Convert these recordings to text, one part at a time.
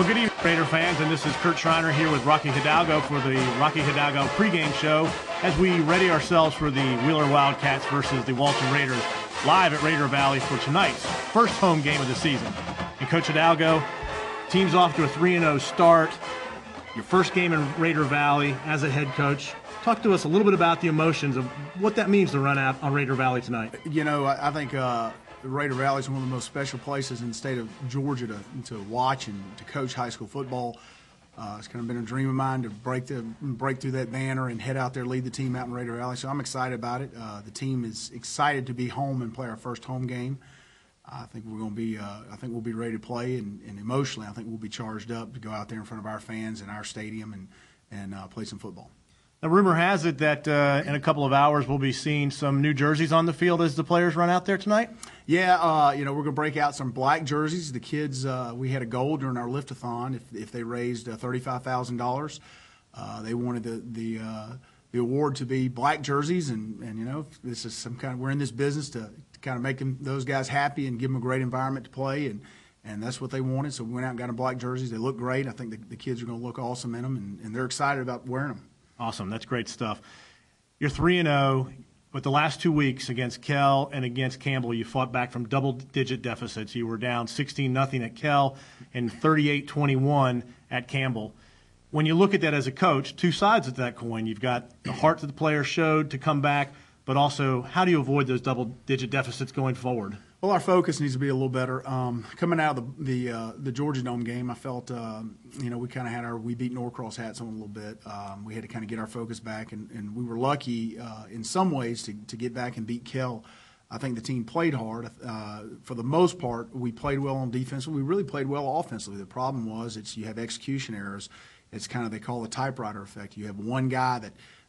Well, good evening, Raider fans, and this is Kurt Schreiner here with Rocky Hidalgo for the Rocky Hidalgo pregame show as we ready ourselves for the Wheeler Wildcats versus the Walton Raiders live at Raider Valley for tonight's first home game of the season. And Coach Hidalgo, team's off to a 3-0 start. Your first game in Raider Valley as a head coach. Talk to us a little bit about the emotions of what that means to run out on Raider Valley tonight. You know, I think Raider Valley is one of the most special places in the state of Georgia to watch and to coach high school football. It's kind of been a dream of mine to break through that banner and head out there, lead the team out in Raider Valley. So I'm excited about it. The team is excited to be home and play our first home game. I think we're going to be. I think we'll be ready to play, and emotionally, I think we'll be charged up to go out there in front of our fans in our stadium and play some football. The rumor has it that in a couple of hours we'll be seeing some new jerseys on the field as the players run out there tonight. Yeah, you know, we're going to break out some black jerseys. The kids, we had a goal during our lift-a-thon. If they raised $35,000, they wanted the award to be black jerseys, and you know, this is some kind of, we're in this business to kind of make those guys happy and give them a great environment to play, and that's what they wanted. So we went out and got them black jerseys. They look great. I think the kids are going to look awesome in them, and they're excited about wearing them. Awesome. That's great stuff. You're 3-0, but the last 2 weeks against Kell and against Campbell, you fought back from double-digit deficits. You were down 16-0 at Kell and 38-21 at Campbell. When you look at that as a coach, two sides of that coin. You've got the heart that the players showed to come back, but also how do you avoid those double-digit deficits going forward? Well, our focus needs to be a little better. Coming out of the Georgia Dome game, I felt you know, we kind of had we beat Norcross hats on a little bit. We had to kind of get our focus back, and we were lucky in some ways to get back and beat Kell. I think the team played hard. For the most part, we played well on defense. We really played well offensively. The problem was you have execution errors. It's kind of, they call the typewriter effect. You have one guy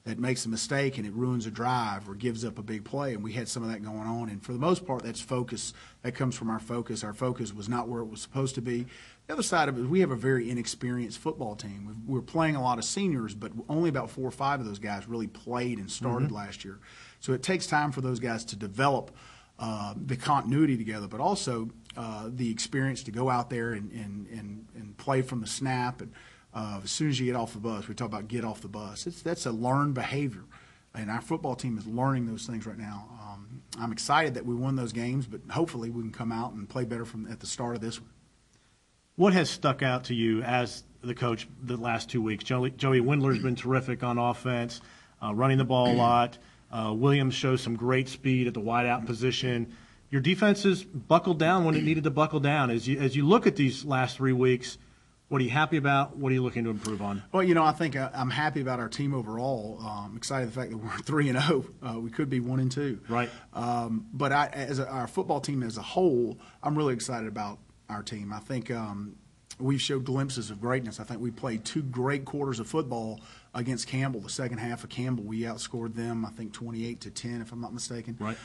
that makes a mistake and it ruins a drive or gives up a big play, and we had some of that going on. And for the most part, that's focus. That comes from our focus. Our focus was not where it was supposed to be. The other side of it is we have a very inexperienced football team. We're playing a lot of seniors, but only about 4 or 5 of those guys really played and started last year. So it takes time for those guys to develop the continuity together, but also the experience to go out there and play from the snap. And as soon as you get off the bus, we talk about get off the bus. That's a learned behavior, and our football team is learning those things right now. I'm excited that we won those games, but hopefully we can come out and play better at the start of this one. What has stuck out to you as the coach the last 2 weeks? Joey Windler's been terrific on offense, running the ball a lot. Williams shows some great speed at the wideout position. Your defense has buckled down when it needed to buckle down. As you look at these last 3 weeks, what are you happy about? What are you looking to improve on? Well, you know, I think I'm happy about our team overall. I'm excited the fact that we're 3-0. We could be 1-2. Right. But our football team as a whole, I'm really excited about our team. I think we've showed glimpses of greatness. I think we played 2 great quarters of football against Campbell. The second half of Campbell, we outscored them, I think, 28-10, if I'm not mistaken. Right.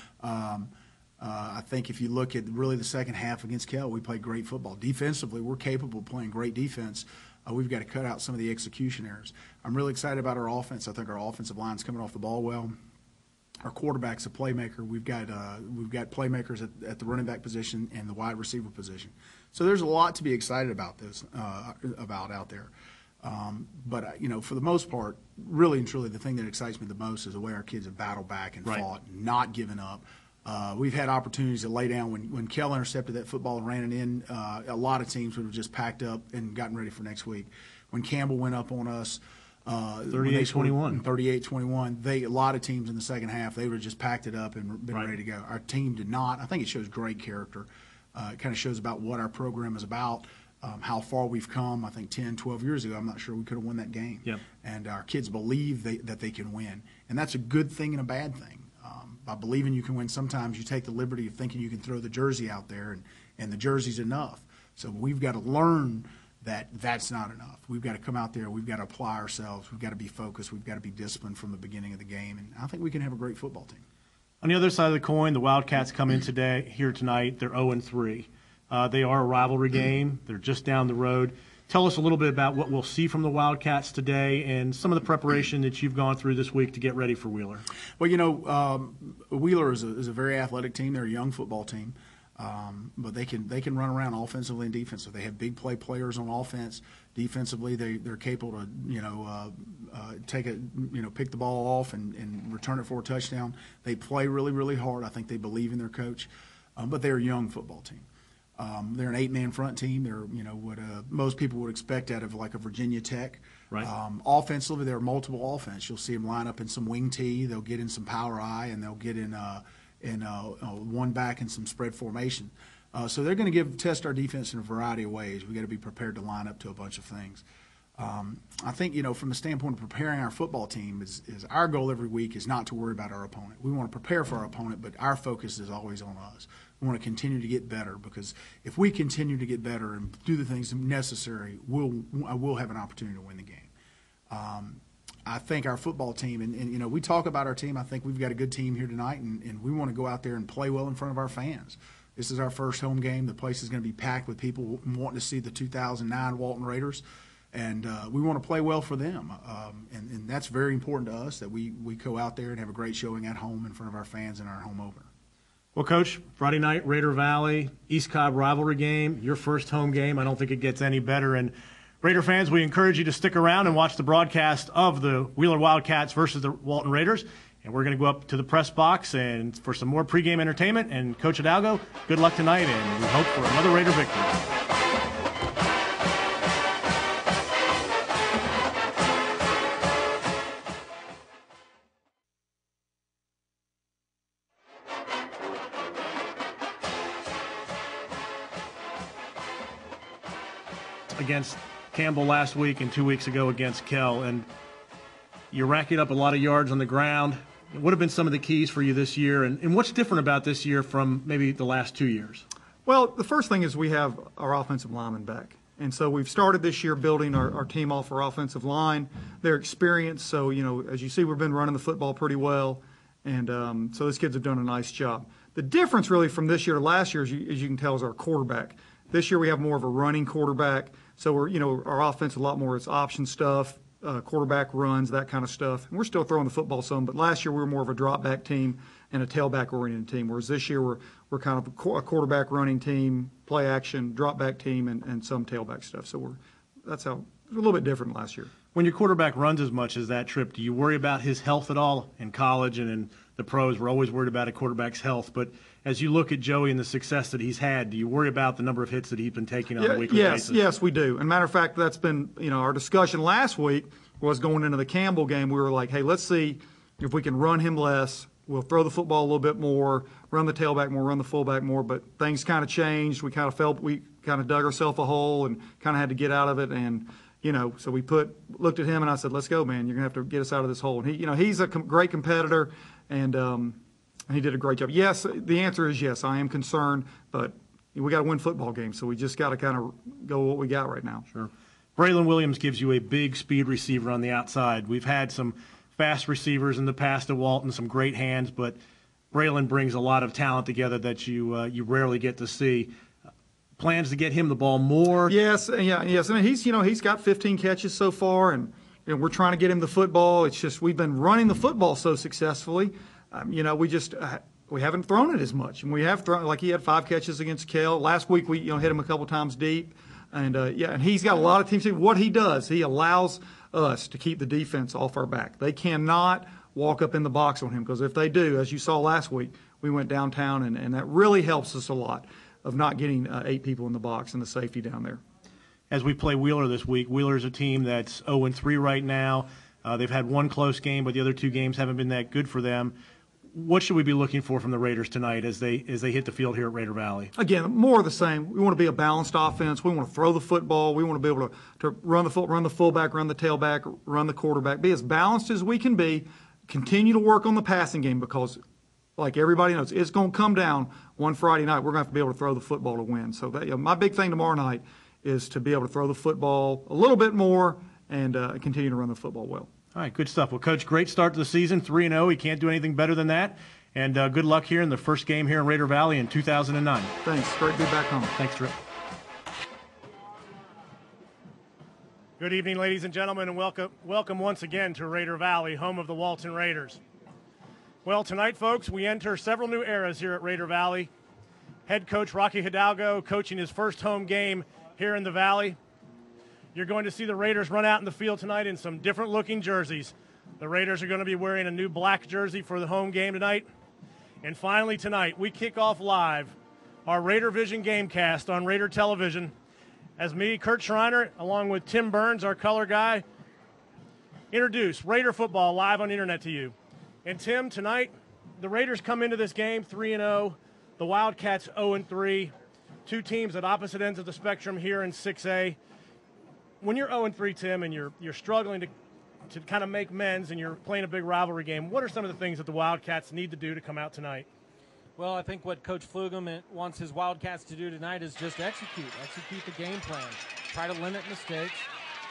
I think if you look at really the second half against Kell, we played great football. Defensively, we're capable of playing great defense. We've got to cut out some of the execution errors. I'm really excited about our offense. I think our offensive line's coming off the ball well. Our quarterback's a playmaker. We've got playmakers at the running back position and the wide receiver position. So there's a lot to be excited about about out there. But you know, for the most part, really and truly, the thing that excites me the most is the way our kids have battled back and fought, not given up. We've had opportunities to lay down. When Kell intercepted that football and ran it in, a lot of teams would have just packed up and gotten ready for next week. When Campbell went up on us, 38-21. A lot of teams in the second half, they would have just packed it up and been ready to go. Our team did not. I think it shows great character. It kind of shows about what our program is about, how far we've come. I think 10, 12 years ago, I'm not sure we could have won that game. Yep. And our kids believe that they can win. And that's a good thing and a bad thing. By believing you can win, sometimes you take the liberty of thinking you can throw the jersey out there and the jersey's enough. So we've got to learn that that's not enough. We've got to come out there. We've got to apply ourselves. We've got to be focused. We've got to be disciplined from the beginning of the game. And I think we can have a great football team. On the other side of the coin, the Wildcats come in here tonight. They're 0-3. They are a rivalry game. They're just down the road. Tell us a little bit about what we'll see from the Wildcats today and some of the preparation that you've gone through this week to get ready for Wheeler. Well, you know, Wheeler is a very athletic team. They're a young football team. But they can run around offensively and defensively. They have big play players on offense. Defensively, they're capable to pick the ball off and return it for a touchdown. They play really, really hard. I think they believe in their coach, but they're a young football team. They're an 8-man front team. They're what most people would expect out of like a Virginia Tech. Right. Offensively, there are multiple offense. You'll see them line up in some wing tee. They'll get in some power eye, and they'll get in one back and some spread formation. So they're going to test our defense in a variety of ways. We got to be prepared to line up to a bunch of things. I think from the standpoint of preparing our football team, is our goal every week is not to worry about our opponent. We want to prepare for our opponent, but our focus is always on us. We want to continue to get better, because if we continue to get better and do the things necessary, we'll have an opportunity to win the game. I think our football team, and we talk about our team. I think we've got a good team here tonight, and we want to go out there and play well in front of our fans. This is our first home game. The place is going to be packed with people wanting to see the 2009 Walton Raiders, and we want to play well for them. And that's very important to us, that we go out there and have a great showing at home in front of our fans in our home opener. Well, Coach, Friday night, Raider Valley, East Cobb rivalry game, your first home game. I don't think it gets any better. And Raider fans, we encourage you to stick around and watch the broadcast of the Wheeler Wildcats versus the Walton Raiders. And we're going to go up to the press box and for some more pregame entertainment. And Coach Hidalgo, good luck tonight, and we hope for another Raider victory. Against Campbell last week and 2 weeks ago against Kell, and you're racking up a lot of yards on the ground. What have been some of the keys for you this year, and what's different about this year from maybe the last 2 years? Well, the first thing is we have our offensive linemen back. And so we've started this year building our team off our offensive line, their experience. So, as you see, we've been running the football pretty well. And so those kids have done a nice job. The difference really from this year to last year, as you can tell, is our quarterback. This year we have more of a running quarterback. So our offense a lot more, it's option stuff, quarterback runs, that kind of stuff. And we're still throwing the football some, but last year we were more of a drop back team and a tailback oriented team, whereas this year we're kind of a quarterback running team, play action, drop back team, and some tailback stuff. So that's how it's a little bit different than last year. When your quarterback runs as much as that trip, do you worry about his health at all? In college and in the pros, we're always worried about a quarterback's health, but as you look at Joey and the success that he's had, do you worry about the number of hits that he's been taking on a weekly basis? Yes, we do. And matter of fact, that's been, our discussion last week was going into the Campbell game. We were like, hey, let's see if we can run him less. We'll throw the football a little bit more, run the tailback more, run the fullback more. But things kind of changed. We kind of felt we kind of dug ourselves a hole and kind of had to get out of it. And, so we looked at him and I said, let's go, man. You're going to have to get us out of this hole. And he's a great competitor, and he did a great job. Yes, the answer is yes. I am concerned, but we got to win football games, so we just got to kind of go with what we got right now. Sure. Braylon Williams gives you a big speed receiver on the outside. We've had some fast receivers in the past at Walton, some great hands, but Braylon brings a lot of talent together that you rarely get to see. Plans to get him the ball more? Yes. I mean, he's got 15 catches so far, and we're trying to get him the football. It's just we've been running the football so successfully. We haven't thrown it as much, and we have thrown, like he had 5 catches against Kell. Last week we hit him a couple times deep, and and he's got a lot of teams. What he does, he allows us to keep the defense off our back. They cannot walk up in the box on him, because if they do, as you saw last week, we went downtown, and that really helps us a lot of not getting 8 people in the box and the safety down there. As we play Wheeler this week, Wheeler's a team that's 0-3 right now. They've had one close game, but the other 2 games haven't been that good for them. What should we be looking for from the Raiders tonight as they hit the field here at Raider Valley? Again, more of the same. We want to be a balanced offense. We want to throw the football. We want to be able to run the fullback, run the tailback, run the quarterback. Be as balanced as we can be. Continue to work on the passing game, because, like everybody knows, it's going to come down one Friday night. We're going to have to be able to throw the football to win. So my big thing tomorrow night is to be able to throw the football a little bit more and continue to run the football well. All right, good stuff. Well, Coach, great start to the season, 3-0. You can't do anything better than that. And good luck here in the first game here in Raider Valley in 2009. Thanks. Great to be back home. Thanks, Trip. Good evening, ladies and gentlemen, and welcome once again to Raider Valley, home of the Walton Raiders. Well, tonight, folks, we enter several new eras here at Raider Valley. head coach Rocky Hidalgo coaching his first home game here in the Valley. You're going to see the Raiders run out in the field tonight in some different looking jerseys. The Raiders are going to be wearing a new black jersey for the home game tonight. And finally tonight, we kick off live our Raider Vision Gamecast on Raider Television as me, Kurt Schreiner, along with Tim Burns, our color guy, introduce Raider football live on the internet to you. And Tim, tonight, the Raiders come into this game 3-0, the Wildcats 0-3, two teams at opposite ends of the spectrum here in 6A. When you're 0-3, Tim, and you're struggling to kind of make amends and you're playing a big rivalry game, what are some of the things that the Wildcats need to do to come out tonight? Well, I think what Coach Pflugem wants his Wildcats to do tonight is just execute the game plan, try to limit mistakes,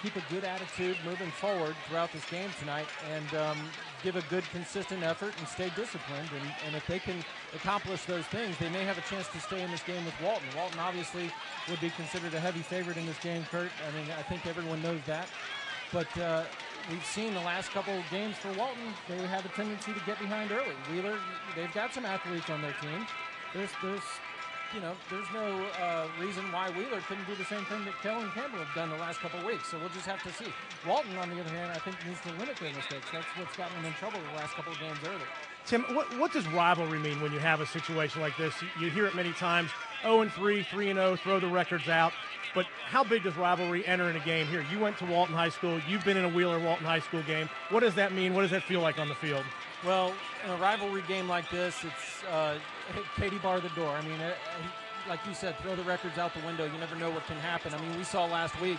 keep a good attitude moving forward throughout this game tonight, and give a good, consistent effort and stay disciplined. And if they can accomplish those things, they may have a chance to stay in this game with Walton. Walton obviously would be considered a heavy favorite in this game, Kurt. I mean, I think everyone knows that. But we've seen the last couple of games for Walton, they have a tendency to get behind early. Wheeler, they've got some athletes on their team. There's no reason why Wheeler couldn't do the same thing that Kellen Campbell have done the last couple of weeks. So we'll just have to see. Walton, on the other hand, I think needs to limit their mistakes. That's what's gotten them in trouble the last couple of games early. Tim, what does rivalry mean when you have a situation like this? You hear it many times, 0-3, 3-0, throw the records out. But how big does rivalry enter in a game here? You went to Walton High School. You've been in a Wheeler-Walton High School game. What does that mean? What does that feel like on the field? Well, in a rivalry game like this, it's Katie bar the door. I mean, like you said, throw the records out the window. You never know what can happen. I mean, we saw last week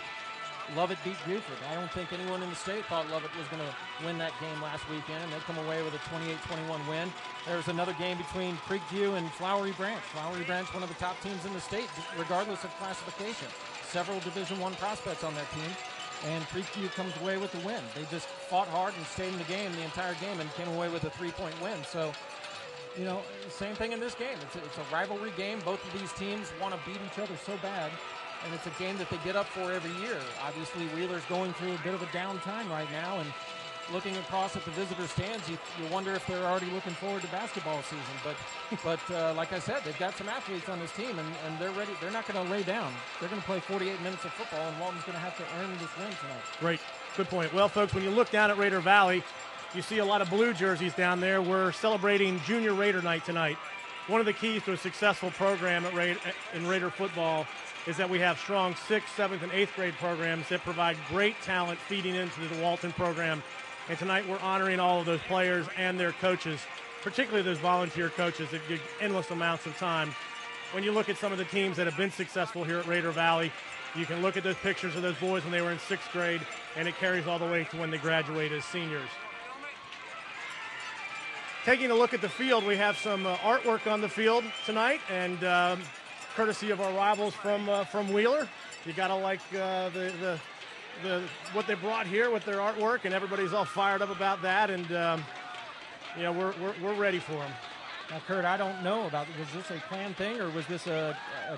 Lovett beat Buford. I don't think anyone in the state thought Lovett was going to win that game last weekend, and they come away with a 28-21 win. There's another game between Creekview and Flowery Branch. Flowery Branch, one of the top teams in the state, regardless of classification. Several Division I prospects on that team, and Creekview comes away with the win. They just fought hard and stayed in the game the entire game and came away with a 3-point win. So, you know, same thing in this game. It's a rivalry game. Both of these teams want to beat each other so bad, and it's a game that they get up for every year. Obviously, Wheeler's going through a bit of a down time right now, and looking across at the visitor stands, you wonder if they're already looking forward to basketball season. But like I said, they've got some athletes on this team, and they're ready. They're not going to lay down. They're going to play 48 minutes of football, and Walton's going to have to earn this win tonight. Great. Good point. Well, folks, when you look down at Raider Valley, you see a lot of blue jerseys down there. We're celebrating Junior Raider Night tonight. One of the keys to a successful program in Raider football is that we have strong 6th, 7th, and 8th grade programs that provide great talent feeding into the Walton program. And tonight we're honoring all of those players and their coaches, particularly those volunteer coaches that give endless amounts of time. When you look at some of the teams that have been successful here at Raider Valley, you can look at those pictures of those boys when they were in 6th grade, and it carries all the way to when they graduate as seniors. Taking a look at the field, we have some artwork on the field tonight, and courtesy of our rivals from Wheeler. You gotta like the what they brought here with their artwork, and everybody's all fired up about that, and you know, we're ready for them. Now, Kurt, I don't know about, was this a planned thing, or was this a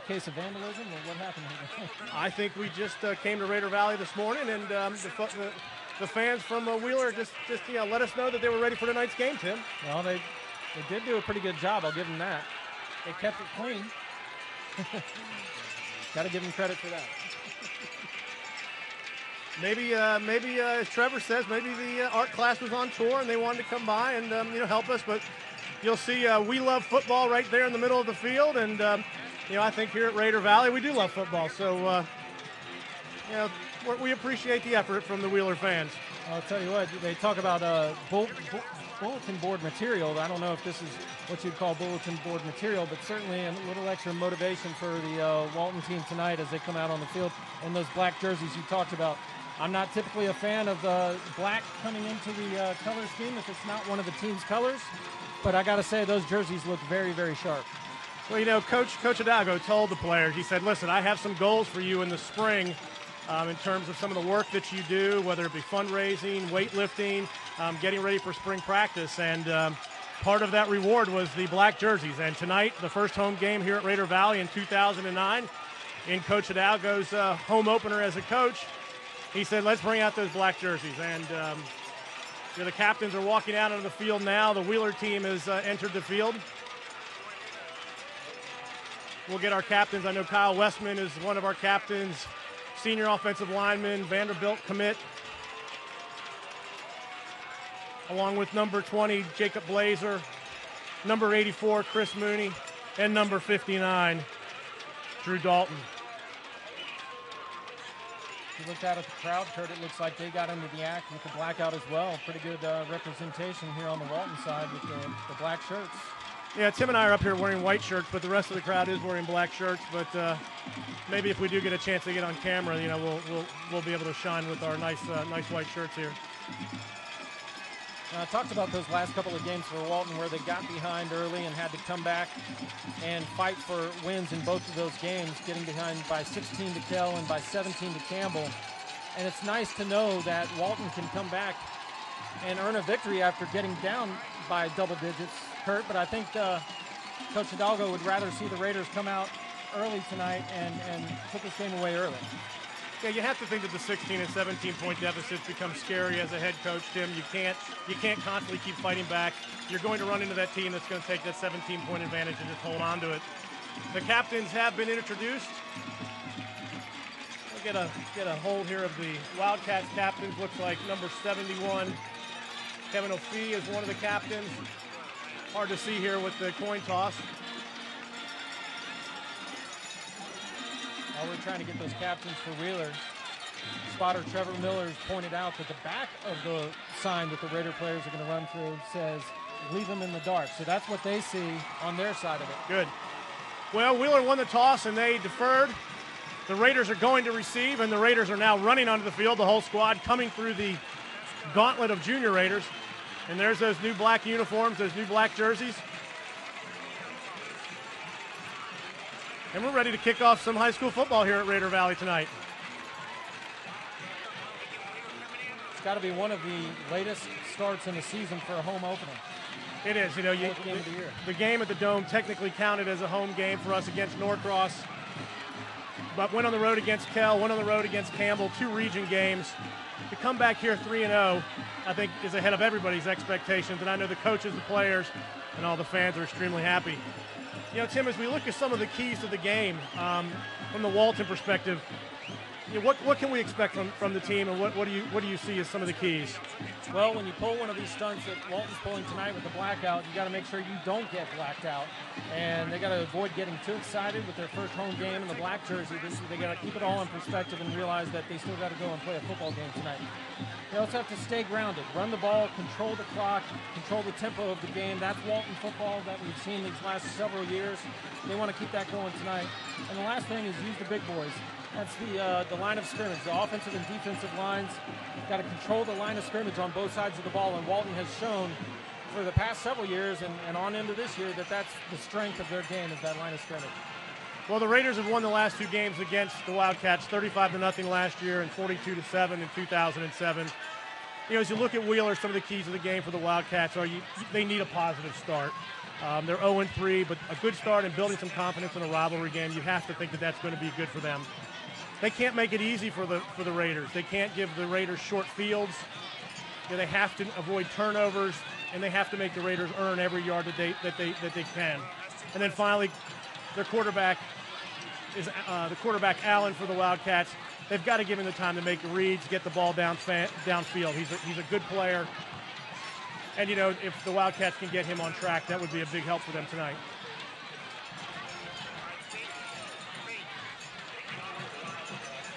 case of vandalism, or what happened here? I think we just came to Raider Valley this morning, and the fans from Wheeler just let us know that they were ready for tonight's game, Tim. Well, they did do a pretty good job. I'll give them that. They kept it clean. Got to give them credit for that. Maybe as Trevor says, maybe the art class was on tour and they wanted to come by and help us. But you'll see we love football right there in the middle of the field, and I think here at Raider Valley we do love football. So we appreciate the effort from the Wheeler fans. I'll tell you what, they talk about bulletin board material. I don't know if this is what you'd call bulletin board material, but certainly a little extra motivation for the Walton team tonight as they come out on the field in those black jerseys you talked about. I'm not typically a fan of black coming into the color scheme if it's not one of the team's colors, but I got to say those jerseys look very, very sharp. Well, Coach Hidalgo told the players, he said, listen, I have some goals for you in the spring in terms of some of the work that you do, whether it be fundraising, weightlifting, getting ready for spring practice. And part of that reward was the black jerseys. And tonight, the first home game here at Raider Valley in 2009, in Coach Hidalgo's home opener as a coach, he said, let's bring out those black jerseys. And the captains are walking out onto the field now. The Wheeler team has entered the field. we'll get our captains. I know Kyle Westman is one of our captains, senior offensive lineman, Vanderbilt commit, along with number 20, Jacob Blazer, number 84, Chris Mooney, and number 59, Drew Dalton. If you look out at the crowd, Kurt, it looks like they got into the act with the blackout as well. Pretty good representation here on the Walton side with the black shirts. Yeah, Tim and I are up here wearing white shirts, but the rest of the crowd is wearing black shirts. But maybe if we do get a chance to get on camera, you know, we'll be able to shine with our nice white shirts here. I talked about those last couple of games for Walton where they got behind early and had to come back and fight for wins in both of those games, getting behind by 16 to Kell and by 17 to Campbell. And it's nice to know that Walton can come back and earn a victory after getting down by double digits, Kurt. But I think Coach Hidalgo would rather see the Raiders come out early tonight and put this game away early. Yeah, you have to think that the 16 and 17-point deficits become scary as a head coach, Tim. You can't constantly keep fighting back. You're going to run into that team that's going to take that 17-point advantage and just hold on to it. The captains have been introduced. We'll get a hold here of the Wildcats captains. Looks like number 71, Kevin O'Fee, is one of the captains. Hard to see here with the coin toss. While we're trying to get those captains for Wheeler, spotter Trevor Miller has pointed out that the back of the sign that the Raider players are going to run through says, "Leave them in the dark." So that's what they see on their side of it. Good. Well, Wheeler won the toss and they deferred. The Raiders are going to receive, and the Raiders are now running onto the field, the whole squad coming through the gauntlet of junior Raiders. And there's those new black uniforms, those new black jerseys. And we're ready to kick off some high school football here at Raider Valley tonight. It's got to be one of the latest starts in the season for a home opener. It is. You know, the game at the Dome technically counted as a home game for us against Norcross, but went on the road against Kell, went on the road against Campbell, 2 region games. To come back here 3-0, I think is ahead of everybody's expectations, and I know the coaches, the players, and all the fans are extremely happy. You know, Tim, as we look at some of the keys to the game from the Walton perspective, you know, what can we expect from the team, and what do you see as some of the keys? Well, when you pull one of these stunts that Walton's pulling tonight with the blackout, you got to make sure you don't get blacked out, and they got to avoid getting too excited with their first home game in the black jersey. They got to keep it all in perspective and realize that they still got to go and play a football game tonight. They also have to stay grounded, run the ball, control the clock, control the tempo of the game. That's Walton football that we've seen these last several years. They want to keep that going tonight. And the last thing is use the big boys. That's the line of scrimmage. The offensive and defensive lines got to control the line of scrimmage on both sides of the ball, and Walton has shown for the past several years and on into this year that that's the strength of their game, is that line of scrimmage. Well, the Raiders have won the last 2 games against the Wildcats, 35-0 last year and 42-7 in 2007. You know, as you look at Wheeler, some of the keys of the game for the Wildcats are they need a positive start. They're 0-3, but a good start and building some confidence in a rivalry game, you have to think that that's going to be good for them. They can't make it easy for the Raiders. They can't give the Raiders short fields. They have to avoid turnovers, and they have to make the Raiders earn every yard that they can. And then finally, their quarterback is Allen for the Wildcats. They've got to give him the time to make the reads, get the ball downfield. He's a good player. And, you know, if the Wildcats can get him on track, that would be a big help for them tonight.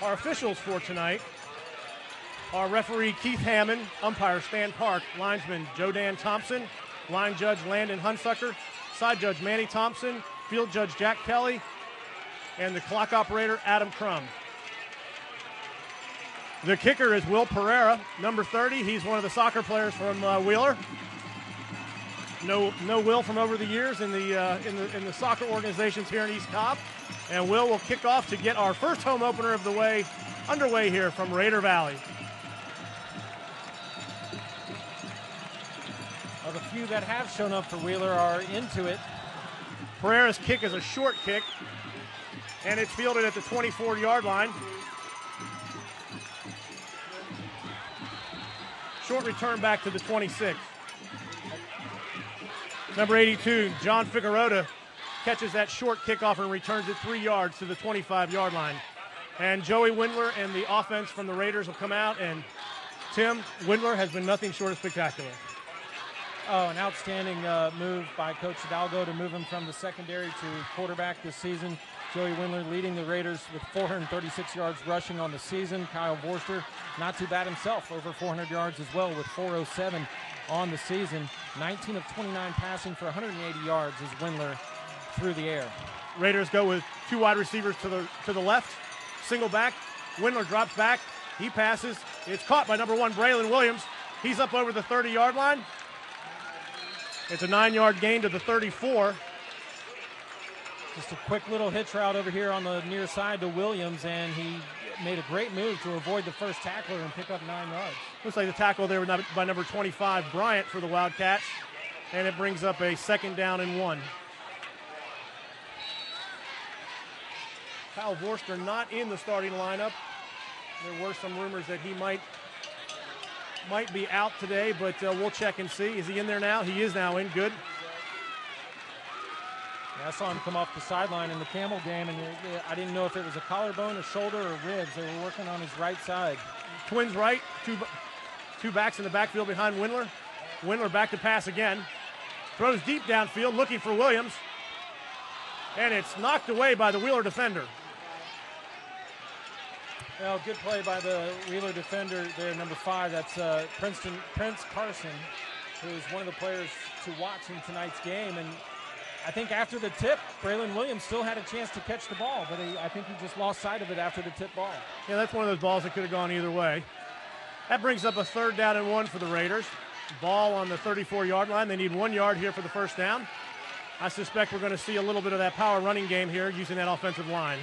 Our officials for tonight are referee Keith Hammond, umpire Stan Park, linesman Joe Dan Thompson, line judge Landon Hunsucker, side judge Manny Thompson, field judge Jack Kelly, and the clock operator Adam Crum. The kicker is Will Pereira, number 30. He's one of the soccer players from Wheeler. No Will from over the years in the soccer organizations here in East Cobb. And Will kick off to get our first home opener of the way underway here from Raider Valley. Well, the few that have shown up for Wheeler are into it. Pereira's kick is a short kick, and it's fielded at the 24-yard line. Short return back to the 26. Number 82, John Figueroa, catches that short kickoff and returns it 3 yards to the 25-yard line. And Joey Windler and the offense from the Raiders will come out, and Tim, Windler has been nothing short of spectacular. Oh, an outstanding move by Coach Hidalgo to move him from the secondary to quarterback this season. Joey Windler leading the Raiders with 436 yards rushing on the season. Kyle Vorster, not too bad himself, over 400 yards as well with 407 on the season. 19 of 29 passing for 180 yards as Windler through the air. Raiders go with 2 wide receivers to the left, single back. Windler drops back. He passes. It's caught by number 1, Braylon Williams. He's up over the 30-yard line. It's a 9-yard gain to the 34. Just a quick little hitch route over here on the near side to Williams, and he made a great move to avoid the first tackler and pick up 9 yards. Looks like the tackle there by number 25, Bryant, for the Wildcats, and it brings up a 2nd down and 1. Kyle Vorster not in the starting lineup. There were some rumors that he might be out today, but we'll check and see. Is he in there now? He is now in. Good. Yeah, I saw him come off the sideline in the Campbell game, and I didn't know if it was a collarbone, a shoulder, or ribs. They were working on his right side. Twins right, two backs in the backfield behind Windler. Windler back to pass again. Throws deep downfield, looking for Williams. And it's knocked away by the Wheeler defender. Well, good play by the Wheeler defender there, number 5. That's Prince Carson, who is one of the players to watch in tonight's game. And I think after the tip, Braylon Williams still had a chance to catch the ball, but I think he just lost sight of it after the tip ball. Yeah, that's one of those balls that could have gone either way. That brings up a 3rd down and 1 for the Raiders. Ball on the 34-yard line. They need 1 yard here for the first down. I suspect we're going to see a little bit of that power running game here using that offensive line.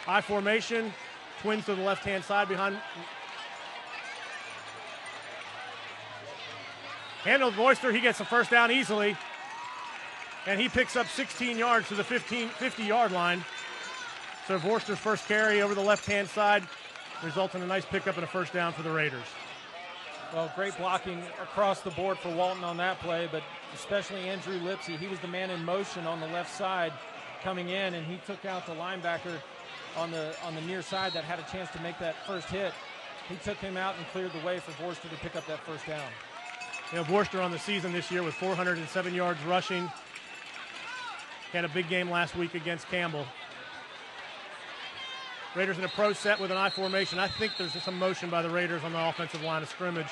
I formation. Twins to the left-hand side behind. Handled Voister. He gets the first down easily. And he picks up 16 yards to the 50-yard line. So Vorster's first carry over the left-hand side results in a nice pickup and a first down for the Raiders. Well, great blocking across the board for Walton on that play, but especially Andrew Lipsy. He was the man in motion on the left side coming in, and he took out the linebacker on the near side that had a chance to make that first hit. He took him out and cleared the way for Vorster to pick up that first down. You know, Vorster on the season this year with 407 yards rushing. Had a big game last week against Campbell. Raiders in a pro set with an I formation. I think there's some motion by the Raiders on the offensive line of scrimmage.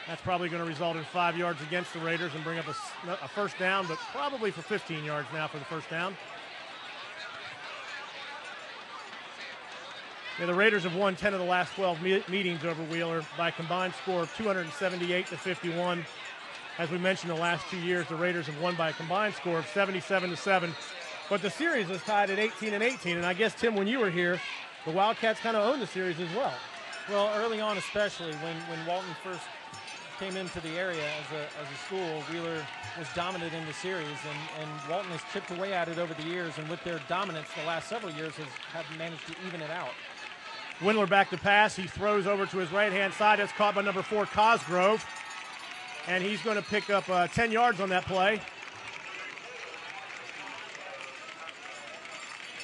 That's probably going to result in 5 yards against the Raiders and bring up a first down, but probably for 15 yards now for the first down. Yeah, the Raiders have won 10 of the last 12 meetings over Wheeler by a combined score of 278-51. As we mentioned, the last 2 years, the Raiders have won by a combined score of 77-7. But the series is tied at 18-18, and I guess, Tim, when you were here, the Wildcats kind of owned the series as well. Well, early on especially, when Walton first came into the area as a school, Wheeler was dominant in the series, and Walton has chipped away at it over the years, and with their dominance the last several years have managed to even it out. Windler back to pass. He throws over to his right-hand side. That's caught by number 4, Cosgrove. And he's going to pick up 10 yards on that play.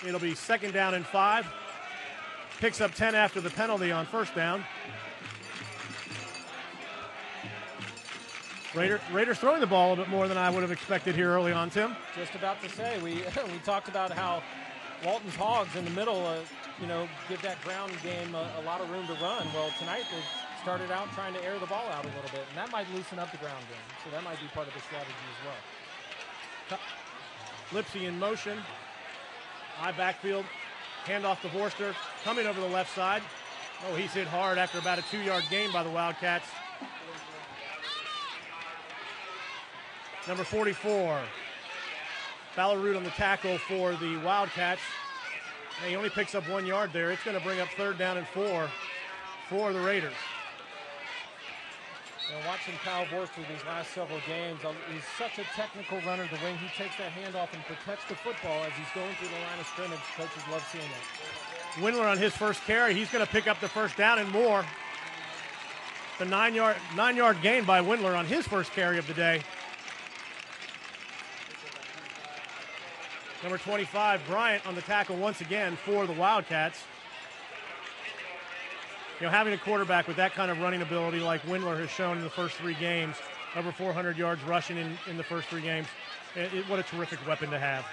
It'll be 2nd down and 5. Picks up 10 after the penalty on first down. Raiders throwing the ball a bit more than I would have expected here early on, Tim. Just about to say, we talked about how Walton's Hogs in the middle, give that ground game a lot of room to run. Well, tonight they started out trying to air the ball out a little bit, and that might loosen up the ground game. So that might be part of the strategy as well. Lipsy in motion. High backfield. Handoff to Vorster. Coming over the left side. Oh, he's hit hard after about a 2-yard gain by the Wildcats. Number 44. Ballarud on the tackle for the Wildcats. And he only picks up 1 yard there. It's going to bring up 3rd down and 4 for the Raiders. Watching Kyle Vorster these last several games, he's such a technical runner. The way he takes that handoff and protects the football as he's going through the line of scrimmage, coaches love seeing it. Windler on his first carry, he's going to pick up the first down and more. The 9-yard gain by Windler on his first carry of the day. Number 25, Bryant, on the tackle once again for the Wildcats. You know, having a quarterback with that kind of running ability like Windler has shown in the first 3 games, over 400 yards rushing in the first 3 games, what a terrific weapon to have.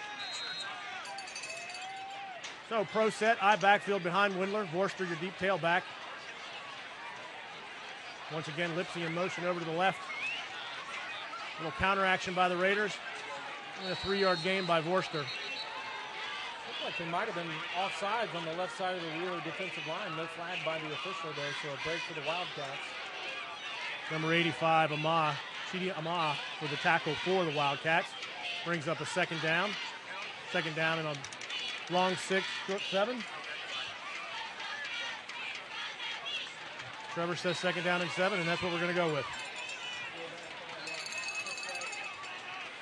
So, pro set, I backfield behind Windler. Vorster, your deep tailback. Once again, Lipsy in motion over to the left. A little counter action by the Raiders. And a 3-yard gain by Vorster. Looked like they might have been offsides on the left side of the Wheeler defensive line. No flag by the official there, so a break for the Wildcats. Number 85, Chidi Ama for the tackle for the Wildcats. Brings up a second down. Second down and a long 6, short 7. Trevor says second down and 7, and that's what we're going to go with.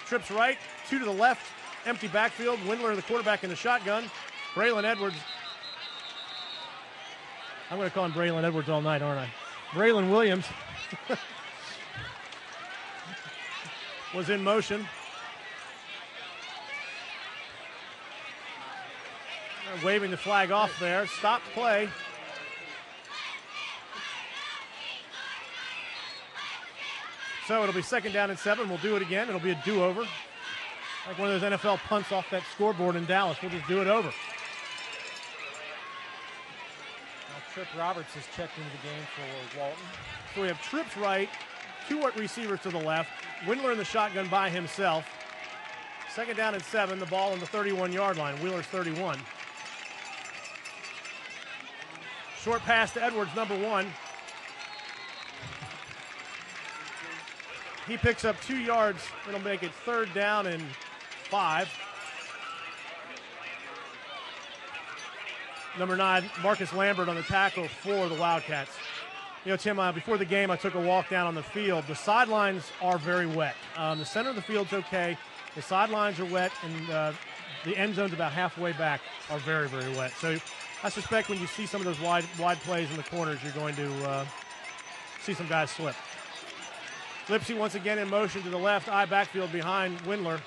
Trips right, 2 to the left, empty backfield. Windler, the quarterback, in the shotgun. Braylon Edwards. I'm going to call him Braylon Edwards all night, aren't I? Braylon Williams was in motion. Waving the flag off there. Stopped play. So it'll be second down and 7. We'll do it again. It'll be a do-over. Like one of those NFL punts off that scoreboard in Dallas. We'll just do it over. Now Tripp Roberts has checked into the game for Walton. So we have Trips right, 2 receivers to the left. Windler in the shotgun by himself. Second down and 7. The ball on the 31-yard line. Wheeler's 31. Short pass to Edwards, number 1. He picks up 2 yards. It'll make it third down and 5. Number 9, Marcus Lambert on the tackle for the Wildcats. You know, Tim, before the game, I took a walk down on the field. The sidelines are very wet. The center of the field's okay. The sidelines are wet, and the end zone's about halfway back are very, very wet. So I suspect when you see some of those wide plays in the corners, you're going to see some guys slip. Lipsy once again in motion to the left, I backfield behind Windler.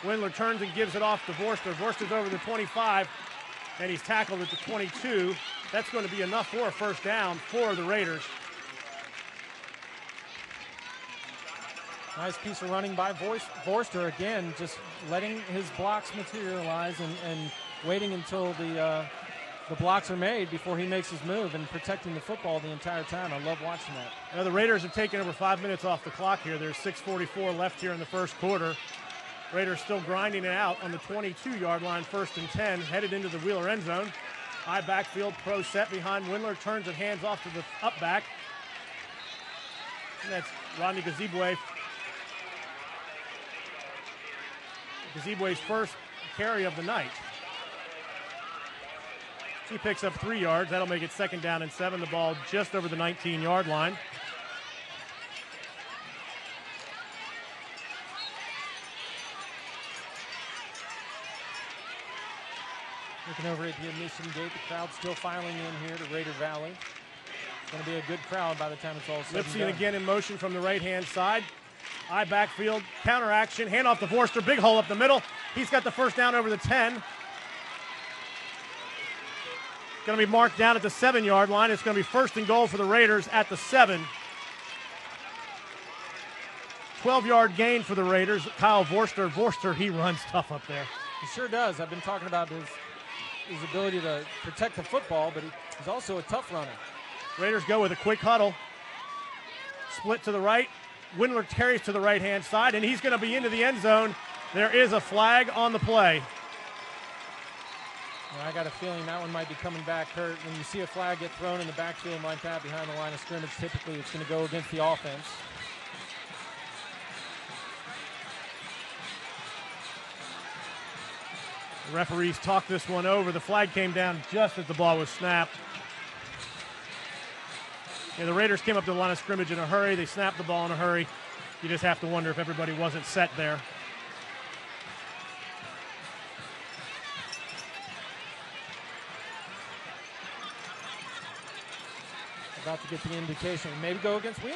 Windler turns and gives it off to Vorster. Vorster's over the 25, and he's tackled at the 22. That's going to be enough for a first down for the Raiders. Nice piece of running by Vorster again, just letting his blocks materialize and waiting until the blocks are made before he makes his move and protecting the football the entire time. I love watching that. Now the Raiders have taken over 5 minutes off the clock here. There's 6:44 left here in the first quarter. Raiders still grinding it out on the 22-yard line, 1st and 10, headed into the Wheeler end zone. High backfield, pro set behind Windler, turns and hands off to the up back. And that's Rodney Gazebue. Gazebue's first carry of the night. He picks up 3 yards. That'll make it second down and 7. The ball just over the 19-yard line. Looking over at the admission gate, the crowd still filing in here to Raider Valley. It's going to be a good crowd by the time it's all said and done. Lipsy again in motion from the right-hand side. I backfield, counter action, hand off to Vorster, big hole up the middle. He's got the first down over the 10. Going to be marked down at the 7-yard line. It's going to be 1st and goal for the Raiders at the 7. 12-yard gain for the Raiders. Kyle Vorster. Vorster, he runs tough up there. He sure does. I've been talking about his ability to protect the football, but he's also a tough runner. Raiders go with a quick huddle. Split to the right. Windler carries to the right-hand side, and he's going to be into the end zone. There is a flag on the play. I got a feeling that one might be coming back, Kurt. When you see a flag get thrown in the backfield like that behind the line of scrimmage, typically it's going to go against the offense. The referees talked this one over. The flag came down just as the ball was snapped. Yeah, the Raiders came up to the line of scrimmage in a hurry. They snapped the ball in a hurry. You just have to wonder if everybody wasn't set there. About to get the indication. Maybe go against Wheeler.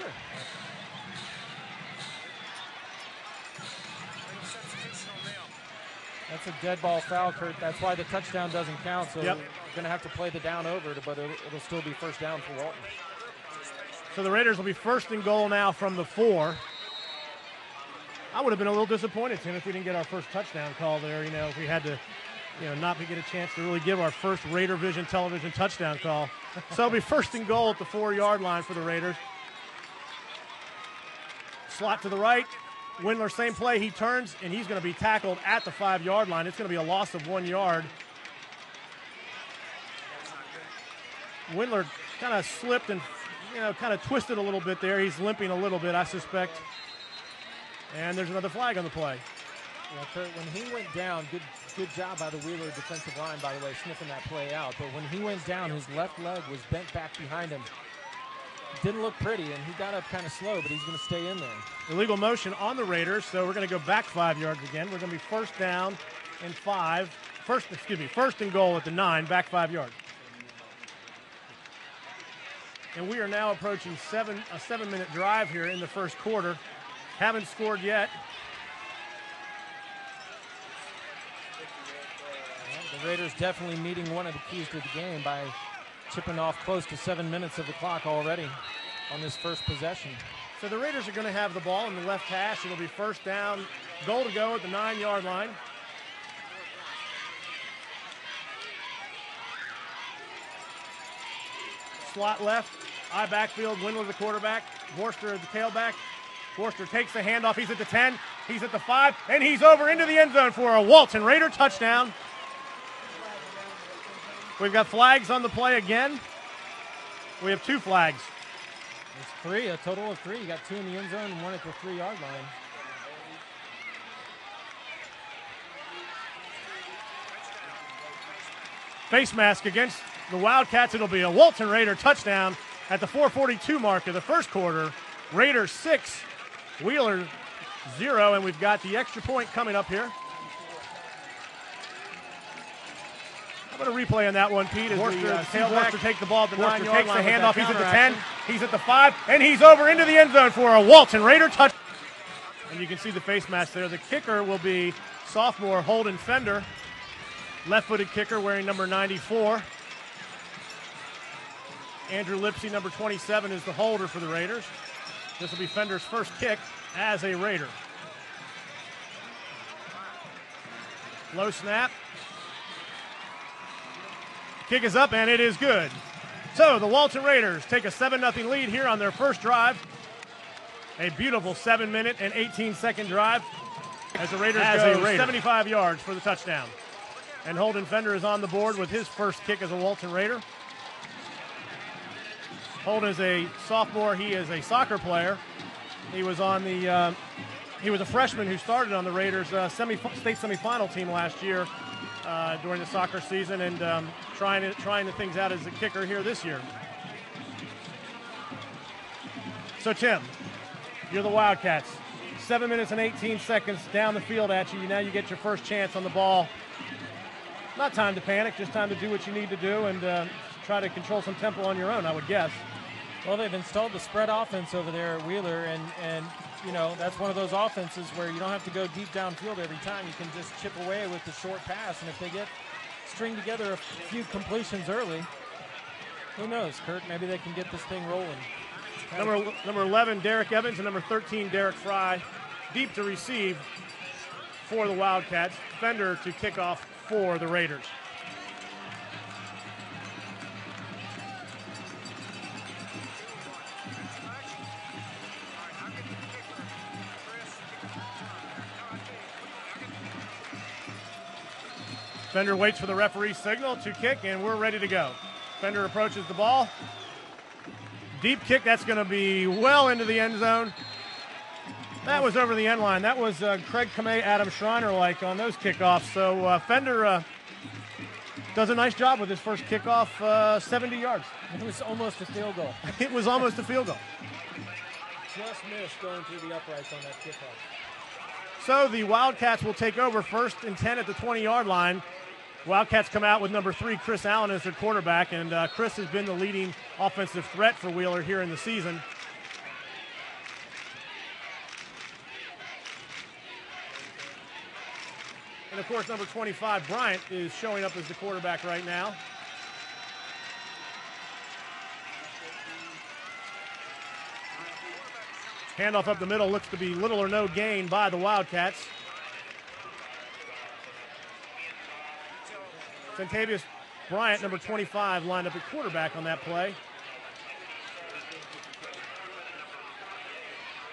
That's a dead ball foul, Kurt. That's why the touchdown doesn't count. So yep. We're going to have to play the down over, but it'll still be first down for Walton. So the Raiders will be first and goal now from the 4. I would have been a little disappointed, Tim, if we didn't get our first touchdown call there. If we had to, not get a chance to really give our first Raider Vision television touchdown call. So it'll be first and goal at the 4-yard line for the Raiders. Slot to the right. Windler, same play. He turns, and he's going to be tackled at the 5-yard line. It's going to be a loss of 1 yard. Windler kind of slipped and, kind of twisted a little bit there. He's limping a little bit, I suspect. And there's another flag on the play. Yeah, Kurt, when he went down, good job by the Wheeler defensive line, by the way, sniffing that play out. But when he went down, his left leg was bent back behind him. Didn't look pretty, and he got up kind of slow, but he's going to stay in there. Illegal motion on the Raiders, so we're going to go back 5 yards again. We're going to be first down and 5. First and goal at the 9, back 5 yards. And we are now approaching a 7-minute drive here in the first quarter. Haven't scored yet. Well, the Raiders definitely meeting one of the keys to the game by chipping off close to 7 minutes of the clock already on this first possession. So the Raiders are going to have the ball in the left hash. It'll be first down, goal to go at the 9-yard line. Slot left, I backfield, Windler the quarterback, Borster the tailback. Borster takes the handoff. He's at the 10, he's at the 5, and he's over into the end zone for a Walton Raider touchdown. We've got flags on the play again. We have 2 flags. It's 3, a total of 3. You got 2 in the end zone and 1 at the 3-yard line. Face mask against the Wildcats. It'll be a Walton Raider touchdown at the 4:42 mark of the first quarter. Raiders 6, Wheeler 0, and we've got the extra point coming up here. How about a replay on that one, Pete? As Borster take the ball at the 9-yard line. Takes the handoff. He's at the 10, he's at the 5, and he's over into the end zone for a Walton Raider touchdown. And you can see the face mask there. The kicker will be sophomore Holden Fender, left-footed kicker wearing number 94. Andrew Lipsy, number 27, is the holder for the Raiders. This will be Fender's first kick as a Raider. Low snap. Kick is up, and it is good. So the Walton Raiders take a 7-0 lead here on their first drive. A beautiful 7-minute and 18-second drive as the Raiders go 75 yards for the touchdown. And Holden Fender is on the board with his first kick as a Walton Raider. Holden is a sophomore. He is a soccer player. He was on the. He was a freshman who started on the Raiders' state semifinal team last year during the soccer season, and trying the things out as a kicker here this year. So Tim, you're the Wildcats. 7 minutes and 18 seconds down the field at you. Now you get your first chance on the ball. Not time to panic, just time to do what you need to do and try to control some tempo on your own, I would guess. Well, they've installed the spread offense over there at Wheeler, and that's one of those offenses where you don't have to go deep downfield every time. You can just chip away with the short pass, and if they string together a few completions early, who knows, Kurt? Maybe they can get this thing rolling. Number 11, Derek Evans, and number 13, Derek Fry, deep to receive for the Wildcats. Fender to kick off for the Raiders. Fender waits for the referee's signal to kick, and we're ready to go. Fender approaches the ball. Deep kick, that's going to be well into the end zone. That was over the end line. That was Craig Kamei, Adam Schreiner-like on those kickoffs. So Fender does a nice job with his first kickoff, 70 yards. It was almost a field goal. It was almost a field goal. Just missed going through the uprights on that kickoff. So the Wildcats will take over first and 10 at the 20-yard line. Wildcats come out with number 3, Chris Allen, as their quarterback, and Chris has been the leading offensive threat for Wheeler here in the season. And, of course, number 25, Bryant, is showing up as the quarterback right now. Handoff up the middle looks to be little or no gain by the Wildcats. Centavious Bryant, number 25, lined up at quarterback on that play.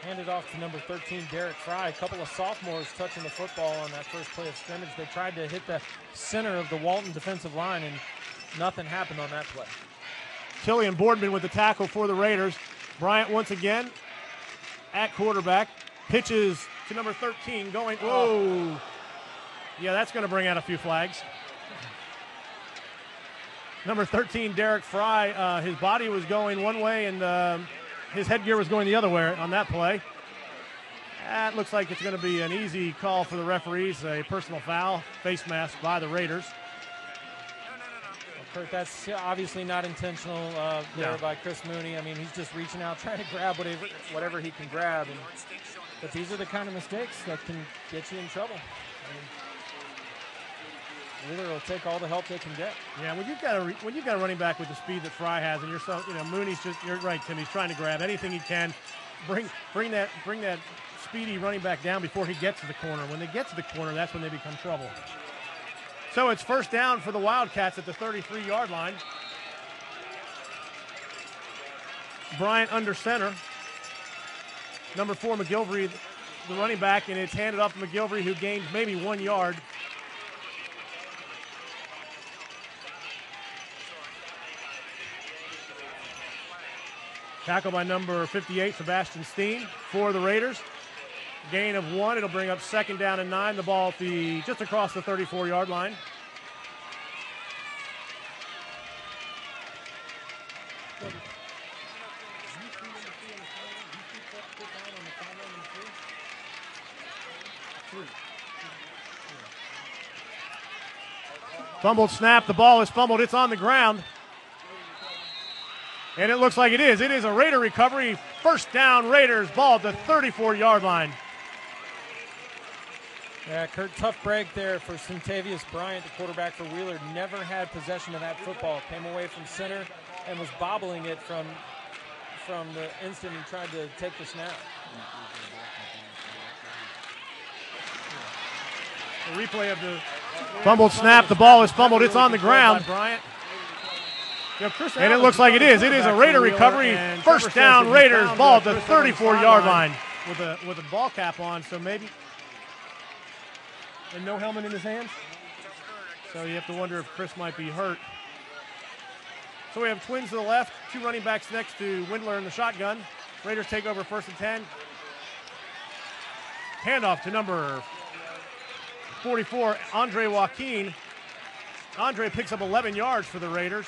Handed off to number 13, Derek Fry. A couple of sophomores touching the football on that first play of scrimmage. They tried to hit the center of the Walton defensive line, and nothing happened on that play. Killian Boardman with the tackle for the Raiders. Bryant once again at quarterback. Pitches to number 13 going. Whoa. Yeah, that's going to bring out a few flags. Number 13, Derek Fry, his body was going one way and his headgear was going the other way on that play. That looks like it's going to be an easy call for the referees, a personal foul, face mask by the Raiders. Kurt, that's obviously not intentional there by Chris Mooney. I mean, he's just reaching out, trying to grab whatever he can grab. But these are the kind of mistakes that can get you in trouble. Wheeler will take all the help they can get. Yeah, when you've got a running back with the speed that Fry has, and Mooney's you're right, Tim. He's trying to grab anything he can, bring that speedy running back down before he gets to the corner. When they get to the corner, that's when they become trouble. So it's first down for the Wildcats at the 33-yard line. Bryant under center. Number 4, McGilvery, the running back, and it's handed off to McGilvery, who gains maybe 1 yard. Tackle by number 58, Sebastian Steen, for the Raiders. Gain of 1. It'll bring up second down and 9. The ball at just across the 34-yard line. Fumbled snap. The ball is fumbled. It's on the ground. And it looks like it is. It is a Raider recovery. First down, Raiders. Ball at the 34-yard line. Yeah, Kurt, tough break there for Centavious Bryant, the quarterback for Wheeler. Never had possession of that football. Came away from center and was bobbling it from the instant he tried to take the snap. A replay of the fumbled snap. The ball is fumbled. It's on the ground. Bryant. And it looks like it is. It is a Raider recovery. First down, Raiders. Ball at the 34-yard line. With a ball cap on, so maybe. And no helmet in his hands. So you have to wonder if Chris might be hurt. So we have twins to the left, 2 running backs next to Windler in the shotgun. Raiders take over first and 10. Handoff to number 44, Andre Joaquin. Andre picks up 11 yards for the Raiders.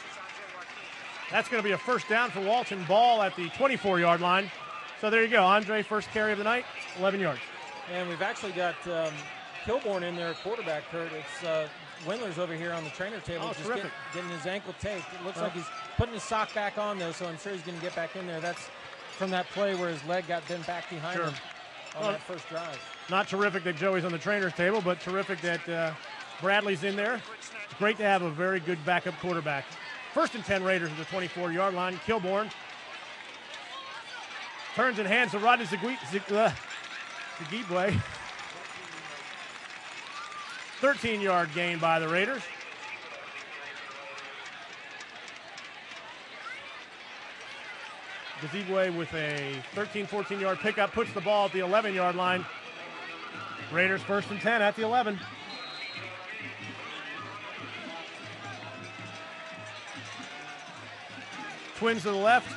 That's going to be a first down for Walton. Ball at the 24-yard line. So there you go. Andre, first carry of the night, 11 yards. And we've actually got Kilborn in there at quarterback, Kurt. It's Windler's over here on the trainer table, just getting his ankle taped. It looks like he's putting his sock back on, though, so I'm sure he's going to get back in there. That's from that play where his leg got bent back behind him on that first drive. Not terrific that Joey's on the trainer's table, but terrific that Bradley's in there. It's great to have a very good backup quarterback. First and 10 Raiders at the 24-yard line. Kilborn turns and hands to Rodney Zagibwe. 13-yard gain by the Raiders. Zagibwe with a 13, 14-yard pickup puts the ball at the 11-yard line. Raiders first and 10 at the 11. Twins to the left.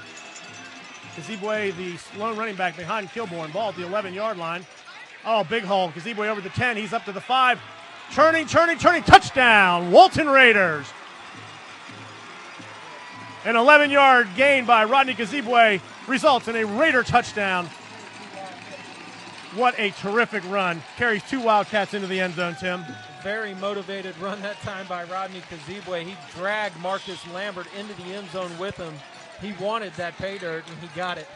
Zagibwe, the lone running back behind Kilborn. Ball at the 11-yard line. Oh, big hole. Zagibwe over the 10. He's up to the 5. Turning. Touchdown. Walton Raiders. An 11-yard gain by Rodney Zagibwe results in a Raider touchdown. What a terrific run. Carries 2 Wildcats into the end zone, Tim. Very motivated run that time by Rodney Zagibwe. He dragged Marcus Lambert into the end zone with him. He wanted that pay dirt, and he got it.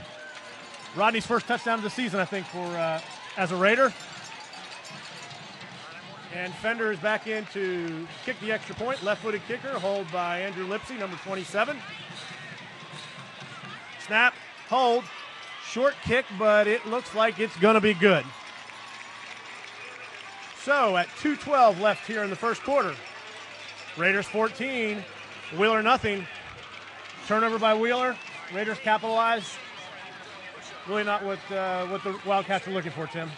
Rodney's first touchdown of the season, I think, for as a Raider. And Fender is back in to kick the extra point. Left-footed kicker, hold by Andrew Lipsy, number 27. Snap, hold, short kick, but it looks like it's going to be good. So at 2:12 left here in the first quarter. Raiders 14, Wheeler nothing. Turnover by Wheeler. Raiders capitalize. Really not what the Wildcats are looking for, Tim.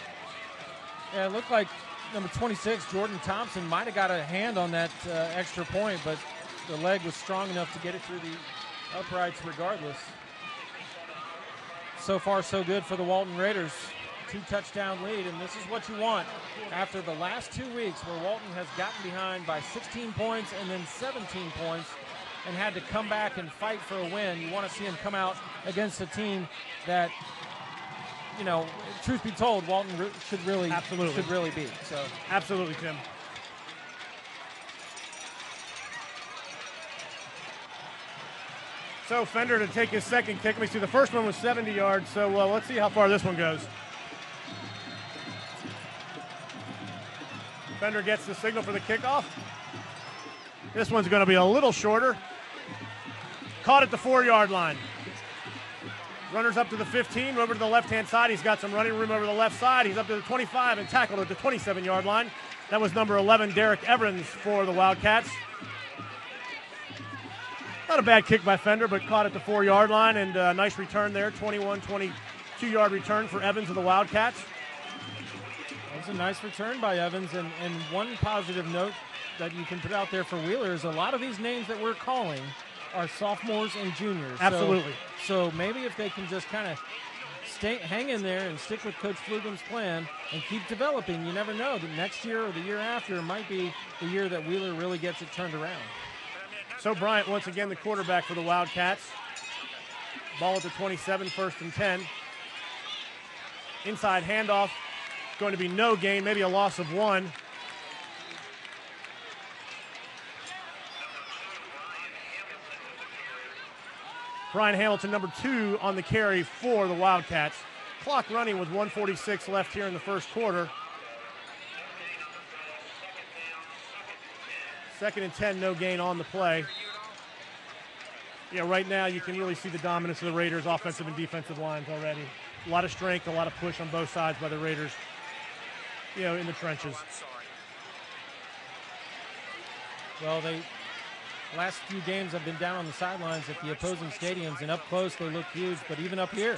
Yeah, it looked like number 26, Jordan Thompson, might have got a hand on that extra point, but the leg was strong enough to get it through the uprights regardless. So far, so good for the Walton Raiders. 2-touchdown lead, and this is what you want after the last 2 weeks where Walton has gotten behind by 16 points and then 17 points and had to come back and fight for a win. You want to see him come out against a team that, you know, truth be told, Walton should really beat. So absolutely, Tim. So Fender to take his second kick. Let me see, the first one was 70 yards, so let's see how far this one goes. Fender gets the signal for the kickoff. This one's going to be a little shorter. Caught at the 4-yard line. Runners up to the 15, over to the left-hand side. He's got some running room over the left side. He's up to the 25 and tackled at the 27-yard line. That was number 11, Derek Evans, for the Wildcats. Not a bad kick by Fender, but caught at the 4-yard line, and a nice return there, 22-yard return for Evans of the Wildcats. That was a nice return by Evans, and one positive note that you can put out there for Wheeler is a lot of these names that we're calling are sophomores and juniors. Absolutely. So maybe if they can just kind of hang in there and stick with Coach Flugem's plan and keep developing, you never know. The next year or the year after might be the year that Wheeler really gets it turned around. So Bryant, once again, the quarterback for the Wildcats. Ball at the 27, 1st and 10. Inside handoff. Going to be no gain, maybe a loss of 1. Brian Hamilton, number 2 on the carry for the Wildcats. Clock running with 1:46 left here in the first quarter. 2nd and 10, no gain on the play. Yeah, right now you can really see the dominance of the Raiders' offensive and defensive lines already. A lot of strength, a lot of push on both sides by the Raiders, you know, in the trenches. Well, last few games have been down on the sidelines at the opposing stadiums, and up close they look huge, but even up here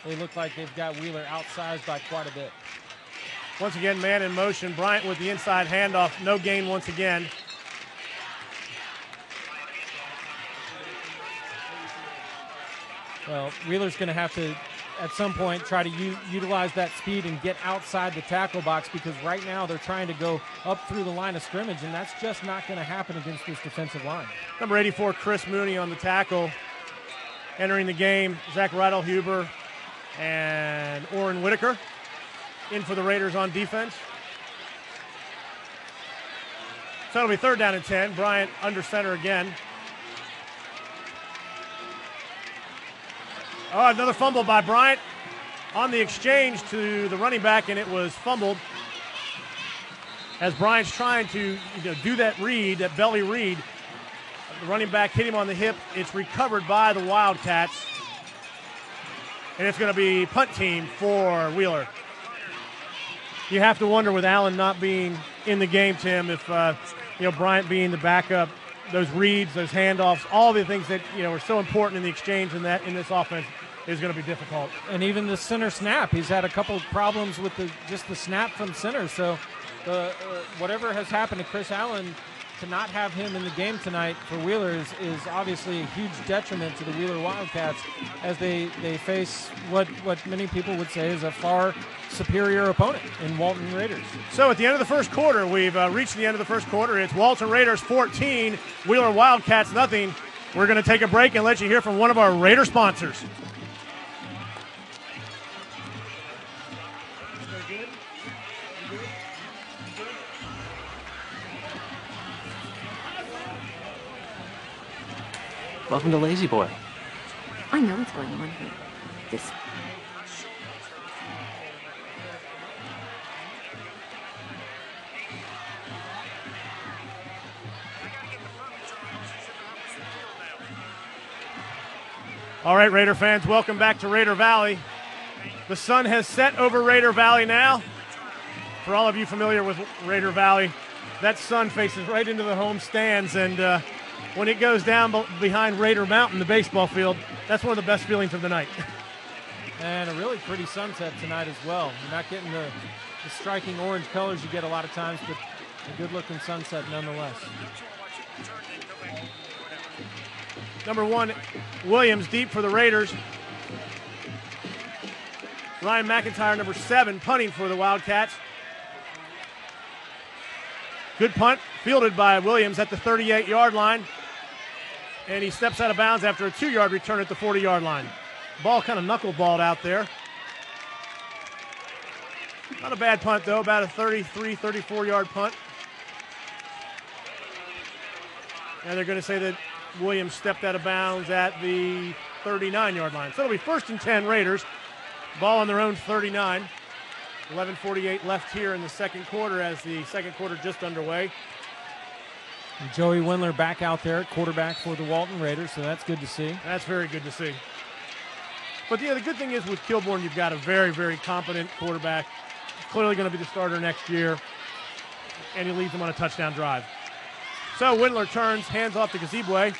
they look like they've got Wheeler outsized by quite a bit. Once again, man in motion. Bryant with the inside handoff, no gain once again. Well, Wheeler's going to have to, at some point, try to utilize that speed and get outside the tackle box, because right now they're trying to go up through the line of scrimmage, and that's just not going to happen against this defensive line. Number 84, Chris Mooney on the tackle. Entering the game, Zach Rydell-Huber and Orrin Whitaker in for the Raiders on defense. So it'll be 3rd down and 10. Bryant under center again. Oh, another fumble by Bryant on the exchange to the running back, and it was fumbled. As Bryant's trying to do that read, that belly read, the running back hit him on the hip. It's recovered by the Wildcats, and it's going to be punt team for Wheeler. You have to wonder, with Allen not being in the game, Tim, if Bryant being the backup, those reads, those handoffs, all the things that are so important in the exchange in this offense is going to be difficult. And even the center snap, he's had a couple of problems with the snap from center. So whatever has happened to Chris Allen, to not have him in the game tonight for Wheeler is obviously a huge detriment to the Wheeler Wildcats as they face what many people would say is a far superior opponent in Walton Raiders. So at the end of the first quarter, we've reached the end of the first quarter. It's Walton Raiders 14, Wheeler Wildcats nothing. We're going to take a break and let you hear from one of our Raider sponsors. Welcome to Lazy Boy. I know what's going on here. This. All right, Raider fans, welcome back to Raider Valley. The sun has set over Raider Valley now. For all of you familiar with Raider Valley, that sun faces right into the home stands, and when it goes down behind Raider Mountain, the baseball field, that's one of the best feelings of the night. And a really pretty sunset tonight as well. You're not getting the striking orange colors you get a lot of times, but a good-looking sunset nonetheless. Number 1, Williams deep for the Raiders. Ryan McIntyre, number 7, punting for the Wildcats. Good punt, fielded by Williams at the 38-yard line. And he steps out of bounds after a 2-yard return at the 40-yard line. Ball kind of knuckleballed out there. Not a bad punt, though, about a 33, 34-yard punt. And they're going to say that Williams stepped out of bounds at the 39-yard line. So it'll be 1st and 10 Raiders. Ball on their own 39. 11:48 left here in the second quarter as the second quarter just underway. And Joey Windler back out there at quarterback for the Walton Raiders, so that's good to see. That's very good to see. But yeah, the good thing is with Kilborn, you've got a very, very competent quarterback. Clearly going to be the starter next year. And he leads them on a touchdown drive. So Windler turns, hands off to Gazebue.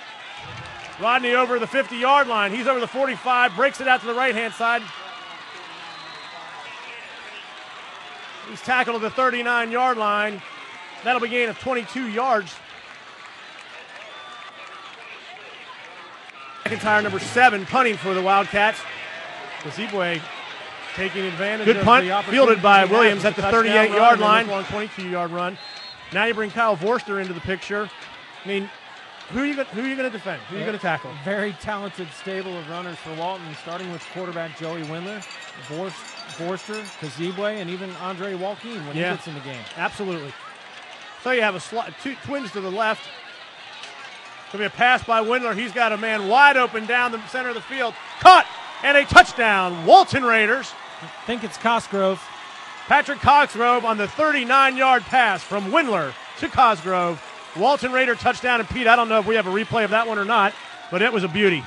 Rodney over the 50-yard line. He's over the 45, breaks it out to the right-hand side. He's tackled at the 39-yard line. That'll be a gain of 22 yards. McIntyre, number 7, punting for the Wildcats. Gazebue taking advantage Good of punt, the opportunity. fielded by Williams at the 38-yard line. Long 22-yard run. Now you bring Kyle Vorster into the picture. I mean, who are you going to defend? Who are you going to tackle? Very talented stable of runners for Walton, starting with quarterback Joey Windler, Vorster, Gazebue, and even Andre Walton when he gets in the game. Absolutely. So you have two twins to the left. Going to be a pass by Windler. He's got a man wide open down the center of the field. Caught, and a touchdown. Walton Raiders. I think it's Cosgrove. Patrick Cosgrove on the 39-yard pass from Windler to Cosgrove. Walton Raider touchdown. And Pete, I don't know if we have a replay of that one or not, but it was a beauty.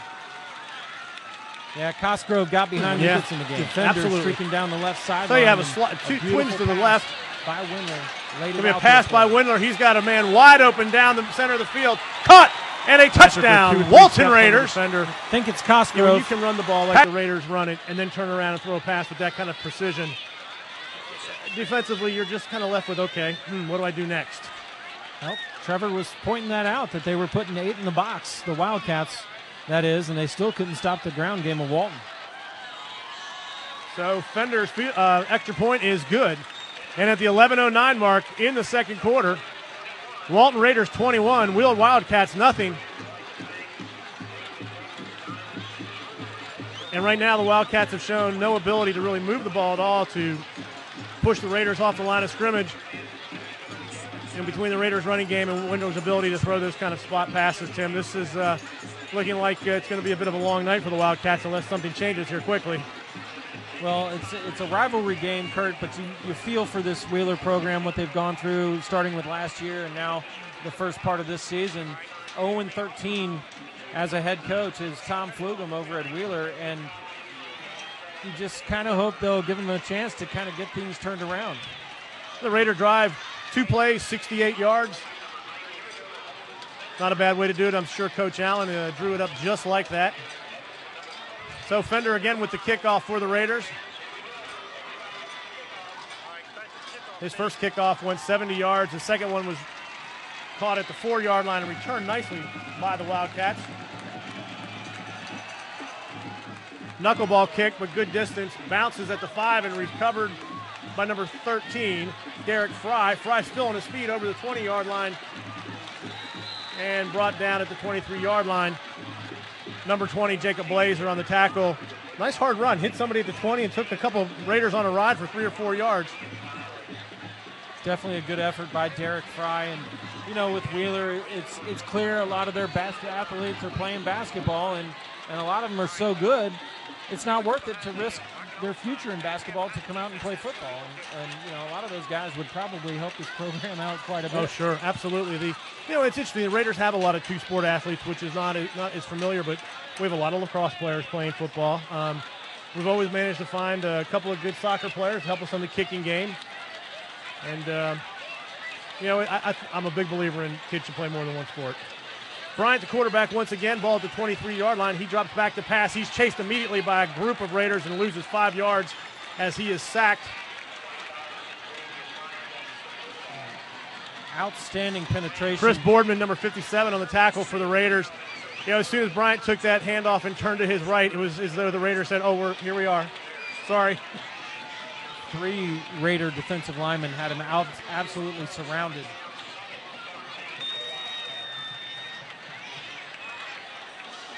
Yeah, Cosgrove got behind and gets in the game. Defender streaking down the left side. So you have two twins to the left. By Windler. Going to be a pass by Windler. He's got a man wide open down the center of the field. Caught, and a touchdown. Walton Raiders. I think it's Cosgrove. You can run the ball like the Raiders run it and then turn around and throw a pass with that kind of precision. Defensively, you're just kind of left with, okay, what do I do next? Well, Trevor was pointing that out, that they were putting 8 in the box, the Wildcats, that is, and they still couldn't stop the ground game of Walton. So Fender's extra point is good. And at the 11:09 mark in the second quarter, Walton Raiders 21, Wheeler Wildcats nothing. And right now the Wildcats have shown no ability to really move the ball at all to push the Raiders off the line of scrimmage. And between the Raiders running game and Windler's ability to throw those kind of spot passes, Tim, this is looking like it's going to be a bit of a long night for the Wildcats unless something changes here quickly. Well, it's a rivalry game, Kurt, but you feel for this Wheeler program, what they've gone through, starting with last year and now the first part of this season. 0-13 as a head coach is Tom Flugum over at Wheeler, and you just kind of hope they'll give them a chance to kind of get things turned around. The Raider drive, 2 plays, 68 yards. Not a bad way to do it. I'm sure Coach Allen drew it up just like that. So Fender again with the kickoff for the Raiders. His first kickoff went 70 yards. The second one was caught at the 4-yard line and returned nicely by the Wildcats. Knuckleball kick, but good distance. Bounces at the 5 and recovered by number 13, Derek Fry. Fry still on his feet over the 20-yard line and brought down at the 23-yard line. Number 20, Jacob Blazer on the tackle. Nice hard run. Hit somebody at the 20 and took a couple of Raiders on a ride for 3 or 4 yards. Definitely a good effort by Derek Fry. And, you know, with Wheeler, it's clear a lot of their best athletes are playing basketball, and a lot of them are so good, it's not worth it to risk their future in basketball to come out and play football. And a lot of those guys would probably help this program out quite a bit. Oh, sure, absolutely. It's interesting. The Raiders have a lot of two-sport athletes, which is not as familiar, but we have a lot of lacrosse players playing football. We've always managed to find a couple of good soccer players to help us on the kicking game. And, I'm a big believer in kids should play more than one sport. Bryant, the quarterback, once again, ball at the 23-yard line. He drops back to pass. He's chased immediately by a group of Raiders and loses 5 yards as he is sacked. Outstanding penetration. Chris Boardman, number 57, on the tackle for the Raiders. As soon as Bryant took that handoff and turned to his right, it was as though the Raiders said, here we are. Sorry. 3 Raider defensive linemen had him out, absolutely surrounded.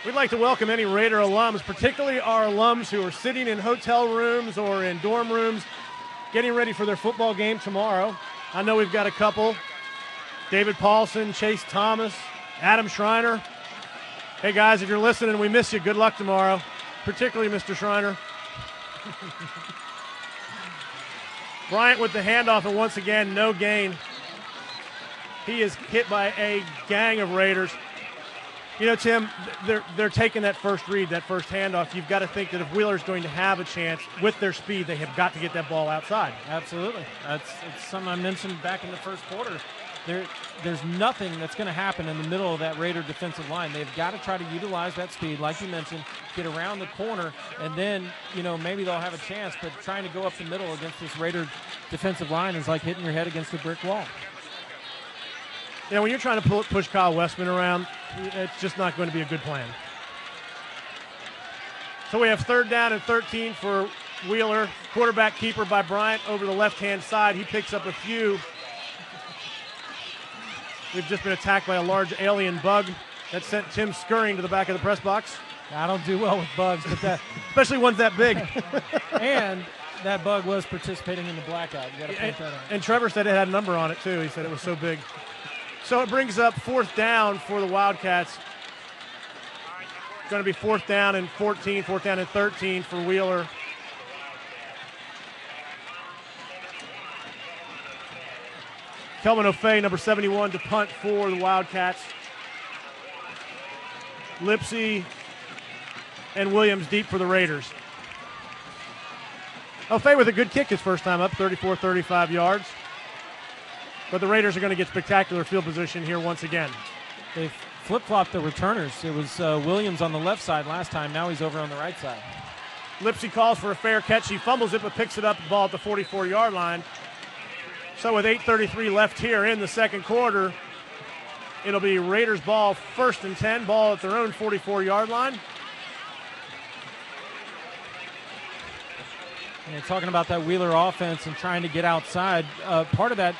We'd like to welcome any Raider alums, particularly our alums who are sitting in hotel rooms or in dorm rooms getting ready for their football game tomorrow. I know we've got a couple. David Paulson, Chase Thomas, Adam Schreiner. Hey, guys, if you're listening, we miss you. Good luck tomorrow, particularly Mr. Schreiner. Bryant with the handoff, and once again, no gain. He is hit by a gang of Raiders. Tim, they're taking that first read, that first handoff. You've got to think that if Wheeler's going to have a chance with their speed, they have got to get that ball outside. Absolutely. It's something I mentioned back in the first quarter. There's nothing that's going to happen in the middle of that Raider defensive line. They've got to try to utilize that speed, like you mentioned, get around the corner, and then, maybe they'll have a chance. But trying to go up the middle against this Raider defensive line is like hitting your head against a brick wall. When you're trying to push Kyle Westman around, it's just not going to be a good plan. So we have 3rd down and 13 for Wheeler. Quarterback keeper by Bryant over the left-hand side. He picks up a few. We've just been attacked by a large alien bug that sent Tim scurrying to the back of the press box. I don't do well with bugs, but especially ones that big. And that bug was participating in the blackout. You got to point that out. And Trevor said it had a number on it, too. He said it was so big. So it brings up 4th down for the Wildcats. It's going to be 4th down and 14, 4th down and 13 for Wheeler. Kelvin O'Fay, number 71, to punt for the Wildcats. Lipsy and Williams deep for the Raiders. O'Fay with a good kick his first time up, 35 yards. But the Raiders are going to get spectacular field position here once again. They've flip-flopped the returners. It was Williams on the left side last time. Now he's over on the right side. Lipsy calls for a fair catch. He fumbles it but picks it up, the ball at the 44-yard line. So with 8:33 left here in the second quarter, it'll be Raiders ball, 1st and 10, ball at their own 44-yard line. And talking about that Wheeler offense and trying to get outside, part of that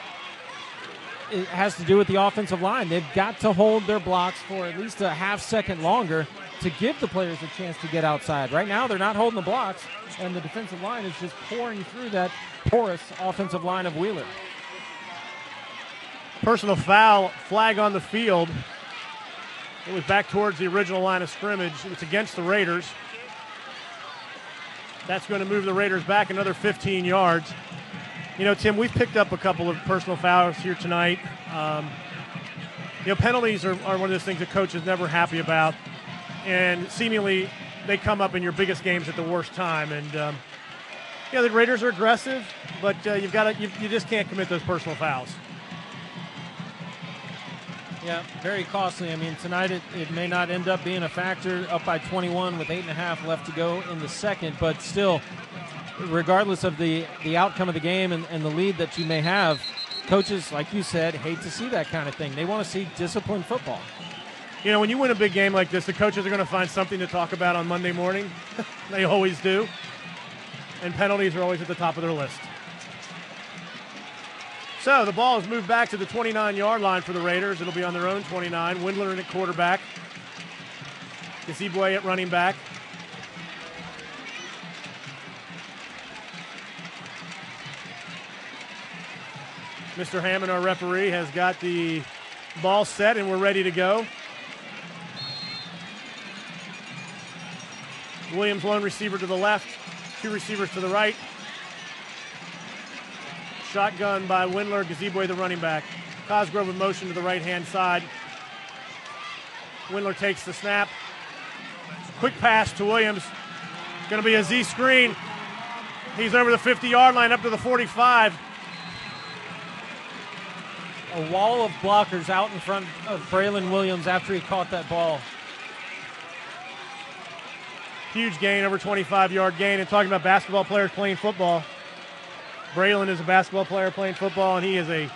it has to do with the offensive line. They've got to hold their blocks for at least a half second longer to give the players a chance to get outside. Right now, they're not holding the blocks, and the defensive line is just pouring through that porous offensive line of Wheeler. Personal foul, flag on the field. It was back towards the original line of scrimmage. It's against the Raiders. That's going to move the Raiders back another 15 yards. Tim, we've picked up a couple of personal fouls here tonight. Penalties are one of those things that coach is never happy about. And seemingly they come up in your biggest games at the worst time. And, the Raiders are aggressive, but you just can't commit those personal fouls. Yeah, very costly. I mean, tonight it may not end up being a factor, up by 21 with 8.5 left to go in the second, but still, regardless of the outcome of the game and the lead that you may have, coaches, like you said, hate to see that kind of thing. They want to see disciplined football. When you win a big game like this, the coaches are going to find something to talk about on Monday morning. They always do. And penalties are always at the top of their list. So the ball is moved back to the 29-yard line for the Raiders. It'll be on their own 29. Windler in at quarterback. Gazeboy at running back. Mr. Hammond, our referee, has got the ball set, and we're ready to go. Williams, lone receiver to the left. Two receivers to the right. Shotgun by Windler, Gazeboy the running back. Cosgrove in motion to the right-hand side. Windler takes the snap. Quick pass to Williams. Going to be a Z screen. He's over the 50-yard line up to the 45. A wall of blockers out in front of Braylon Williams after he caught that ball. Huge gain, over 25-yard gain. And talking about basketball players playing football, Braylon is a basketball player playing football, and he is a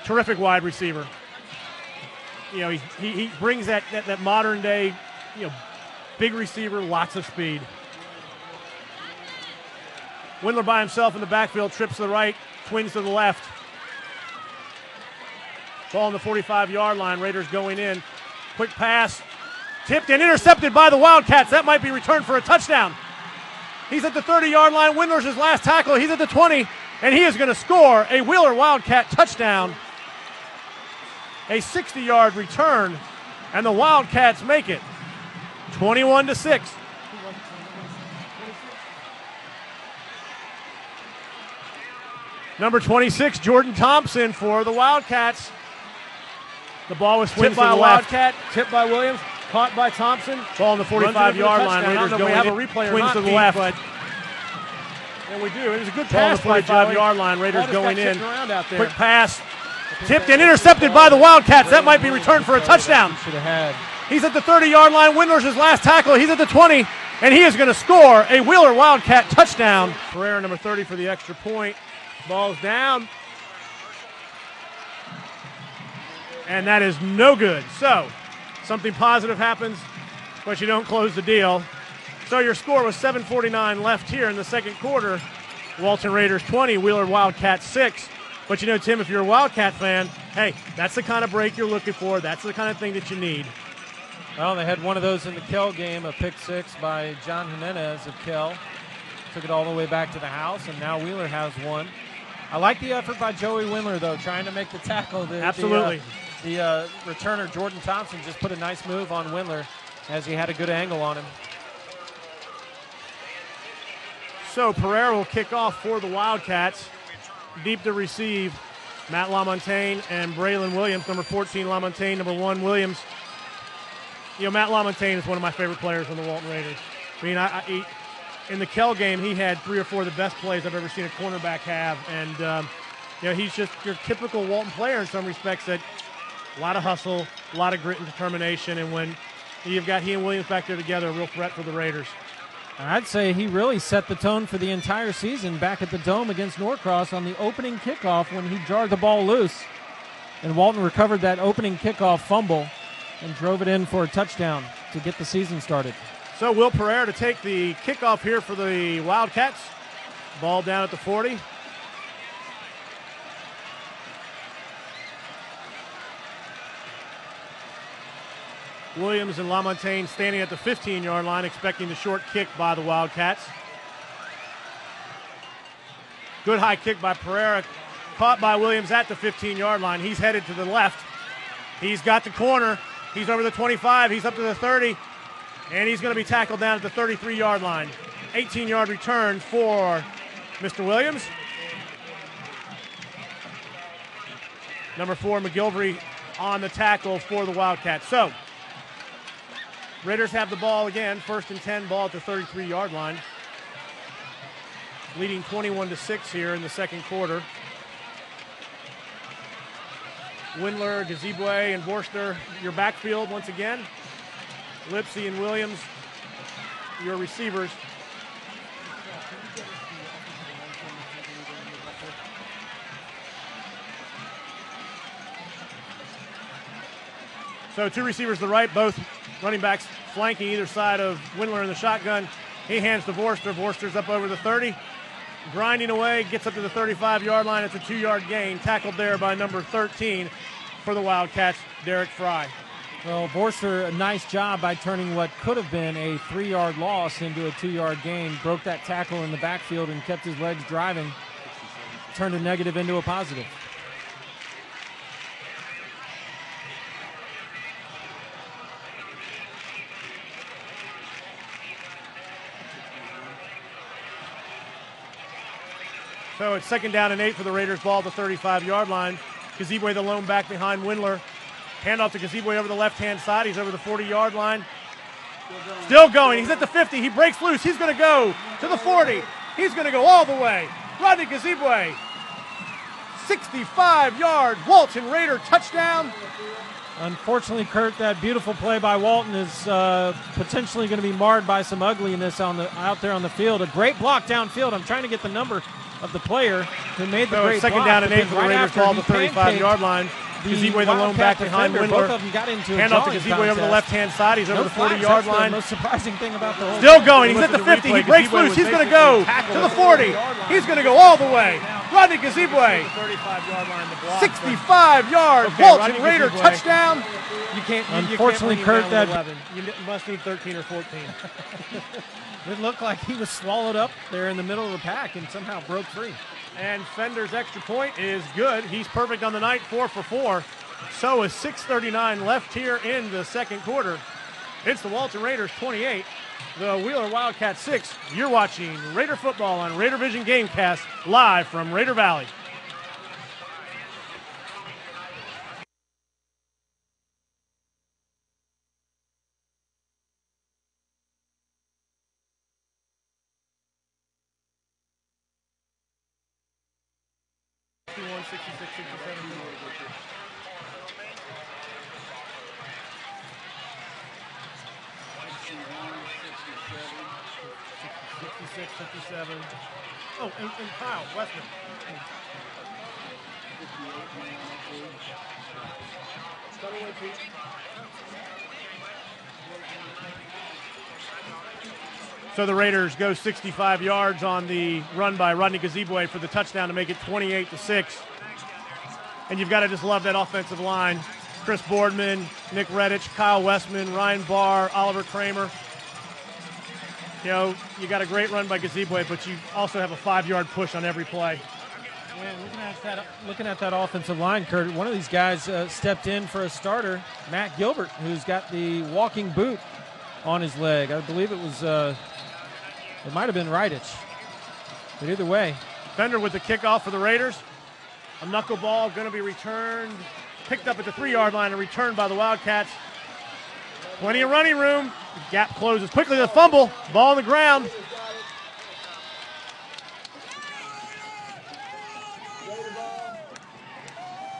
terrific wide receiver. You know, he brings that modern day, you know, big receiver, lots of speed. Windler by himself in the backfield, trips to the right, twins to the left. Ball on the 45-yard line. Raiders going in. Quick pass. Tipped and intercepted by the Wildcats. That might be returned for a touchdown. He's at the 30-yard line. Windler's his last tackle. He's at the 20, and he is going to score a Wheeler Wildcat touchdown. A 60-yard return, and the Wildcats make it 21-6. Number 26, Jordan Thompson for the Wildcats. The ball was tipped by a Wildcat, tipped by Williams, caught by Thompson. Ball on the 45-yard line. Raiders going in. We have a replay twins to the left. And we do. It was a good pass. Ball on the 45-yard line. Raiders going in. Quick pass. Tipped and intercepted by the Wildcats. That might be returned for a touchdown. He's at the 30-yard line. Windler's his last tackle. He's at the 20, and he is going to score a Wheeler Wildcat touchdown. Pereira, number 30, for the extra point. Ball's down. And that is no good. So, something positive happens, but you don't close the deal. So your score was 7:49 left here in the second quarter. Walton Raiders 20, Wheeler Wildcats 6. But you know, Tim, if you're a Wildcat fan, hey, that's the kind of break you're looking for. That's the kind of thing that you need. Well, they had one of those in the Kell game, a pick six by John Jimenez of Kell. Took it all the way back to the house, and now Wheeler has one. I like the effort by Joey Windler, though, trying to make the tackle. Absolutely. The returner, Jordan Thompson, just put a nice move on Windler as he had a good angle on him. So Pereira will kick off for the Wildcats. Deep to receive, Matt LaMontagne and Braylon Williams, number 14 LaMontagne, number 1 Williams. You know, Matt LaMontagne is one of my favorite players on the Walton Raiders. I mean, in the Kell game, he had 3 or 4 of the best plays I've ever seen a cornerback have. And, you know, he's just your typical Walton player in some respects, that a lot of hustle, a lot of grit and determination. And when you've got he and Williams back there together, a real threat for the Raiders. I'd say he really set the tone for the entire season back at the Dome against Norcross on the opening kickoff when he jarred the ball loose. And Walton recovered that opening kickoff fumble and drove it in for a touchdown to get the season started. So Will Pereira to take the kickoff here for the Wildcats. Ball down at the 40. Williams and LaMontagne standing at the 15-yard line, expecting the short kick by the Wildcats. Good high kick by Pereira, caught by Williams at the 15-yard line. He's headed to the left. He's got the corner. He's over the 25. He's up to the 30. And he's going to be tackled down at the 33-yard line. 18-yard return for Mr. Williams. Number 4, McGilvery on the tackle for the Wildcats. So, Raiders have the ball again. 1st and 10, ball at the 33-yard line. Leading 21-6 here in the second quarter. Windler, Gazeboy, and Borster, your backfield once again. Lipsy and Williams, your receivers. So 2 receivers to the right, both running backs flanking either side of Windler in the shotgun. He hands to Borster. Borster's up over the 30. Grinding away, gets up to the 35-yard line. It's a 2-yard gain. Tackled there by number 13 for the Wildcats, Derek Fry. Well, Borster, a nice job by turning what could have been a 3-yard loss into a 2-yard gain. Broke that tackle in the backfield and kept his legs driving. Turned a negative into a positive. So it's 2nd down and 8 for the Raiders. Ball at the 35-yard line. Gazebue, the lone back behind Windler. Handoff to Gazebue over the left-hand side. He's over the 40-yard line. Still going. He's at the 50. He breaks loose. He's going to go to the 40. He's going to go all the way. Rodney Gazebue, 65-yard Walton Raider touchdown. Unfortunately, Kurt, that beautiful play by Walton is potentially going to be marred by some ugliness out there on the field. A great block downfield. I'm trying to get the number of the player who made the great block. 2nd down and 8 for the Raiders. Ball at the 35-yard line. Gazebue, the lone back behind Windler. Both of them got into Hand off to Gazebue over the left-hand side. He's over the 40-yard line. The most surprising thing about the whole Still going. He's at the 50. He breaks loose. He's going to go to the 40. He's going to go all the way. Rodney Gazebue, 65-yard Walton Raider touchdown. Unfortunately, Kurt, that you must need 13 or 14. it looked like he was swallowed up there in the middle of the pack and somehow broke free. And Fender's extra point is good. He's perfect on the night, 4 for 4. So is 6:39 left here in the second quarter. It's the Walton Raiders 28, the Wheeler Wildcats 6. You're watching Raider football on Raider Vision Gamecast live from Raider Valley. Oh, and Kyle Westman. So the Raiders go 65 yards on the run by Rodney Gazebue for the touchdown to make it 28-6. And you've got to just love that offensive line. Chris Boardman, Nick Redditch, Kyle Westman, Ryan Barr, Oliver Kramer. You know, you got a great run by Gazebue, but you also have a 5-yard push on every play. Yeah, looking at that offensive line, Kurt, one of these guys stepped in for a starter, Matt Gilbert, who's got the walking boot on his leg. I believe it was, it might have been Reitich. But either way. Fender with the kickoff for the Raiders. A knuckleball going to be returned, picked up at the 3-yard line and returned by the Wildcats. Plenty of running room. The gap closes quickly. The fumble. Ball on the ground.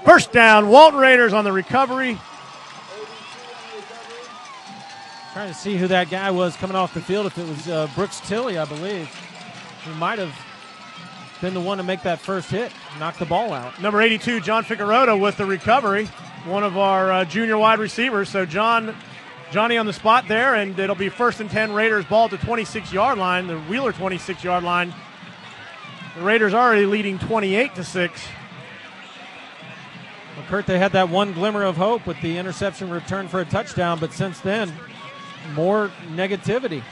First down. Walton Raiders on the recovery. Trying to see who that guy was coming off the field. If it was Brooks Tilley, I believe, who might have been the one to make that first hit, knock the ball out. Number 82, John Figueroa with the recovery. One of our junior wide receivers. So Johnny on the spot there, and it'll be 1st and 10 Raiders, ball at the 26-yard line, the Wheeler 26-yard line. The Raiders already leading 28-6. Well, Kurt, they had that one glimmer of hope with the interception return for a touchdown, but since then, more negativity.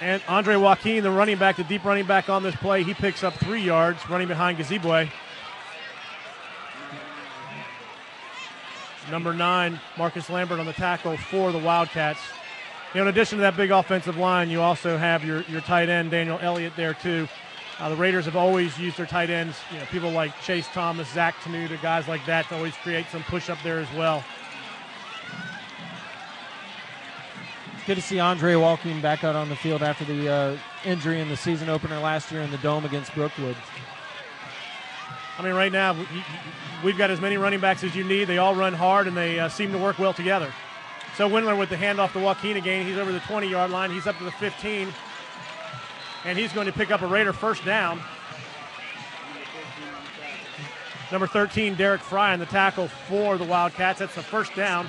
And Andre Joaquin, the running back, the deep running back on this play, he picks up 3 yards running behind Gazebue. Number 9, Marcus Lambert on the tackle for the Wildcats. You know, in addition to that big offensive line, you also have your tight end, Daniel Elliott, there too. The Raiders have always used their tight ends, you know, people like Chase Thomas, Zach Tenuta, guys like that to always create some push up there as well. Good to see Andre Walking back out on the field after the injury in the season opener last year in the Dome against Brookwood. I mean, right now, we've got as many running backs as you need. They all run hard, and they seem to work well together. So Windler with the handoff to Joaquin again. He's over the 20-yard line. He's up to the 15. And he's going to pick up a Raider first down. Number 13, Derek Fry on the tackle for the Wildcats. That's the first down.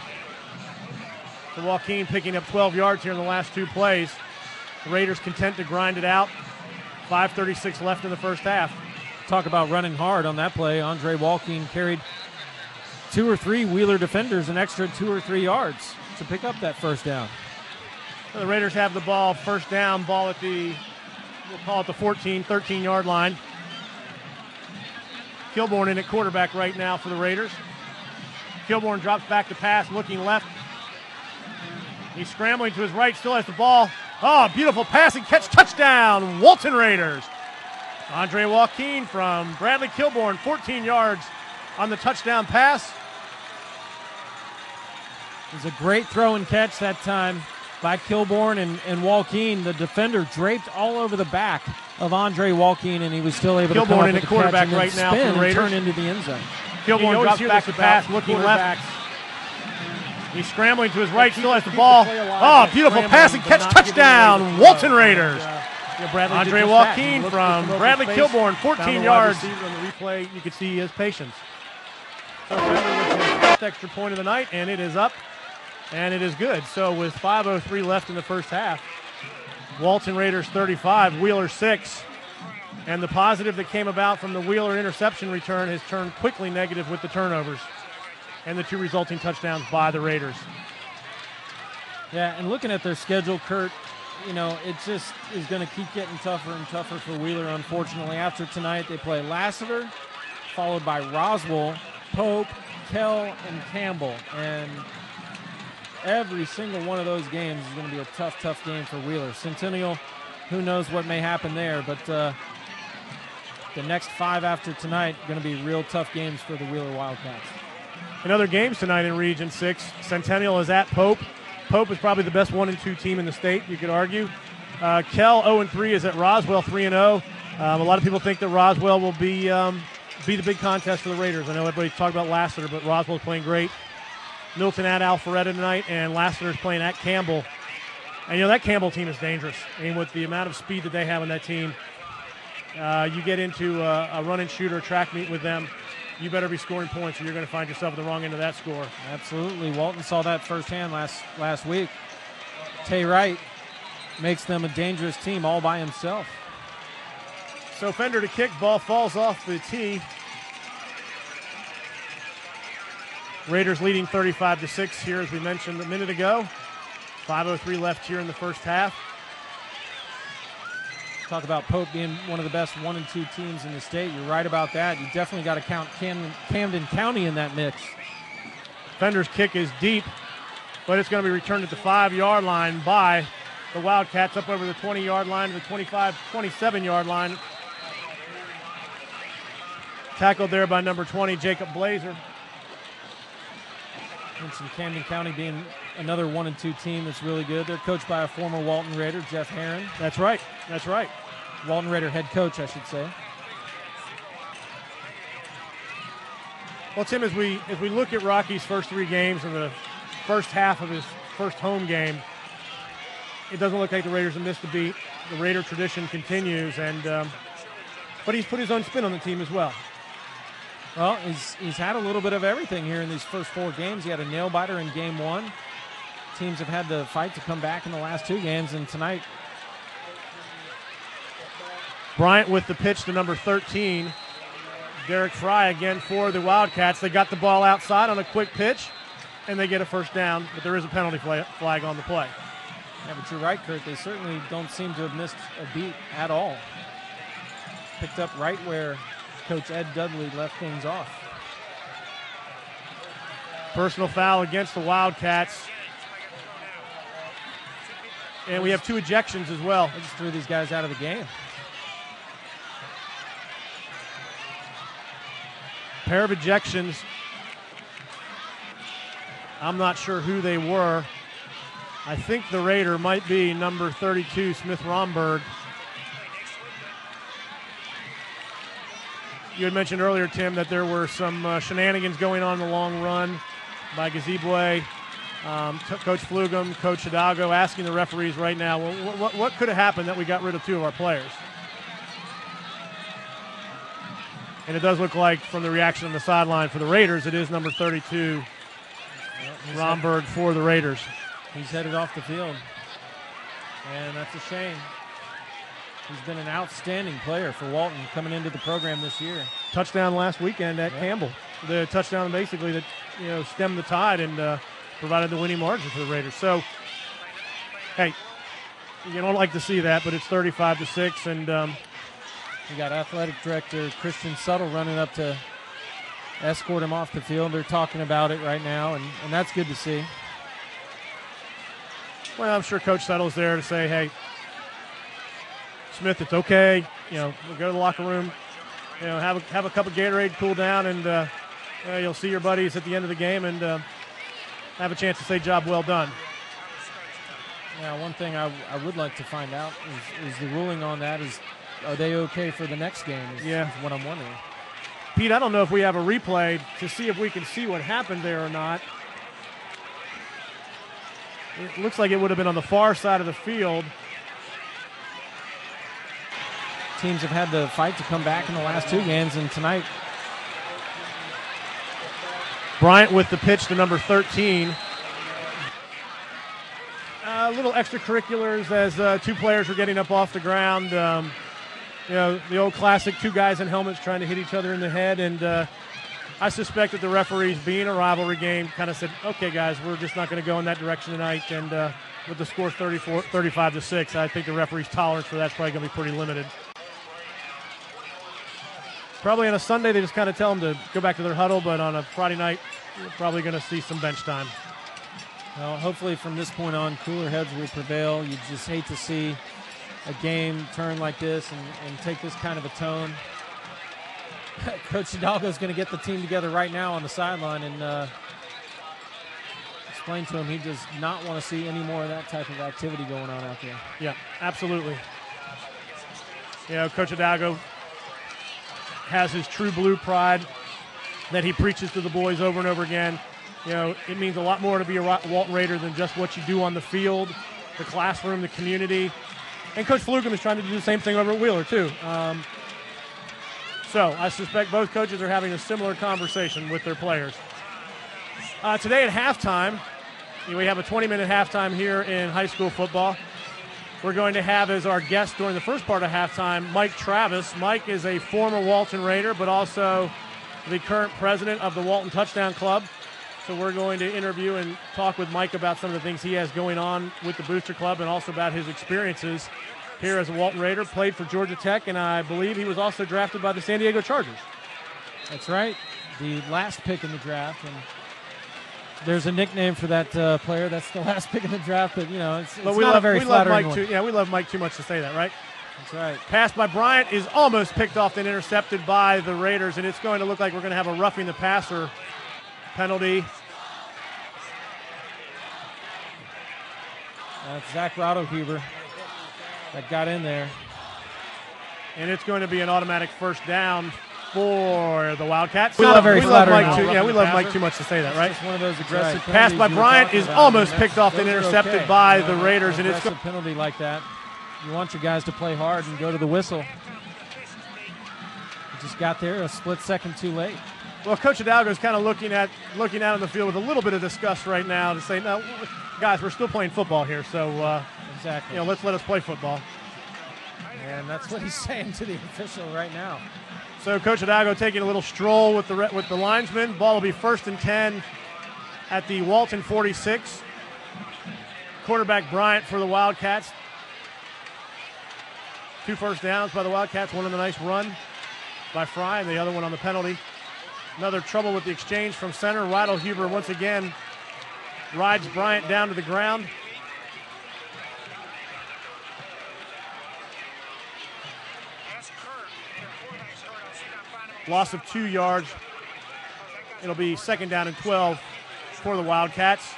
So Joaquin picking up 12 yards here in the last 2 plays. The Raiders content to grind it out. 5:36 left in the first half. Talk about running hard on that play. Andre Walking carried 2 or 3 Wheeler defenders an extra 2 or 3 yards to pick up that first down. So the Raiders have the ball, first down, ball at the, we'll call it the 13-yard line. Kilborn in at quarterback right now for the Raiders. Kilborn drops back to pass, looking left. He's scrambling to his right, still has the ball. Oh, beautiful passing catch, touchdown, Walton Raiders. Andre Walton from Bradley Kilborn, 14 yards on the touchdown pass. It was a great throw and catch that time by Kilborn and Walton. The defender draped all over the back of Andre Walton, and he was still able to come up in with at the quarterback catch and right then now for spin the Raiders. and turn into the end zone. Kilborn drops back to pass, looking left. He's scrambling to his right, still has the ball. Oh, beautiful passing catch, touchdown, Walton Raiders. Andre Walton from Bradley Kilborn, 14 yards. On the replay, you can see his patience. So Fender with his first extra point of the night, and it is up, and it is good. So with 5:03 left in the first half, Walton Raiders 35, Wheeler 6. And the positive that came about from the Wheeler interception return has turned quickly negative with the turnovers and the 2 resulting touchdowns by the Raiders. Yeah, and looking at their schedule, Kurt, you know, it just is going to keep getting tougher and tougher for Wheeler, unfortunately. After tonight, they play Lassiter, followed by Roswell, Pope, Kell, and Campbell. And every single one of those games is going to be a tough, tough game for Wheeler. Centennial, who knows what may happen there, but the next 5 after tonight are going to be real tough games for the Wheeler Wildcats. In other games tonight in Region 6, Centennial is at Pope. Pope is probably the best 1-2 team in the state, you could argue. Kell, 0-3, is at Roswell, 3-0. A lot of people think that Roswell will be the big contest for the Raiders. I know everybody's talking about Lassiter, but Roswell's playing great. Milton at Alpharetta tonight, and Lassiter's playing at Campbell. And, you know, that Campbell team is dangerous. I mean, with the amount of speed that they have on that team, you get into a run-and-shoot or track meet with them, you better be scoring points or you're going to find yourself at the wrong end of that score. Absolutely. Walton saw that firsthand last week. Tay Wright makes them a dangerous team all by himself. So Fender to kick, ball falls off the tee. Raiders leading 35-6 here, as we mentioned a minute ago. 5:03 left here in the first half. Talk about Pope being one of the best 1-2 teams in the state. You're right about that. You definitely got to count Camden County in that mix. Fender's kick is deep, but it's going to be returned at the 5-yard line by the Wildcats, up over the 20-yard line to the 27-yard line. Tackled there by number 20, Jacob Blazer. Mentioned Camden County being another 1-2 team that's really good. They're coached by a former Walton Raider, Jeff Herron. That's right. That's right. Walton Raider head coach, I should say. Well, Tim, as we look at Rocky's first 3 games and the first half of his first home game, it doesn't look like the Raiders have missed a beat. The Raider tradition continues, and but he's put his own spin on the team as well. Well, he's had a little bit of everything here in these first 4 games. He had a nail-biter in game 1. Teams have had to fight to come back in the last 2 games, and tonight. Bryant with the pitch to number 13. Derek Fry again for the Wildcats. They got the ball outside on a quick pitch, and they get a first down, but there is a penalty flag on the play. Yeah, but you're right, Kurt. They certainly don't seem to have missed a beat at all. Picked up right where Coach Ed Dudley left things off. Personal foul against the Wildcats. And we have 2 ejections as well. They just threw these guys out of the game. Pair of ejections. I'm not sure who they were. I think the Raider might be number 32, Smith Romberg. You had mentioned earlier, Tim, that there were some shenanigans going on in the long run by Gazebue, Coach Flugum, Coach Hidalgo, asking the referees right now, well, what could have happened that we got rid of 2 of our players? And it does look like, from the reaction on the sideline for the Raiders, it is number 32, Romberg, for the Raiders. He's headed off the field, and that's a shame. He's been an outstanding player for Walton coming into the program this year. Touchdown last weekend at Campbell. The touchdown basically that stemmed the tide and provided the winning margin for the Raiders. So, hey, you don't like to see that, but it's 35-6, and we got athletic director Christian Suttle running up to escort him off the field. They're talking about it right now, and that's good to see. Well, I'm sure Coach Settle's there to say, hey, Smith, it's okay. We'll go to the locker room, have a cup of Gatorade, cool down, and you'll see your buddies at the end of the game and have a chance to say job well done. Yeah, one thing I would like to find out is the ruling on that are they okay for the next game is what I'm wondering. Pete, I don't know if we have a replay to see if we can see what happened there or not. It looks like it would have been on the far side of the field. Teams have had to fight to come back in the last 2 games, and tonight. Bryant with the pitch to number 13. Little extracurriculars as 2 players were getting up off the ground. The old classic 2 guys in helmets trying to hit each other in the head, and I suspect that the referees, being a rivalry game, kind of said, okay, guys, we're just not going to go in that direction tonight, and with the score 35-6, I think the referee's tolerance for that's probably going to be pretty limited. Probably on a Sunday, they just kind of tell them to go back to their huddle, but on a Friday night, you're probably going to see some bench time. Well, hopefully from this point on, cooler heads will prevail. You just hate to see a game turn like this and take this kind of a tone. Coach Hidalgo is going to get the team together right now on the sideline and explain to him he does not want to see any more of that type of activity going on out there. Yeah, absolutely. Coach Hidalgo has his true blue pride that he preaches to the boys over and over again. It means a lot more to be a Walton Raider than just what you do on the field, the classroom, the community. And Coach Flugum is trying to do the same thing over at Wheeler, too. So I suspect both coaches are having a similar conversation with their players. Today at halftime, we have a 20-minute halftime here in high school football. We're going to have as our guest during the first part of halftime, Mike Travis. Mike is a former Walton Raider, but also the current president of the Walton Touchdown Club. So we're going to interview and talk with Mike about some of the things he has going on with the Booster Club and also about his experiences here as a Walton Raider. Played for Georgia Tech, and I believe he was also drafted by the San Diego Chargers. That's right, the last pick in the draft. And there's a nickname for that player. That's the last pick in the draft, but it's not a very flattering one. We love Mike too much to say that, right? That's right. Pass by Bryant is almost picked off and intercepted by the Raiders, and it's going to look like we're going to have a roughing the passer penalty. That's Zach Rotohuber that got in there. And it's going to be an automatic first down for the Wildcats. We love Mike too much to say that, right? It's one of those aggressive pass by Bryant is almost picked off and intercepted by the Raiders, and it's a penalty like that. You want your guys to play hard and go to the whistle. You just got there a split second too late. Well, Coach Hidalgo is kind of looking out on the field with a little bit of disgust right now to say, no, guys, we're still playing football here, so exactly. Let us play football. And that's what he's saying to the official right now. So Coach Hidalgo taking a little stroll with the linesman. Ball will be 1st and 10 at the Walton 46. Quarterback Bryant for the Wildcats. 2 first downs by the Wildcats, one on the nice run by Fry, and the other one on the penalty. Another trouble with the exchange from center. Rotohuber once again rides Bryant down to the ground. Loss of 2 yards. It'll be 2nd down and 12 for the Wildcats.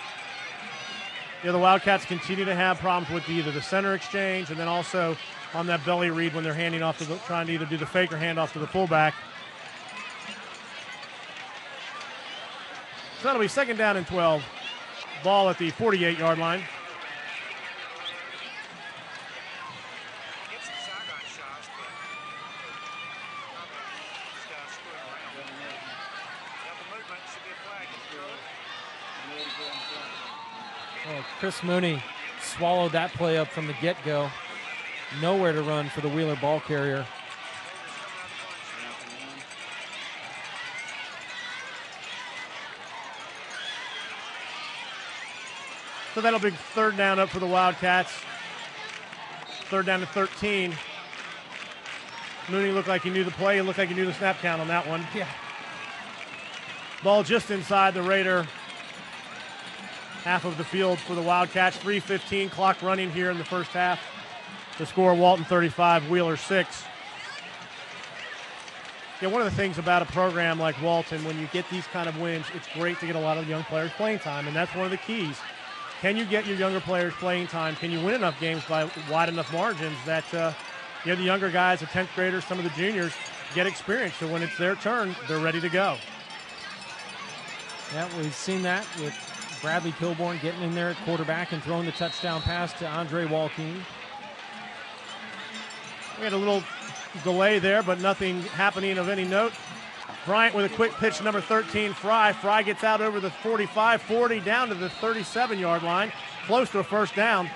The Wildcats continue to have problems with either the center exchange and then also on that belly read when they're handing off trying to either do the fake or hand off to the fullback. So that'll be 2nd down and 12. Ball at the 48-yard line. Well, Chris Mooney swallowed that play up from the get-go. Nowhere to run for the Wheeler ball carrier. So that'll be 3rd down up for the Wildcats. 3rd down to 13. Mooney looked like he knew the play. He looked like he knew the snap count on that one. Yeah. Ball just inside the Raider half of the field for the Wildcats. 3:15 clock running here in the first half. The score, Walton 35, Wheeler 6. Yeah, one of the things about a program like Walton, when you get these kind of wins, it's great to get a lot of young players playing time, and that's one of the keys. Can you get your younger players playing time? Can you win enough games by wide enough margins that the younger guys, the 10th graders, some of the juniors, get experience, so when it's their turn, they're ready to go. Yeah, we've seen that with Bradley Kilborn getting in there at quarterback and throwing the touchdown pass to Andre Walton. We had a little delay there, but nothing happening of any note. Bryant with a quick pitch to number 13, Fry. Fry gets out over the 45, 40, down to the 37-yard line, close to a first down.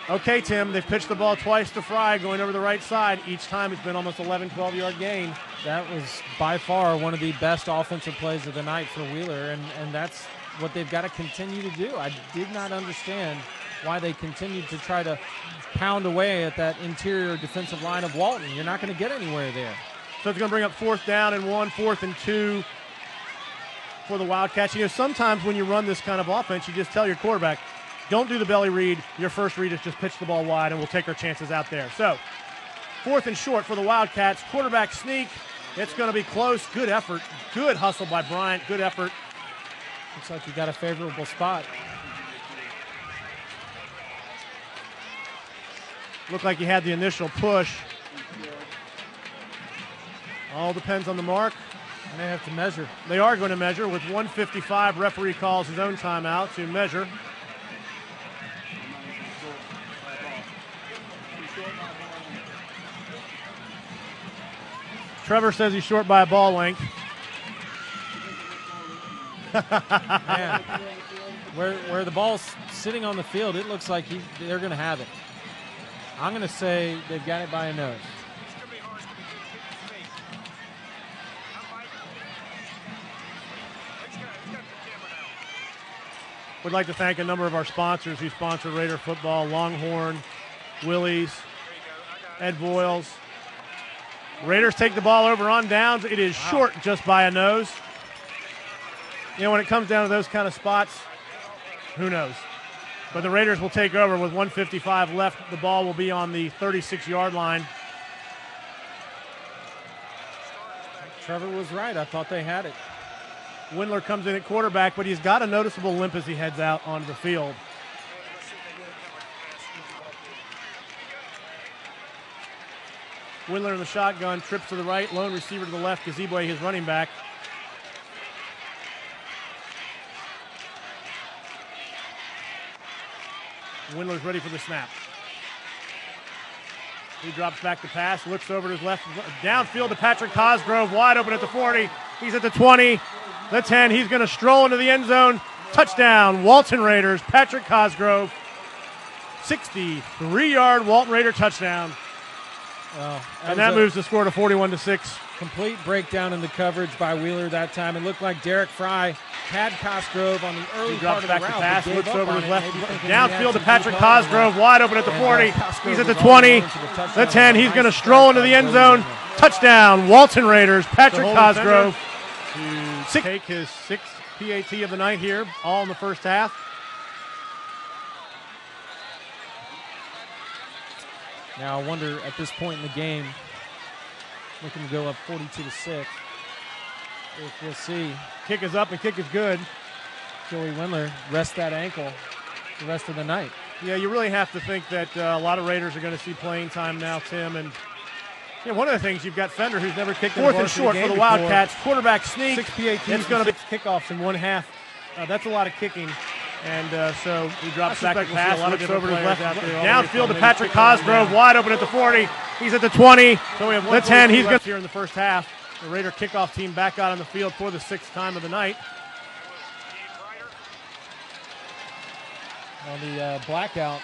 Okay, Tim, they've pitched the ball twice to Fry, going over the right side. Each time it's been almost 11, 12-yard gain. That was by far one of the best offensive plays of the night for Wheeler, and that's what they've got to continue to do. I did not understand why they continued to try to pound away at that interior defensive line of Walton. You're not going to get anywhere there. So it's going to bring up 4th down and 1, 4th and 2 for the Wildcats. You know, sometimes when you run this kind of offense, you just tell your quarterback, don't do the belly read. Your first read is just pitch the ball wide, and we'll take our chances out there. So 4th and short for the Wildcats. Quarterback sneak. It's going to be close. Good effort. Good hustle by Bryant. Good effort. Looks like you got a favorable spot. Looked like you had the initial push. All depends on the mark. And they have to measure. They are going to measure with 1:55. Referee calls his own timeout to measure. Trevor says he's short by a ball length. Man, where the ball's sitting on the field, it looks like they're going to have it. I'm going to say they've got it by a nose. We'd like to thank a number of our sponsors who sponsor Raider football: Longhorn, Willie's, Ed Voiles. Raiders take the ball over on downs. It is short just by a nose. You know, when it comes down to those kind of spots, who knows? But the Raiders will take over with 1:55 left. The ball will be on the 36-yard line. Trevor was right. I thought they had it. Windler comes in at quarterback, but he's got a noticeable limp as he heads out onto the field. Windler in the shotgun, trips to the right, lone receiver to the left, Gazeboy, his running back. Windler's ready for the snap. He drops back to pass, looks over to his left, downfield to Patrick Cosgrove, wide open at the 40. He's at the 20, the 10. He's going to stroll into the end zone. Touchdown, Walton Raiders. Patrick Cosgrove, 63-yard Walton Raider touchdown. And that moves the score to 41-6. Complete breakdown in the coverage by Wheeler that time. It looked like Derek Fry had Cosgrove on the early part of the route. He drops back to pass, looks over his left. Downfield to Patrick Cosgrove, wide open at the 40. He's at the 20, the 10. He's going to stroll into the end zone. Touchdown, Walton Raiders. Patrick Cosgrove to take his 6th PAT of the night here, all in the first half. Now I wonder at this point in the game, looking to go up 42-6. We'll see. Kick is up and kick is good. Joey Windler rests that ankle the rest of the night. Yeah, you really have to think that a lot of Raiders are going to see playing time now, Tim. And one of the things, you've got Fender, who's never kicked in a varsity game before. 4th and short for the Wildcats. Quarterback sneak. 6 PATs. It's going to be kickoffs in one half. That's a lot of kicking. And so he drops back to pass, looks over to his left. Downfield to Patrick Cosgrove, wide open at the 40. He's at the 20, the 10. He's going here in the first half. The Raider kickoff team back out on the field for the 6th time of the night. On the blackout,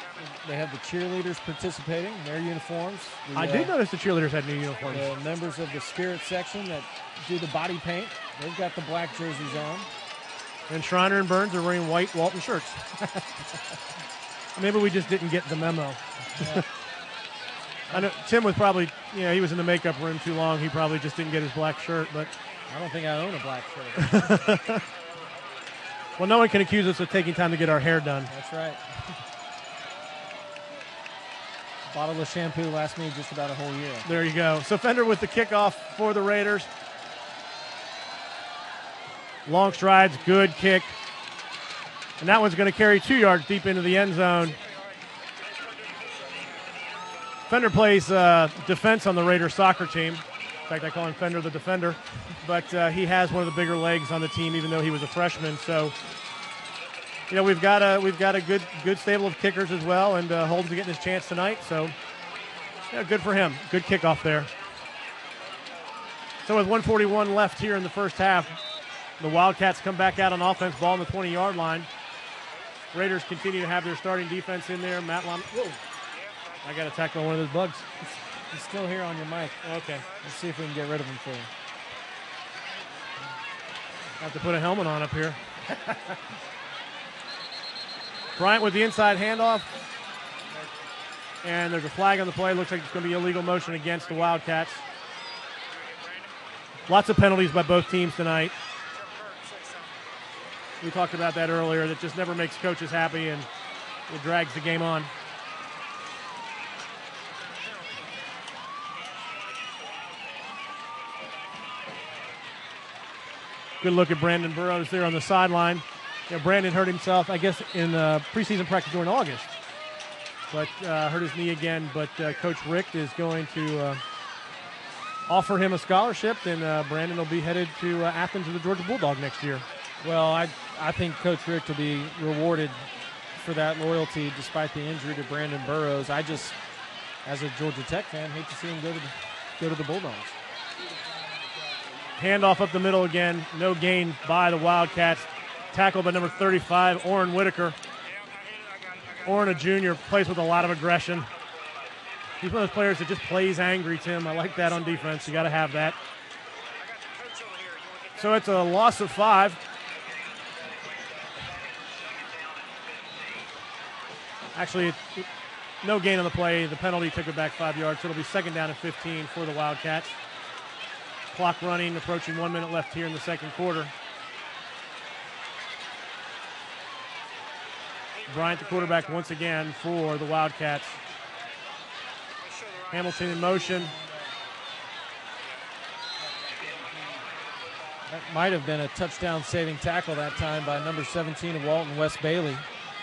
they have the cheerleaders participating in their uniforms. I did notice the cheerleaders had new uniforms. The members of the spirit section that do the body paint, they've got the black jerseys on. And Schreiner and Burns are wearing white Walton shirts. Maybe we just didn't get the memo. Yeah. I know Tim was probably, he was in the makeup room too long. He probably just didn't get his black shirt, but I don't think I own a black shirt. Well, no one can accuse us of taking time to get our hair done. That's right. A bottle of shampoo lasts me just about a whole year. There you go. So Fender with the kickoff for the Raiders. Long strides, good kick. And that one's going to carry 2 yards deep into the end zone. Fender plays defense on the Raiders soccer team. In fact, I call him Fender the Defender. But he has one of the bigger legs on the team, even though he was a freshman. So, you know, we've got a good stable of kickers as well, and Holden's getting his chance tonight. So, yeah, good for him. Good kickoff there. So with 1:41 left here in the first half, the Wildcats come back out on offense, ball on the 20-yard line. Raiders continue to have their starting defense in there. Matt Lom. Whoa. I got attacked by one of those bugs. He's still here on your mic. Okay. Let's see if we can get rid of him for you. Have to put a helmet on up here. Bryant with the inside handoff. And there's a flag on the play. Looks like it's going to be illegal motion against the Wildcats. Lots of penalties by both teams tonight. We talked about that earlier. That just never makes coaches happy, and it drags the game on. Good look at Brandon Burrows there on the sideline. You know, Brandon hurt himself, I guess, in preseason practice during August, but hurt his knee again. But Coach Richt is going to offer him a scholarship, and Brandon will be headed to Athens with the Georgia Bulldog next year. Well, I think Coach Richt will be rewarded for that loyalty despite the injury to Brandon Burrows. I just, as a Georgia Tech fan, hate to see him go to the Bulldogs. Handoff up the middle again. No gain by the Wildcats. Tackled by number 35, Orrin Whitaker. Orrin, a junior, plays with a lot of aggression. He's one of those players that just plays angry, Tim. I like that on defense. You got to have that. So it's a loss of 5. Actually, no gain on the play. The penalty took it back 5 yards, so it'll be second down and 15 for the Wildcats. Clock running, approaching 1 minute left here in the second quarter. Bryant, the quarterback, once again for the Wildcats. Hamilton in motion. That might have been a touchdown-saving tackle that time by number 17 of Walton, Wes Bailey.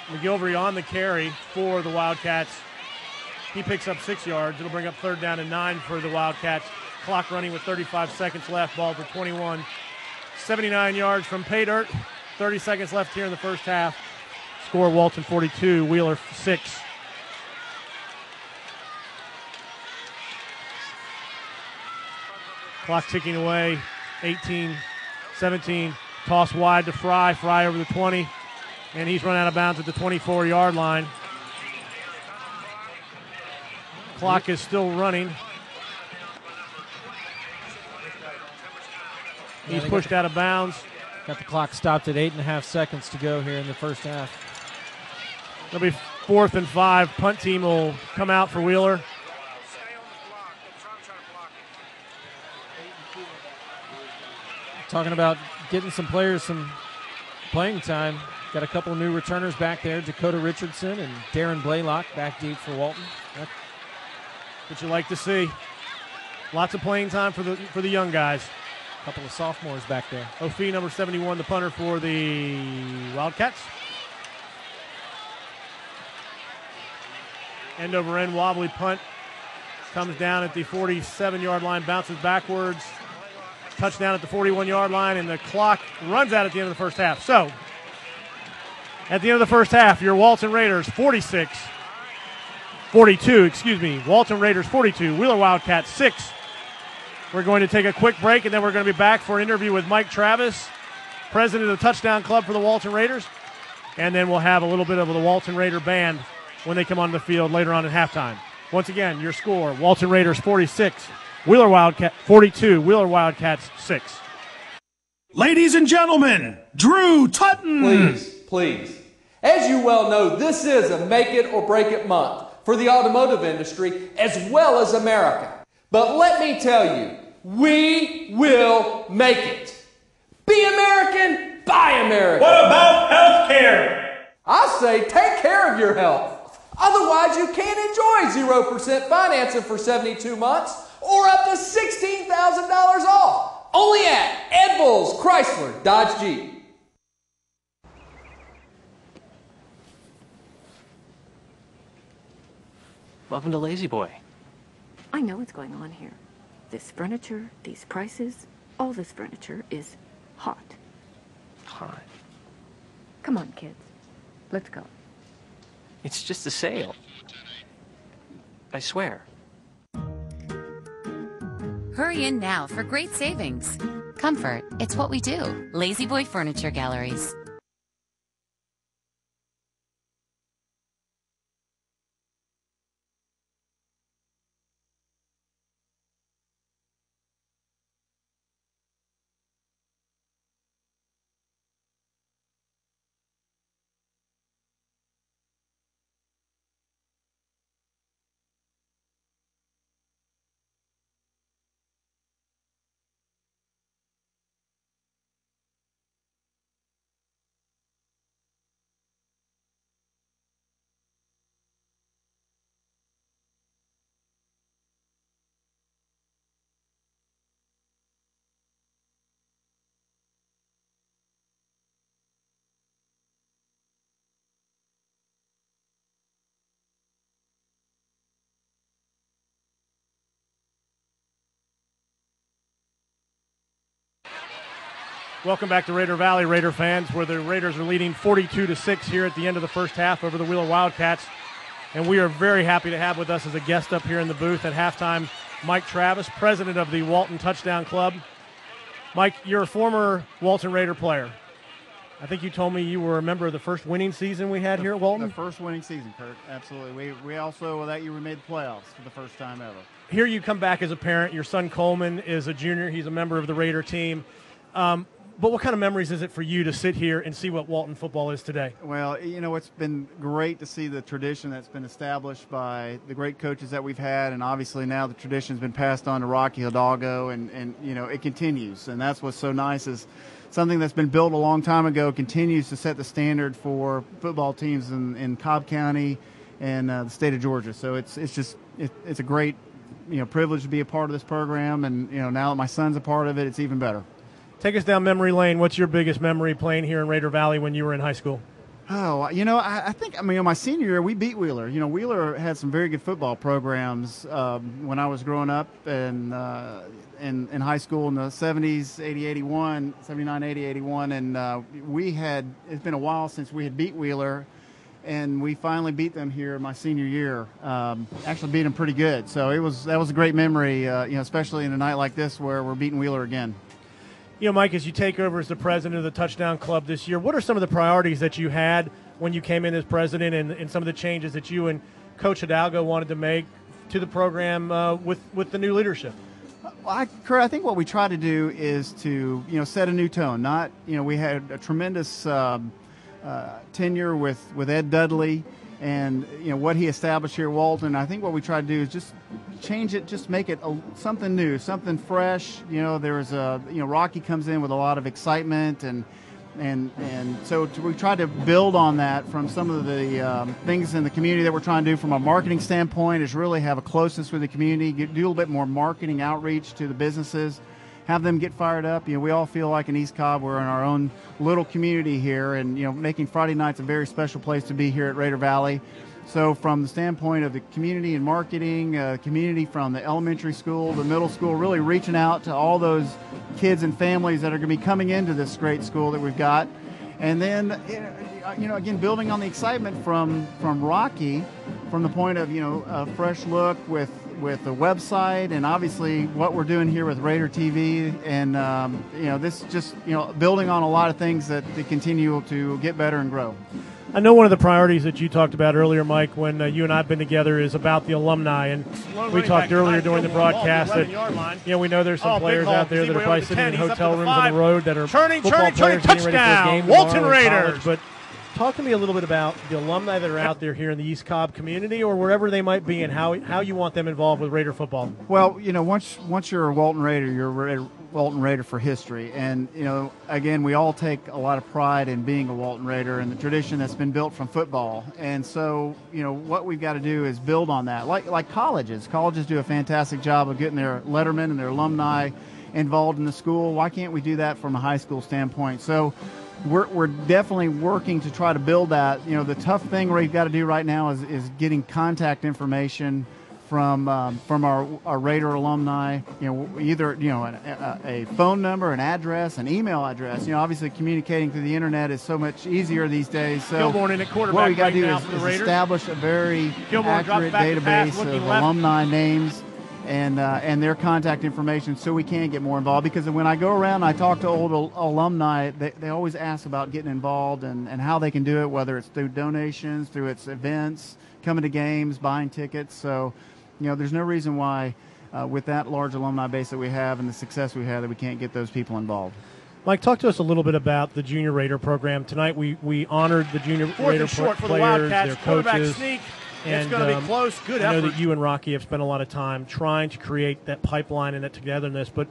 McGilvery on the carry for the Wildcats. He picks up 6 yards. It'll bring up third down and 9 for the Wildcats. Clock running with 35 seconds left. Ball for 21. 79 yards from pay dirt. 30 seconds left here in the first half. Score Walton 42, Wheeler 6. Clock ticking away. 18, 17. Toss wide to Fry. Fry over the 20. And he's run out of bounds at the 24-yard line. Clock is still running. He's pushed out of bounds. Got the clock stopped at 8.5 seconds to go here in the first half. It'll be 4th and 5. Punt team will come out for Wheeler. Talking about getting some players some playing time. Got a couple of new returners back there. Dakota Richardson and Darren Blaylock back deep for Walton. That's what you like to see. Lots of playing time for the young guys. A couple of sophomores back there. Ophie, number 71, the punter for the Wildcats. End over end wobbly punt. Comes down at the 47-yard line, bounces backwards. Touchdown at the 41-yard line, and the clock runs out at the end of the first half. So, at the end of the first half, your Walton Raiders 42, Walton Raiders 42, Wheeler Wildcats 6. We're going to take a quick break, and then we're going to be back for an interview with Mike Travis, president of the Touchdown Club for the Walton Raiders. And then we'll have a little bit of the Walton Raider band when they come on the field later on at halftime. Once again, your score, Walton Raiders 46, Wheeler Wildcat 42, Wheeler Wildcats 6. Ladies and gentlemen, Drew Tutton. Please. As you well know, this is a make it or break it month for the automotive industry as well as America. But let me tell you, we will make it. Be American, Buy American. What about health care? I say take care of your health. Otherwise, you can't enjoy 0% financing for 72 months or up to $16,000 off. Only at Ed Bulls Chrysler Dodge Jeep. Welcome to Lazy Boy. I know what's going on here. This furniture, these prices, all this furniture is hot. Hot. Come on, kids. Let's go. It's just a sale. I swear. Hurry in now for great savings. Comfort, it's what we do. Lazy Boy Furniture Galleries. Welcome back to Raider Valley, Raider fans, where the Raiders are leading 42-6 here at the end of the first half over the Wheeler Wildcats. And we are very happy to have with us as a guest up here in the booth at halftime, Mike Travis, president of the Walton Touchdown Club. Mike, you're a former Walton Raider player. I think you told me you were a member of the first winning season we had here at Walton. The first winning season, Kurt. Absolutely. We also, that year, we made the playoffs for the first time ever. Here you come back as a parent. Your son Coleman is a junior. He's a member of the Raider team. But what kind of memories is it for you to sit here and see what Walton football is today? Well, you know, it's been great to see the tradition that's been established by the great coaches that we've had, and obviously now the tradition's been passed on to Rocky Hidalgo, and you know, it continues. And that's what's so nice is something that's been built a long time ago continues to set the standard for football teams in Cobb County and the state of Georgia. So it's a great, you know, privilege to be a part of this program, and you know, now that my son's a part of it, it's even better. Take us down memory lane. What's your biggest memory playing here in Raider Valley when you were in high school? Oh, you know, I think, I mean, in my senior year, we beat Wheeler. You know, Wheeler had some very good football programs when I was growing up and in high school in the 70s, 80, 81, 79, 80, 81. And it's been a while since we had beat Wheeler, and we finally beat them here my senior year. Actually beat them pretty good. So that was a great memory, you know, especially in a night like this where we're beating Wheeler again. You know, Mike, as you take over as the president of the Touchdown Club this year, what are some of the priorities that you had when you came in as president and some of the changes that you and Coach Hidalgo wanted to make to the program with the new leadership? Well, Kurt, I think what we try to do is to, you know, set a new tone. Not, you know, we had a tremendous tenure with Ed Dudley and, you know, what he established here at Walton. I think what we try to do is just change it, just make it something new, something fresh. You know, Rocky comes in with a lot of excitement, and so we try to build on that from some of the things in the community that we're trying to do from a marketing standpoint, is really have a closeness with the community, do a little bit more marketing outreach to the businesses, have them get fired up. You know, we all feel like in East Cobb we're in our own little community here, and, you know, making Friday nights a very special place to be here at Raider Valley. So from the standpoint of the community and marketing, community from the elementary school, the middle school, really reaching out to all those kids and families that are going to be coming into this great school that we've got. And then, you know, again, building on the excitement from Rocky, from the point of, you know, a fresh look with the website, and obviously what we're doing here with Raider TV, and you know, this just, you know, building on a lot of things that continue to get better and grow. I know one of the priorities that you talked about earlier, Mike, when you and I have been together, is about the alumni. And we talked earlier during the broadcast that, you know, we know there's some players out there that are probably sitting in hotel rooms on the road that are football players getting ready for a game Walton tomorrow in college. Raiders. But talk to me a little bit about the alumni that are out there here in the East Cobb community or wherever they might be, and how you want them involved with Raider football. Well, you know, once you're a Walton Raider, you're Walton Raider for history. And, again, we all take a lot of pride in being a Walton Raider and the tradition that's been built from football. And so, what we've got to do is build on that. Like colleges. Colleges do a fantastic job of getting their lettermen and their alumni involved in the school. Why can't we do that from a high school standpoint? So we're definitely working to try to build that. The tough thing we've got to do right now is getting contact information from our Raider alumni, either a phone number, an address, an email address. Obviously communicating through the internet is so much easier these days. So Gilmore in at quarterback what we got to do right now is establish a very accurate database of alumni names and their contact information, so we can get more involved. Because when I go around and I talk to old alumni, they always ask about getting involved and how they can do it, whether it's through donations, through its events, coming to games, buying tickets. So there's no reason why, with that large alumni base that we have and the success we have, that we can't get those people involved. Mike, talk to us a little bit about the Junior Raider program. Tonight we honored the Junior Raider short for the players, Wildcats. their Quarterback coaches. sneak. And, it's going to be close. Good effort. I know that you and Rocky have spent a lot of time trying to create that pipeline and that togetherness, but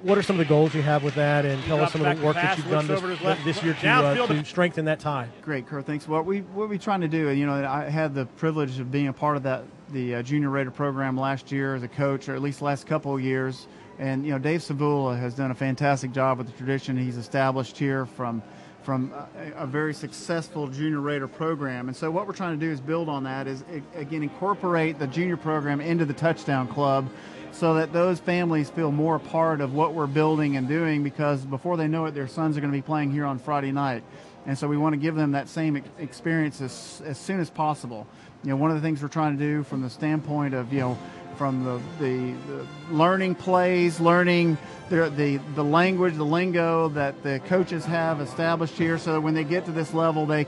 what are some of the goals you have with that, and tell us some of the work that you've done this year to strengthen that tie? Great, Kurt. Thanks. What we're trying to do, I had the privilege of being a part of the Junior Raider program last year as a coach, or at least last couple of years. And, Dave Savula has done a fantastic job with the tradition he's established here from a very successful Junior Raider program. And so what we're trying to do is build on that, is, again, incorporate the junior program into the Touchdown Club so that those families feel more a part of what we're building and doing, because before they know it, their sons are going to be playing here on Friday night. And so we want to give them that same experience as soon as possible. One of the things we're trying to do from the standpoint of, from the learning plays, learning the language, the lingo that the coaches have established here, so that when they get to this level, they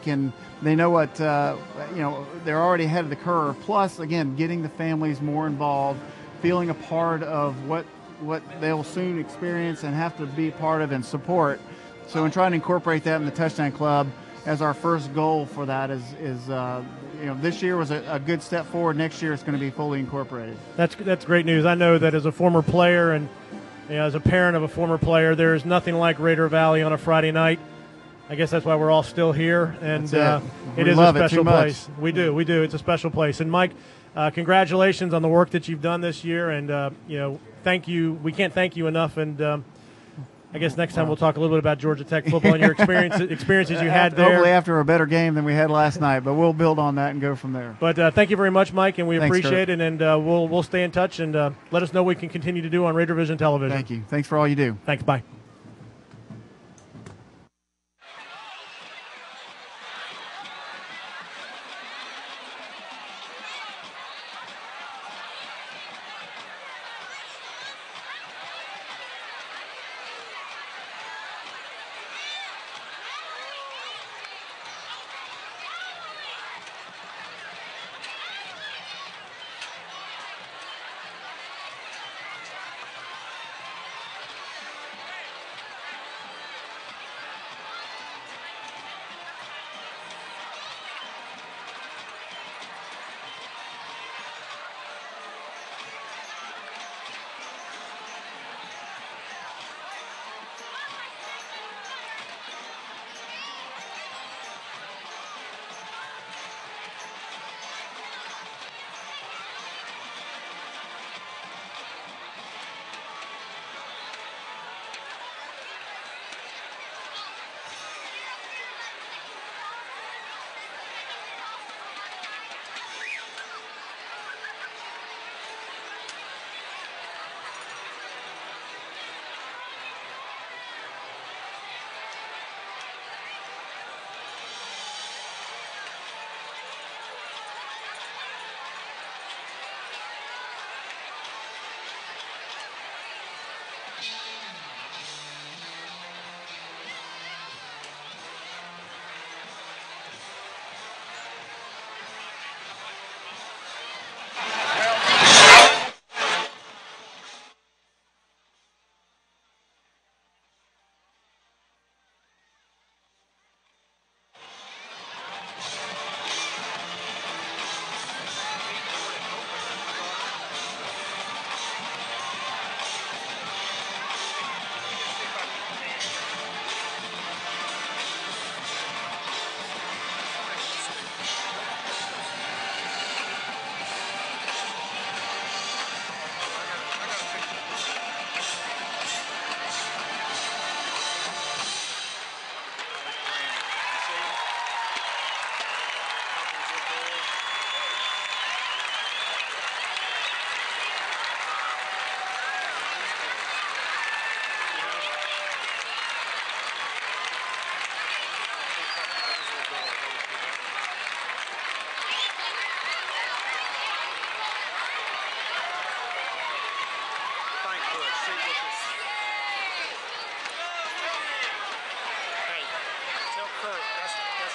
know what, they're already ahead of the curve. Plus, again, getting the families more involved, feeling a part of what they'll soon experience and have to be a part of and support. So in trying to incorporate that in the Touchdown Club, as our first goal for that is this year was a good step forward. Next year it's going to be fully incorporated. That's great news. I know that as a former player and as a parent of a former player, there's nothing like Raider Valley on a Friday night. I guess that's why we're all still here, and it is a special place. We do. It's a special place. And Mike, congratulations on the work that you've done this year, and thank you. We can't thank you enough, and I guess next time we'll talk a little bit about Georgia Tech football and your experiences you had there. Hopefully after a better game than we had last night, but we'll build on that and go from there. But thank you very much, Mike, and we appreciate Kurt. it, and we'll stay in touch, and let us know what we can continue to do on Raider Vision Television. Thank you. Thanks for all you do. Thanks. Bye.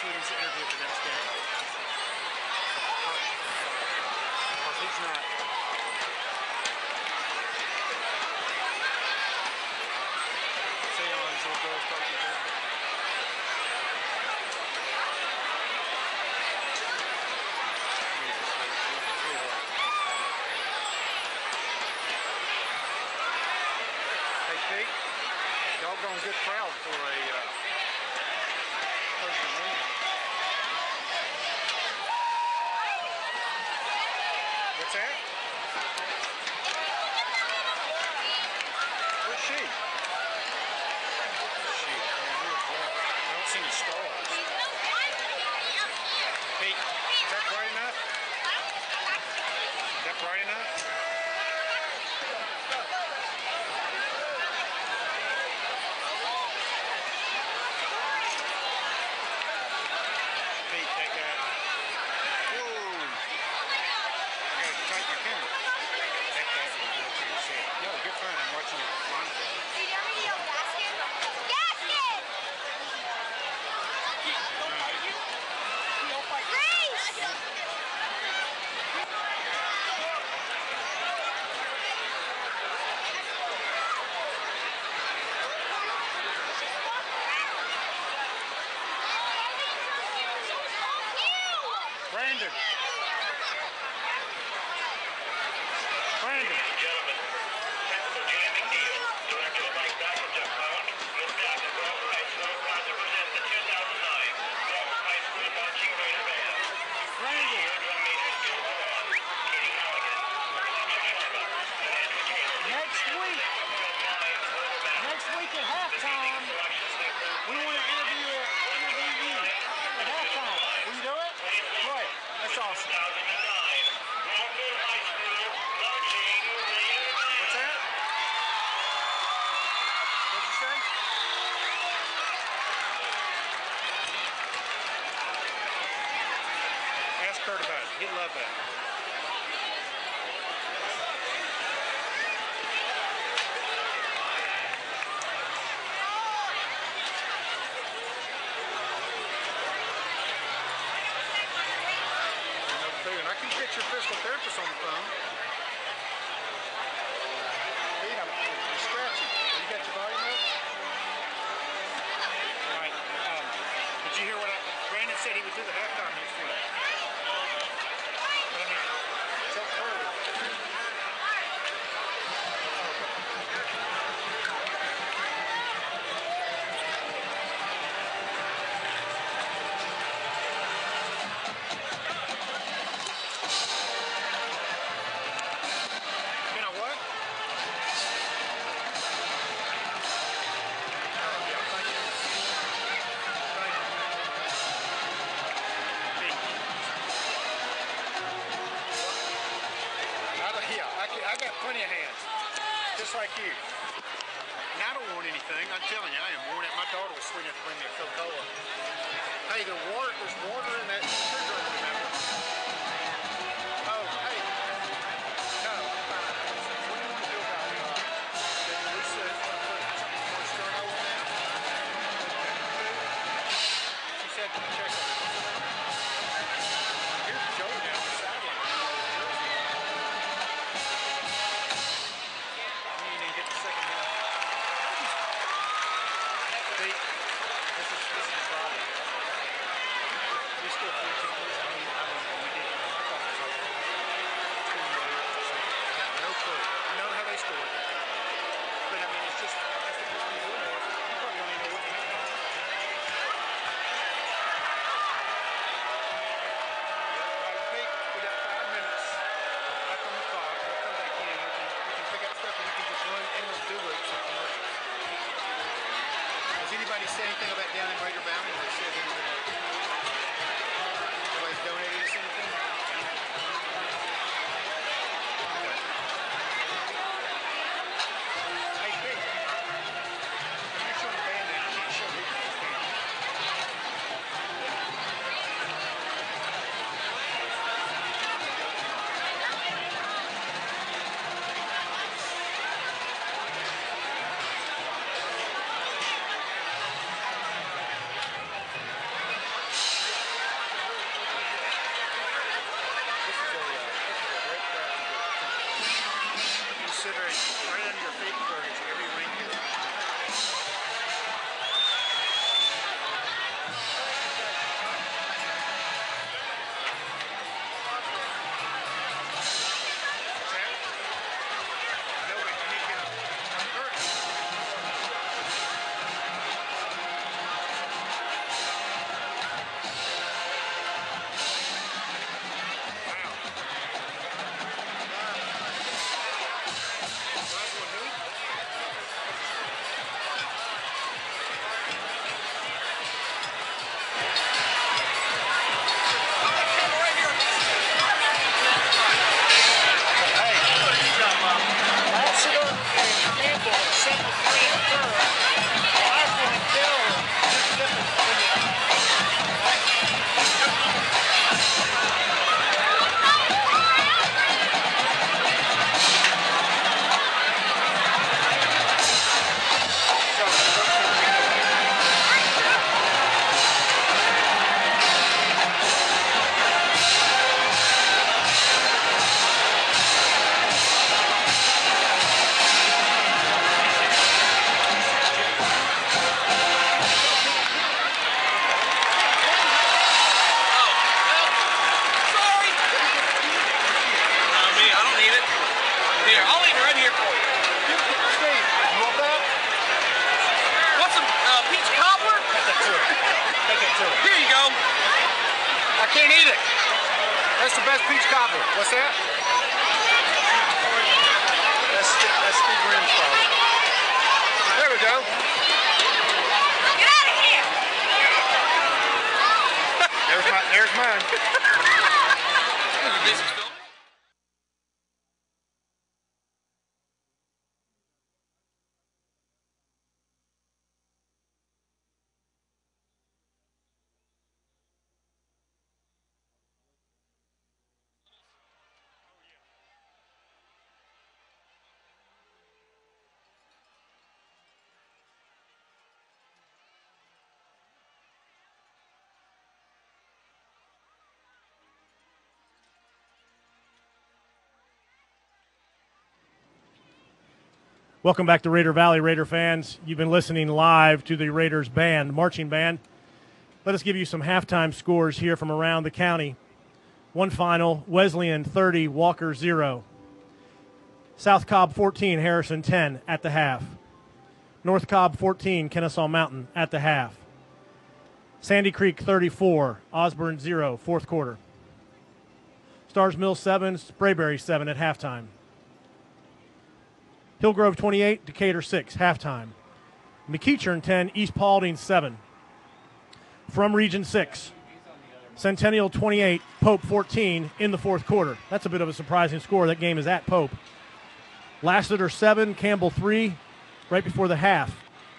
actually needs to interview for next game. Because he's not. See all these little girls talking to him. Hey, Pete, doggone good crowd for a Thursday night. What's that? Where's she? She. I don't see any stars. Pete, is that bright enough? Is that bright enough? Pete, take that. Whoa! I gotta tighten your camera. Take that. Yo, you're fine. I'm watching it. Brandon. Brandon. Next week at halftime, we want to interview you at halftime. Will you do it? Great. That's awesome. What's that? What'd you say? Ask Kurt about it. He'd love that. And I can get your physical therapist on the phone. Pete, I'm scratching. You got your volume up? All right. Did you hear what Brandon said he would do the halftime next week? But I mean, tell Kurt. I got plenty of hands, just like you. And I don't want anything. I'm telling you, I am worn out. My daughter was sweet enough to bring me a Coca-Cola. Hey, there's water in that refrigerator, remember? Oh, hey. No, I'm fine. What do you want to do about it? Lisa is going to put something more sterno in there. She said to check on it. Here's Joe down the sideline. Anybody say anything about down in Greater Valley? They said nobody's donated us anything? Okay. Hey, Pete. You're showing the band now. You can't show me this band. to it. Here you go. I can't eat it. That's the best peach cobbler. What's that? That's Steve Grimm's problem. There we go. Get out of here! There's mine. Welcome back to Raider Valley, Raider fans. You've been listening live to the Raiders band, marching band. Let us give you some halftime scores here from around the county. One final, Wesleyan 30, Walker 0. South Cobb 14, Harrison 10 at the half. North Cobb 14, Kennesaw Mountain at the half. Sandy Creek 34, Osborne 0, fourth quarter. Stars Mill 7, Sprayberry 7 at halftime. Hillgrove 28, Decatur 6, halftime. McEachern 10, East Paulding 7. From Region 6, Centennial 28, Pope 14 in the fourth quarter. That's a bit of a surprising score. That game is at Pope. Lassiter 7, Campbell 3, right before the half.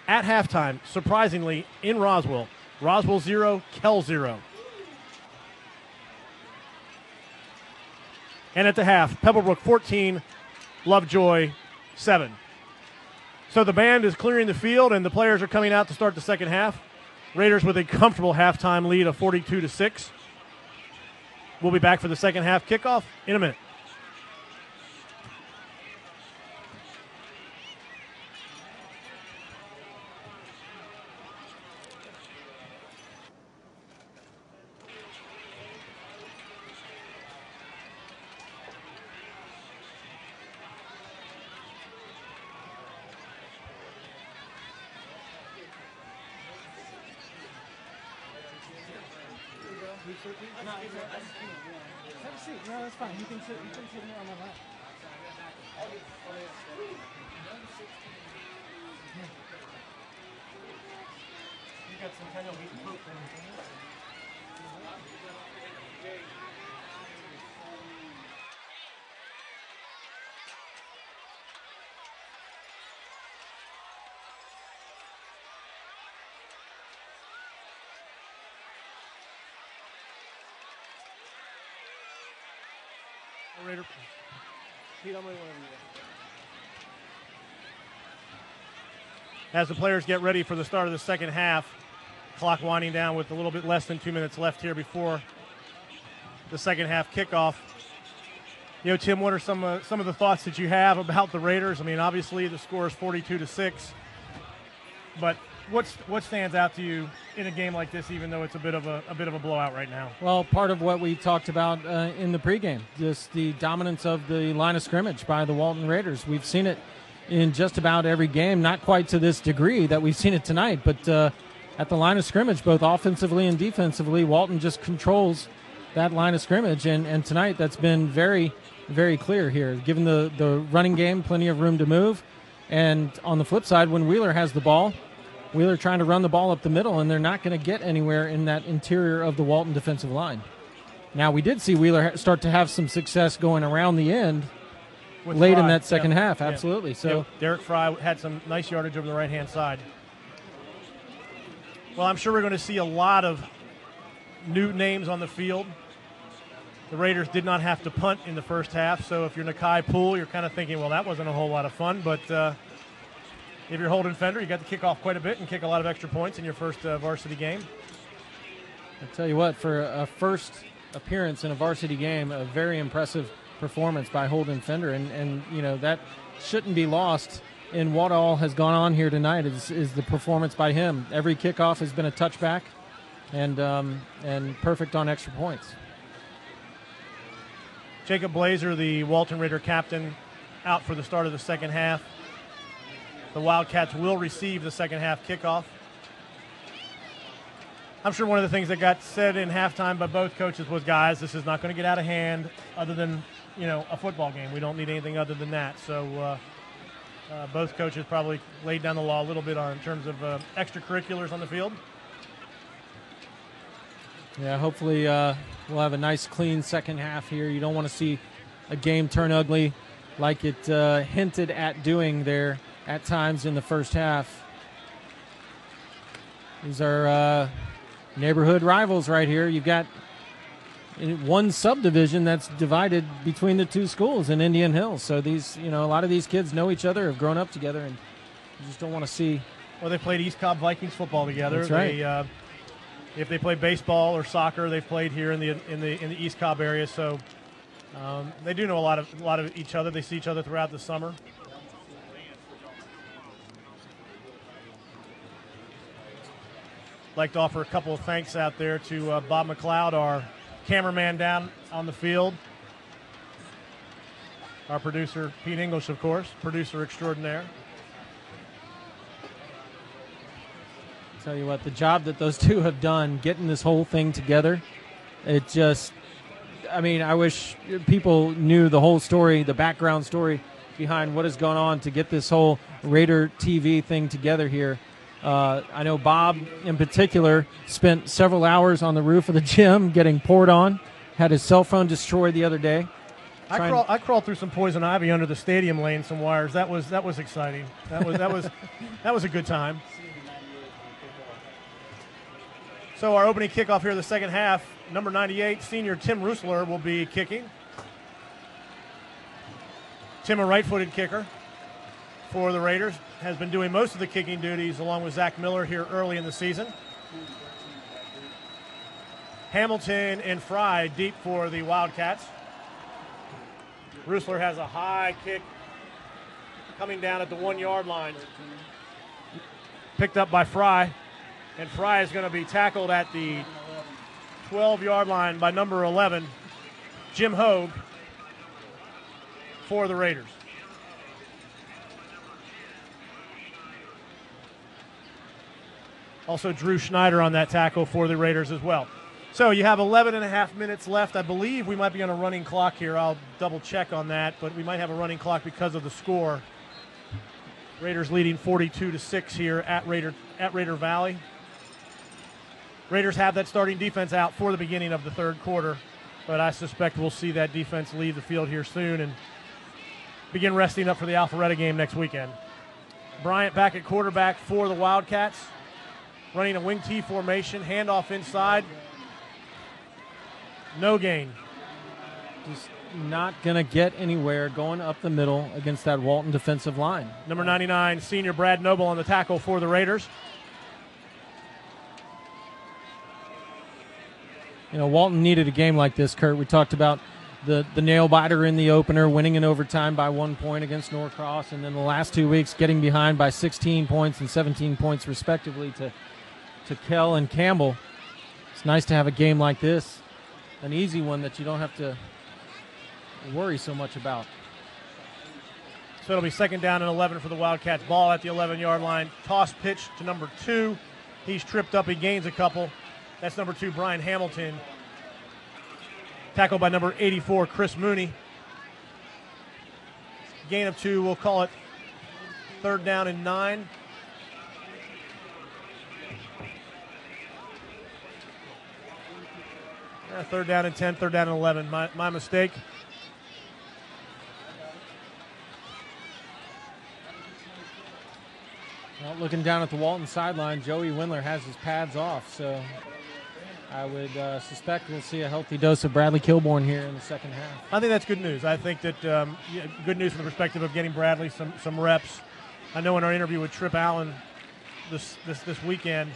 At halftime, surprisingly, in Roswell, Roswell 0, Kell 0. And at the half, Pebblebrook 14, Lovejoy 7. So the band is clearing the field, and the players are coming out to start the second half. Raiders with a comfortable halftime lead of 42-6. We'll be back for the second half kickoff in a minute. Have a seat. No, that's fine. You can sit here on my lap. You got Centennial beating Pope. Raider. As the players get ready for the start of the second half, clock winding down with a little bit less than 2 minutes left here before the second half kickoff. You know, Tim, what are some of the thoughts that you have about the Raiders? I mean, obviously the score is 42-6, but what stands out to you in a game like this, even though it's a bit of a blowout right now? Well, part of what we talked about in the pregame, just the dominance of the line of scrimmage by the Walton Raiders. We've seen it in just about every game, not quite to this degree that we've seen it tonight, but at the line of scrimmage, both offensively and defensively, Walton just controls that line of scrimmage, and tonight that's been very, very clear here. Given the running game, plenty of room to move, and on the flip side, when Wheeler has the ball, Wheeler trying to run the ball up the middle, and they're not going to get anywhere in that interior of the Walton defensive line. Now, we did see Wheeler start to have some success going around the end late in that second half, absolutely. So Derek Fry had some nice yardage over the right-hand side. Well, I'm sure we're going to see a lot of new names on the field. The Raiders did not have to punt in the first half, so if you're Nakai Poole, you're kind of thinking, well, that wasn't a whole lot of fun, but if you're Holden Fender, you got to kick off quite a bit and kick a lot of extra points in your first varsity game. I'll tell you what, for a first appearance in a varsity game, a very impressive performance by Holden Fender, and you know, that shouldn't be lost in what all has gone on here tonight is the performance by him. Every kickoff has been a touchback and perfect on extra points. Jacob Blazer, the Walton Raider captain, out for the start of the second half. The Wildcats will receive the second half kickoff. I'm sure one of the things that got said in halftime by both coaches was, guys, this is not going to get out of hand other than, a football game. We don't need anything other than that. So both coaches probably laid down the law a little bit in terms of extracurriculars on the field. Yeah, hopefully we'll have a nice, clean second half here. You don't want to see a game turn ugly like it hinted at doing there at times in the first half. These are neighborhood rivals right here. You've got one subdivision that's divided between the two schools in Indian Hills. So these, a lot of these kids know each other, have grown up together, and you just don't want to see. Well, they played East Cobb Vikings football together. That's right. If they play baseball or soccer, they've played here in the East Cobb area. So they do know a lot of each other. They see each other throughout the summer. Like to offer a couple of thanks out there to Bob McLeod, our cameraman down on the field. Our producer, Pete English, of course, producer extraordinaire. Tell you what, the job that those two have done getting this whole thing together, it just, I wish people knew the whole story, the background story behind what has gone on to get this whole Raider TV thing together here. I know Bob, in particular, spent several hours on the roof of the gym getting poured on, had his cell phone destroyed the other day. I crawled through some poison ivy under the stadium, laying some wires. That was exciting. That was a good time. So our opening kickoff here in the second half, number 98, senior Tim Rusler will be kicking. Tim, a right-footed kicker for the Raiders, has been doing most of the kicking duties along with Zach Miller here early in the season. Hamilton and Fry deep for the Wildcats. Rusler has a high kick coming down at the 1-yard line. Picked up by Fry. And Fry is going to be tackled at the 12-yard line by number 11, Jim Hogue, for the Raiders. Also Drew Schneider on that tackle for the Raiders as well. So you have 11 and a half minutes left. I believe we might be on a running clock here. I'll double check on that, but we might have a running clock because of the score. Raiders leading 42-6 here at Raider Valley. Raiders have that starting defense out for the beginning of the third quarter, but I suspect we'll see that defense leave the field here soon and begin resting up for the Alpharetta game next weekend. Bryant back at quarterback for the Wildcats, running a wing T formation, handoff inside. No gain. Just not going to get anywhere going up the middle against that Walton defensive line. Number 99, senior Brad Noble on the tackle for the Raiders. Walton needed a game like this, Kurt. We talked about the nail-biter in the opener, winning in overtime by 1 point against Norcross, and then the last 2 weeks getting behind by 16 points and 17 points respectively to Kell and Campbell. It's nice to have a game like this, an easy one that you don't have to worry so much about. So it'll be second down and 11 for the Wildcats. Ball at the 11-yard line. Toss pitch to number 2. He's tripped up. He gains a couple. That's number 2, Brian Hamilton. Tackled by number 84, Chris Mooney. Gain of 2, we'll call it third down and 9. Third down and 10, third down and 11. My mistake. Well, looking down at the Walton sideline, Joey Windler has his pads off, so I would suspect we'll see a healthy dose of Bradley Kilborn here in the second half. I think that's good news. I think that good news from the perspective of getting Bradley some reps. I know in our interview with Trip Allen this weekend,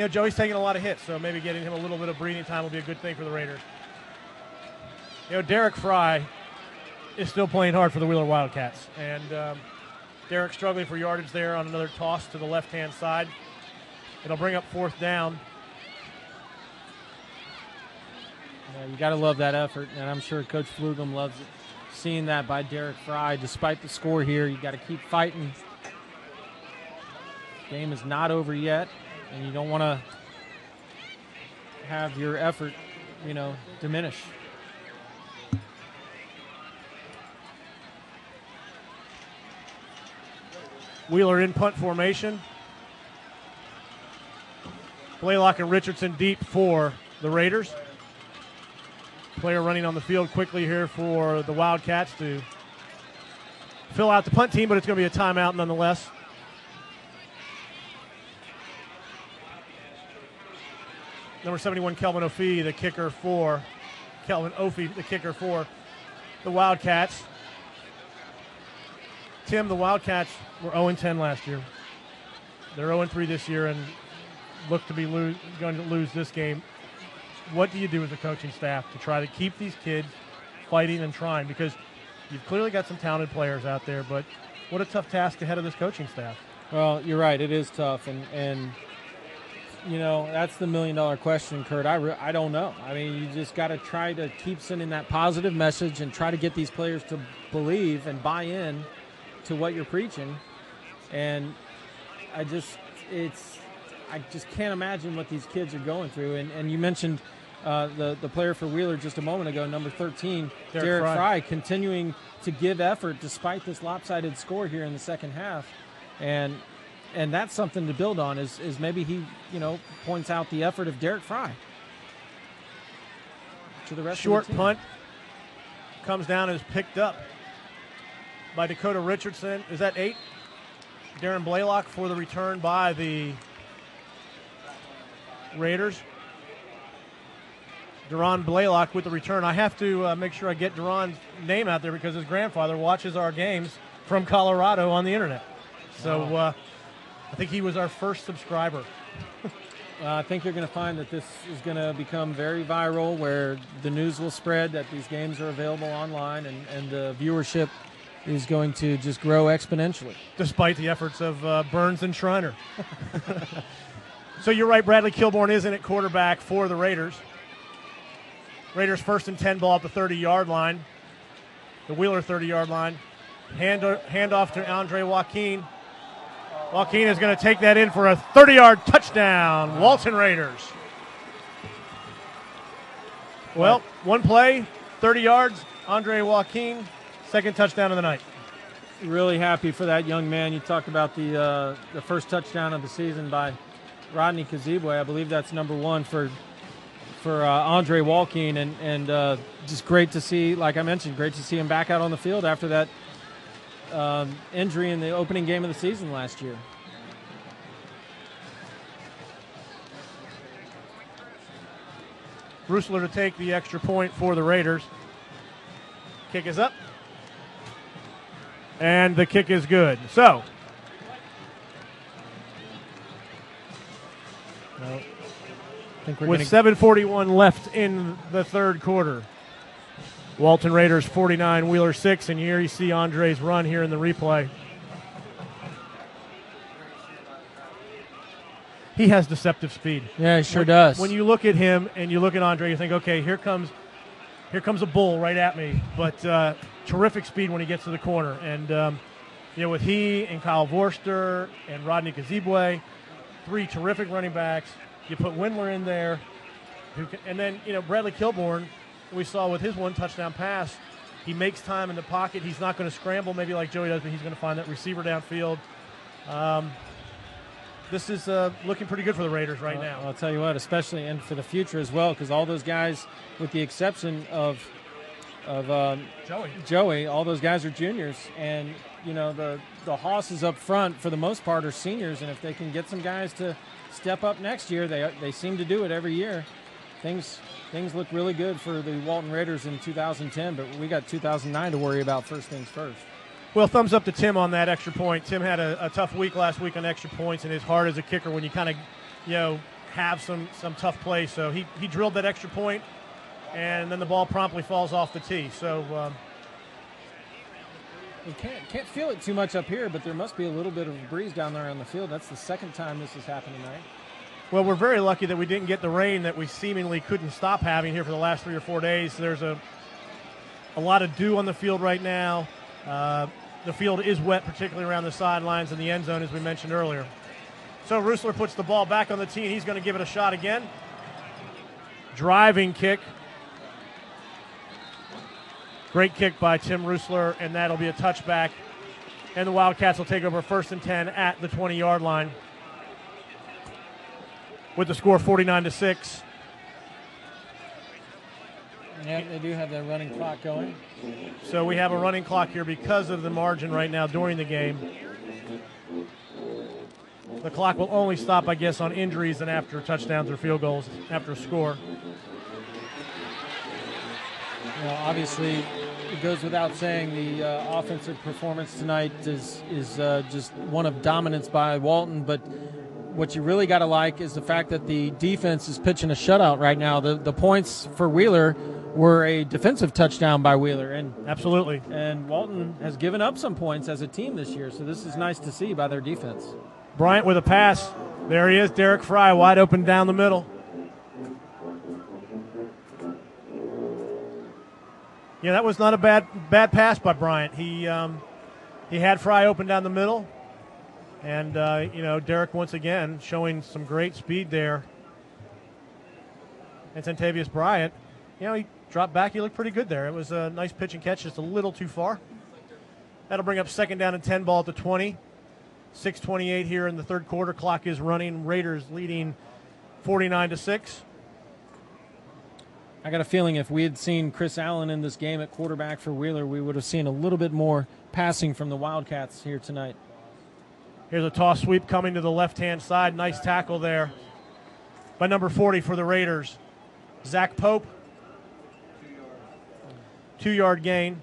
Joey's taking a lot of hits, so maybe getting him a little bit of breathing time will be a good thing for the Raiders. Derek Fry is still playing hard for the Wheeler Wildcats, and Derek struggling for yardage there on another toss to the left-hand side. It'll bring up fourth down. You got to love that effort, and I'm sure Coach Flugum loves it. Seeing that by Derek Fry, despite the score here, you got to keep fighting. Game is not over yet, and you don't want to have your effort, diminish. Wheeler in punt formation. Blaylock and Richardson deep for the Raiders. Player running on the field quickly here for the Wildcats to fill out the punt team, but it's going to be a timeout nonetheless. Number 71, Kelvin Ophi, the kicker for the Wildcats. Tim, the Wildcats were 0-10 last year. They're 0-3 this year and look to be going to lose this game. What do you do as a coaching staff to try to keep these kids fighting and trying? Because you've clearly got some talented players out there, but what a tough task ahead of this coaching staff. Well, you're right. It is tough, and that's the million-dollar question, Kurt. I don't know. I mean, you just got to try to keep sending that positive message and try to get these players to believe and buy in to what you're preaching. And I just can't imagine what these kids are going through. And you mentioned the player for Wheeler just a moment ago, number 13, Derek Fry, continuing to give effort despite this lopsided score here in the second half. And that's something to build on is maybe he, points out the effort of Derek Fry to the rest Short of the team. punt comes down and is picked up by Dakota Richardson. Is that 8? Darren Blaylock for the return by the Raiders. Deron Blaylock with the return. I have to make sure I get Deron's name out there because his grandfather watches our games from Colorado on the internet. So I think he was our first subscriber. I think you're going to find that this is going to become very viral, where the news will spread that these games are available online, and the viewership is going to just grow exponentially. Despite the efforts of Burns and Schreiner. So you're right, Bradley Kilborn is in at quarterback for the Raiders. Raiders 1st and 10 ball at the 30-yard line. The Wheeler 30-yard line. Hand off to Andre Joaquin. Joaquin is going to take that in for a 30-yard touchdown. Walton Raiders. Well, one play, 30 yards. Andre Joaquin, second touchdown of the night. Really happy for that young man. You talked about the first touchdown of the season by Rodney Kazibwe. I believe that's number 1 for Andre Joaquin, and just great to see, like I mentioned, great to see him back out on the field after that injury in the opening game of the season last year. Rusler to take the extra point for the Raiders. Kick is up. And the kick is good. So, with 7:41 left in the third quarter, Walton Raiders 49, Wheeler 6, and here you see Andre's run here in the replay. He has deceptive speed. Yeah, he sure does. When you look at him and you look at Andre, you think, okay, here comes a bull right at me. But terrific speed when he gets to the corner. And, with he and Kyle Vorster and Rodney Kazibwe, 3 terrific running backs. You put Windler in there. And then, Bradley Kilborn, we saw with his 1 touchdown pass, he makes time in the pocket. He's not going to scramble maybe like Joey does, but he's going to find that receiver downfield. This is looking pretty good for the Raiders right now. I'll tell you what, especially and for the future as well, because all those guys, with the exception of Joey, all those guys are juniors, and the hosses up front for the most part are seniors, and if they can get some guys to step up next year, they seem to do it every year. Things look really good for the Walton Raiders in 2010, but we got 2009 to worry about first things first. Well, thumbs up to Tim on that extra point. Tim had a tough week last week on extra points, and his heart as a kicker when you kind of, have some tough plays. So he drilled that extra point, and then the ball promptly falls off the tee. So you can't feel it too much up here, but there must be a little bit of a breeze down there on the field. That's the second time this has happened tonight. Well, we're very lucky that we didn't get the rain that we seemingly couldn't stop having here for the last 3 or 4 days. There's a lot of dew on the field right now. The field is wet, particularly around the sidelines and the end zone, as we mentioned earlier. So Rusler puts the ball back on the tee, and he's going to give it a shot again. driving kick. Great kick by Tim Rusler, and that'll be a touchback. And the Wildcats will take over 1st and 10 at the 20-yard line with the score 49-6. Yeah, they do have that running clock going. So we have a running clock here because of the margin right now during the game. The clock will only stop, I guess, on injuries and after touchdowns or field goals after a score. You know, obviously, it goes without saying the offensive performance tonight is just one of dominance by Walton. But what you really got to like is the fact that the defense is pitching a shutout right now. The points for Wheeler were a defensive touchdown by Wheeler, and absolutely. And Walton has given up some points as a team this year, so this is nice to see by their defense. Bryant with a pass. There he is, Derek Fry, wide open down the middle. Yeah, that was not a bad pass by Bryant. He had Fry open down the middle, and Derek once again showing some great speed there. And Centavious Bryant, he dropped back. He looked pretty good there. It was a nice pitch and catch, just a little too far. That'll bring up 2nd down and 10, ball at the 20. 6:28 here in the third quarter. Clock is running. Raiders leading 49-6. I got a feeling if we had seen Chris Allen in this game at quarterback for Wheeler, we would have seen a little bit more passing from the Wildcats here tonight. Here's a toss sweep coming to the left-hand side. Nice tackle there by number 40 for the Raiders. Zach Pope. 2-yard gain.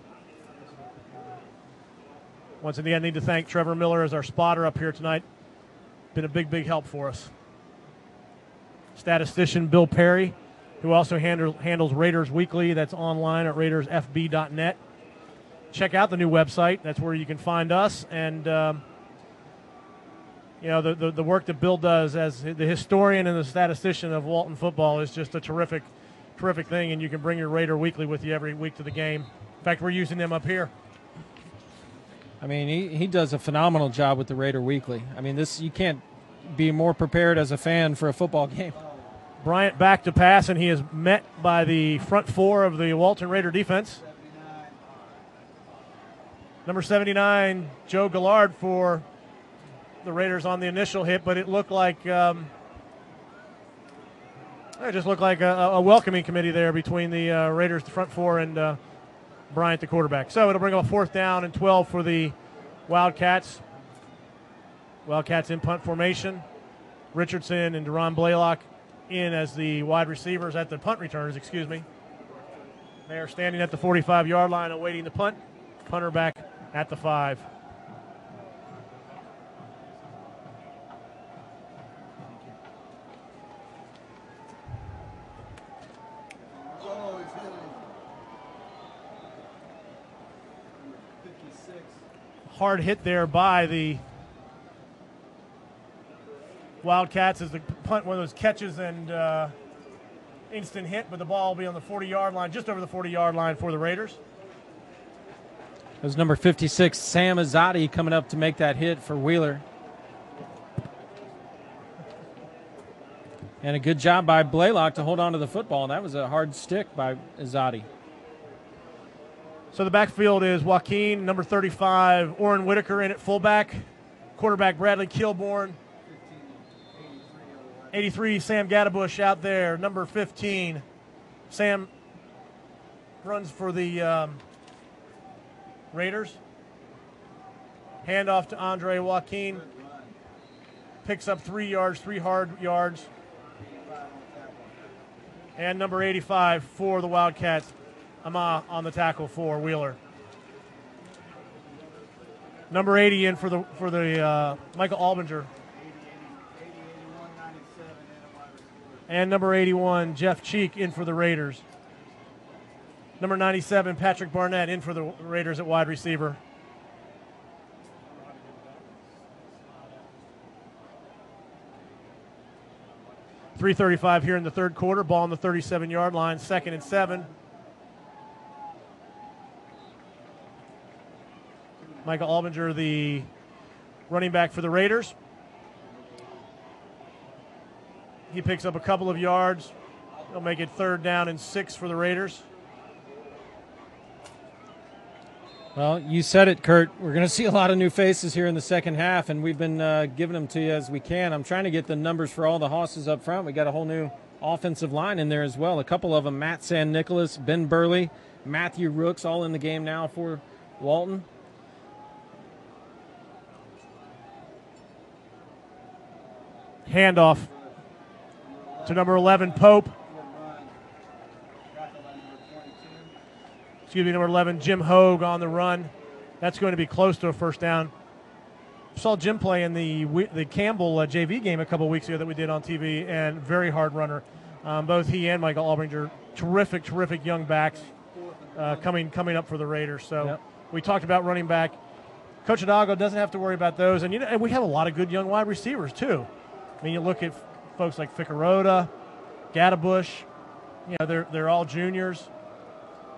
Once again, I need to thank Trevor Miller as our spotter up here tonight. Been a big help for us. Statistician Bill Perry, who also handles Raiders Weekly. That's online at raidersfb.net. Check out the new website. That's where you can find us. And, the work that Bill does as the historian and the statistician of Walton football is just a terrific thing, and you can bring your Raider Weekly with you every week to the game. In fact, we're using them up here. I mean, he does a phenomenal job with the Raider Weekly. I mean, you can't be more prepared as a fan for a football game. Bryant back to pass, and he is met by the front four of the Walton Raider defense. Number 79, Joe Gallard for the Raiders on the initial hit, but it looked like a welcoming committee there between the Raiders, the front four, and Bryant, the quarterback. So it'll bring up a 4th down and 12 for the Wildcats. Wildcats in punt formation. Richardson and Deron Blaylock in as the wide receivers at the punt returners, They are standing at the 45-yard line awaiting the punt. Punter back at the 5. Hard hit there by the Wildcats as the punt, one of those catches and instant hit, but the ball will be on the 40-yard line, just over the 40-yard line for the Raiders. It was number 56, Sam Azadi, coming up to make that hit for Wheeler. And a good job by Blaylock to hold on to the football. That was a hard stick by Azadi. So the backfield is Joaquin, number 35, Orrin Whitaker in at fullback, quarterback Bradley Kilborn, 83, Sam Gadabush out there, number 15. Sam runs for the Raiders. Handoff to Andre Joaquin, picks up 3 hard yards. And number 85 for the Wildcats, Ama on the tackle for Wheeler. Number 80 in for the Michael Albinger. And number 81, Jeff Cheek, in for the Raiders. Number 97, Patrick Barnett, in for the Raiders at wide receiver. .335 here in the third quarter. Ball on the 37-yard line, 2nd and 7. Michael Albinger, the running back for the Raiders. He picks up a couple of yards. They'll make it 3rd down and 6 for the Raiders. Well, you said it, Kurt. We're going to see a lot of new faces here in the second half, and we've been giving them to you as we can. I'm trying to get the numbers for all the hosses up front. We got a whole new offensive line in there as well. A couple of them, Matt San Nicolas, Ben Burley, Matthew Rooks, all in the game now for Walton. Handoff to number 11, Pope. Number 11, Jim Hogue on the run. That's going to be close to a first down. Saw Jim play in the Campbell JV game a couple weeks ago that we did on TV, and very hard runner. Both he and Michael Albringer, terrific young backs coming up for the Raiders. So we talked about running back. Coach Hidalgo doesn't have to worry about those, and we have a lot of good young wide receivers too. I mean, you look at folks like Ficarota, Gadabush. They're all juniors.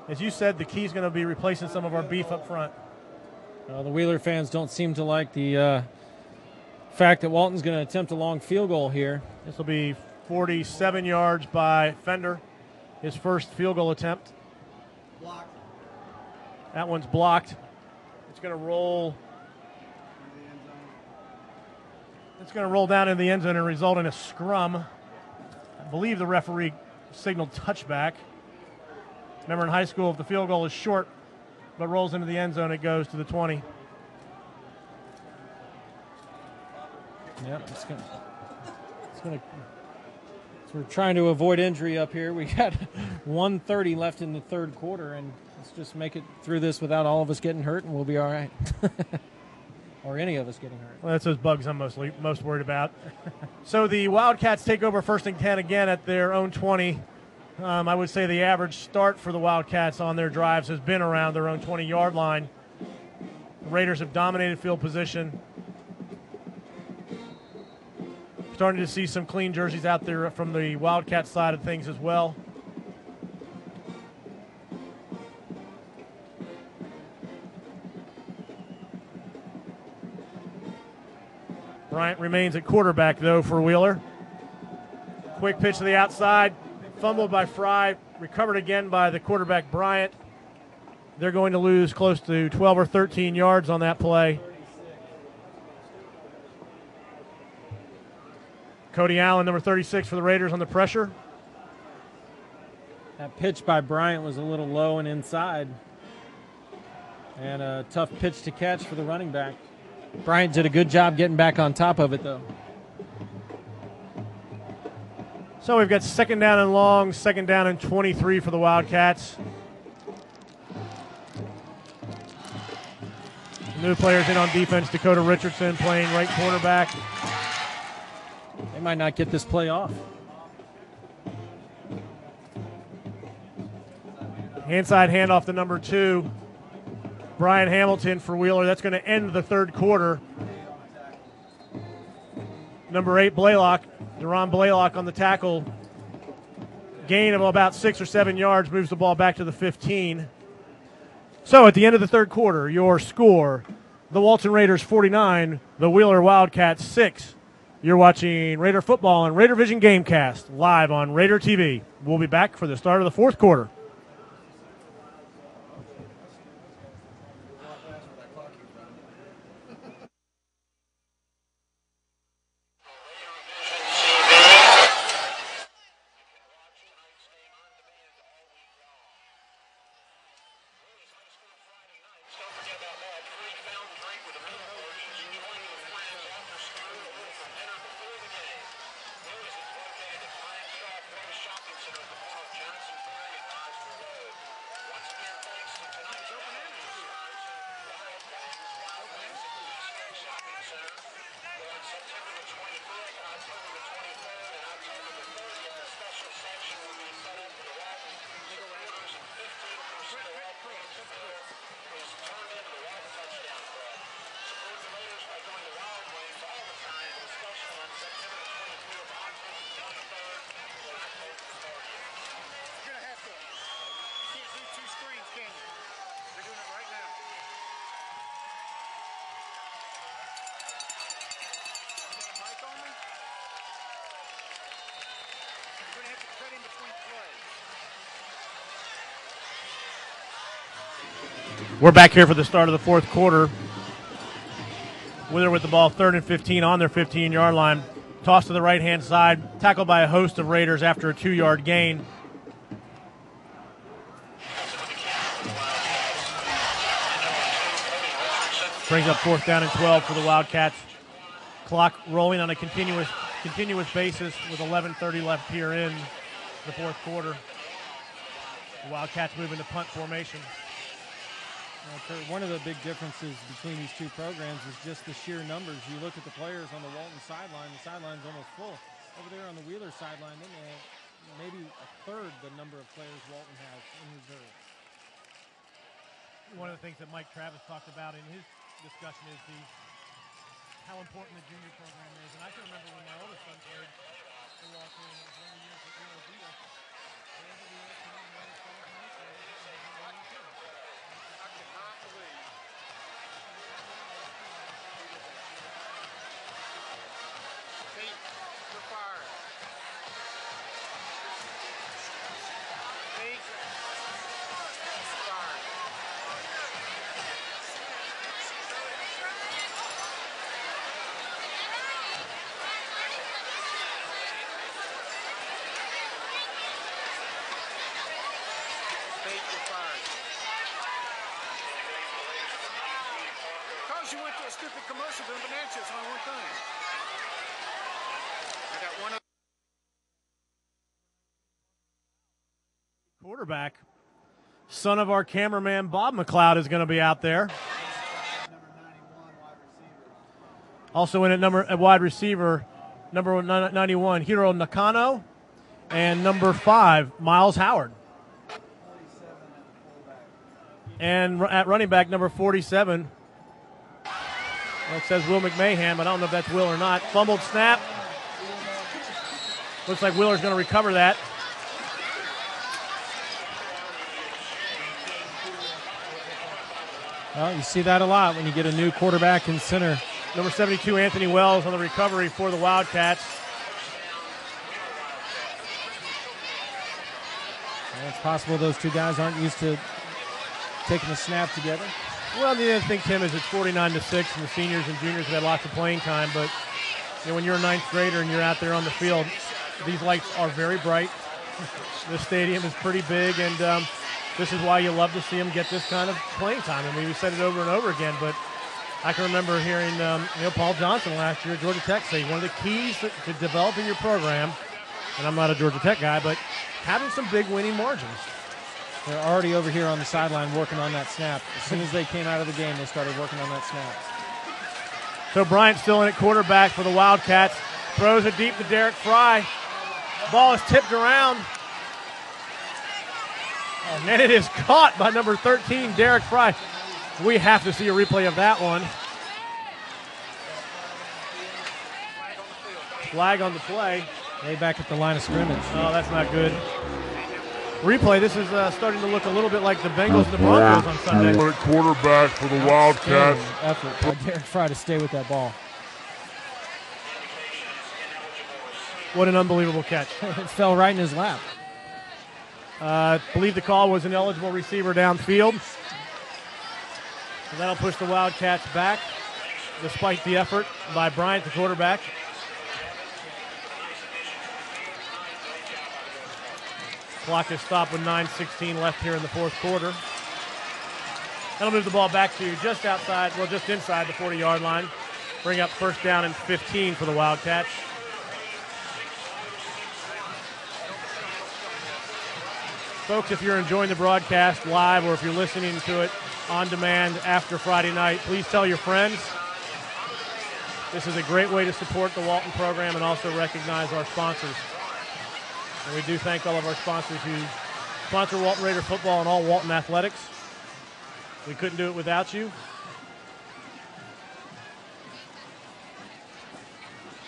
As you said, the key is going to be replacing some of our beef up front. Well, the Wheeler fans don't seem to like the fact that Walton's going to attempt a long field goal here. This will be 47 yards by Fender, his first field goal attempt. Blocked. That one's blocked. It's going to roll. It's going to roll down in the end zone and result in a scrum. I believe the referee signaled touchback. Remember, in high school, if the field goal is short but rolls into the end zone, it goes to the 20. Yep, it's gonna. So we're trying to avoid injury up here. We got 1:30 left in the third quarter, and let's just make it through this without all of us getting hurt, and we'll be all right. Or any of us getting hurt. Well, that's those bugs I'm most worried about. So the Wildcats take over 1st and 10 again at their own 20. I would say the average start for the Wildcats on their drives has been around their own 20-yard line. The Raiders have dominated field position. Starting to see some clean jerseys out there from the Wildcat side of things as well. Bryant remains at quarterback, though, for Wheeler. Quick pitch to the outside. Fumbled by Fry, recovered again by the quarterback Bryant. They're going to lose close to 12 or 13 yards on that play. Cody Allen, number 36 for the Raiders on the pressure. That pitch by Bryant was a little low and inside. And a tough pitch to catch for the running back. Bryant did a good job getting back on top of it, though. So we've got 2nd down and long, 2nd down and 23 for the Wildcats. New players in on defense, Dakota Richardson playing right quarterback. They might not get this play off. Inside handoff to number 2, Brian Hamilton for Wheeler. That's going to end the third quarter. Number 8, Blaylock. Deron Blaylock on the tackle. Gain of about 6 or 7 yards, moves the ball back to the 15. So at the end of the third quarter, your score, the Walton Raiders 49, the Wheeler Wildcats 6. You're watching Raider football and Raider Vision Gamecast live on Raider TV. We'll be back for the start of the fourth quarter. have to cut in between plays. We're back here for the start of the fourth quarter. Wheeler with the ball, 3rd and 15 on their 15-yard line. Toss to the right-hand side, tackled by a host of Raiders after a 2-yard gain. Brings up 4th down and 12 for the Wildcats. Clock rolling on a continuous basis with 11:30 left here in the fourth quarter. The Wildcats move into punt formation. Kurt, one of the big differences between these two programs is just the sheer numbers. You look at the players on the Walton sideline, the sideline's almost full. Over there on the Wheeler sideline, they may have maybe a third the number of players Walton has in reserve. One of the things that Mike Travis talked about in his discussion is how important the junior program is. And I can remember when my oldest son played for Walton, it was one of the years that we were with. You went to a stupid commercial doing banana chips on one thing. I got one. Quarterback, son of our cameraman Bob McLeod, is going to be out there. Also in at wide receiver, number 91, Hiro Nakano, and number 5, Miles Howard. And at running back, number 47. Well, it says Will McMahon, but I don't know if that's Will or not. Fumbled snap. Looks like Wheeler's going to recover that. Well, you see that a lot when you get a new quarterback in center. Number 72, Anthony Wells, on the recovery for the Wildcats. Well, it's possible those two guys aren't used to taking the snap together. Well, the other thing, Tim, is it's 49-6, and the seniors and juniors have had lots of playing time. But when you're a 9th grader and you're out there on the field, these lights are very bright. The stadium is pretty big, and this is why you love to see them get this kind of playing time. I mean, we said it over and over again, but I can remember hearing Paul Johnson last year at Georgia Tech say one of the keys to developing your program, and I'm not a Georgia Tech guy, but having some big winning margins. They're already over here on the sideline working on that snap. As soon as they came out of the game, they started working on that snap. So Bryant still in at quarterback for the Wildcats. Throws it deep to Derek Fry. Ball is tipped around. And it is caught by number 13, Derek Fry. We have to see a replay of that one. Flag on the play. Way back at the line of scrimmage. Oh, that's not good. Replay, this is starting to look a little bit like the Bengals and the Broncos on Sunday. Quarterback for the Wildcats. Effort by Derek Fry to stay with that ball. What an unbelievable catch. It fell right in his lap. I believe the call was an eligible receiver downfield. So that'll push the Wildcats back, despite the effort by Bryant, the quarterback. Clock is stopped with 9:16 left here in the fourth quarter. That'll move the ball back to just inside the 40-yard line. Bring up 1st down and 15 for the Wildcats. Folks, if you're enjoying the broadcast live or if you're listening to it on demand after Friday night, please tell your friends. This is a great way to support the Walton program and also recognize our sponsors. And we do thank all of our sponsors who sponsor Walton Raider football and all Walton athletics. We couldn't do it without you.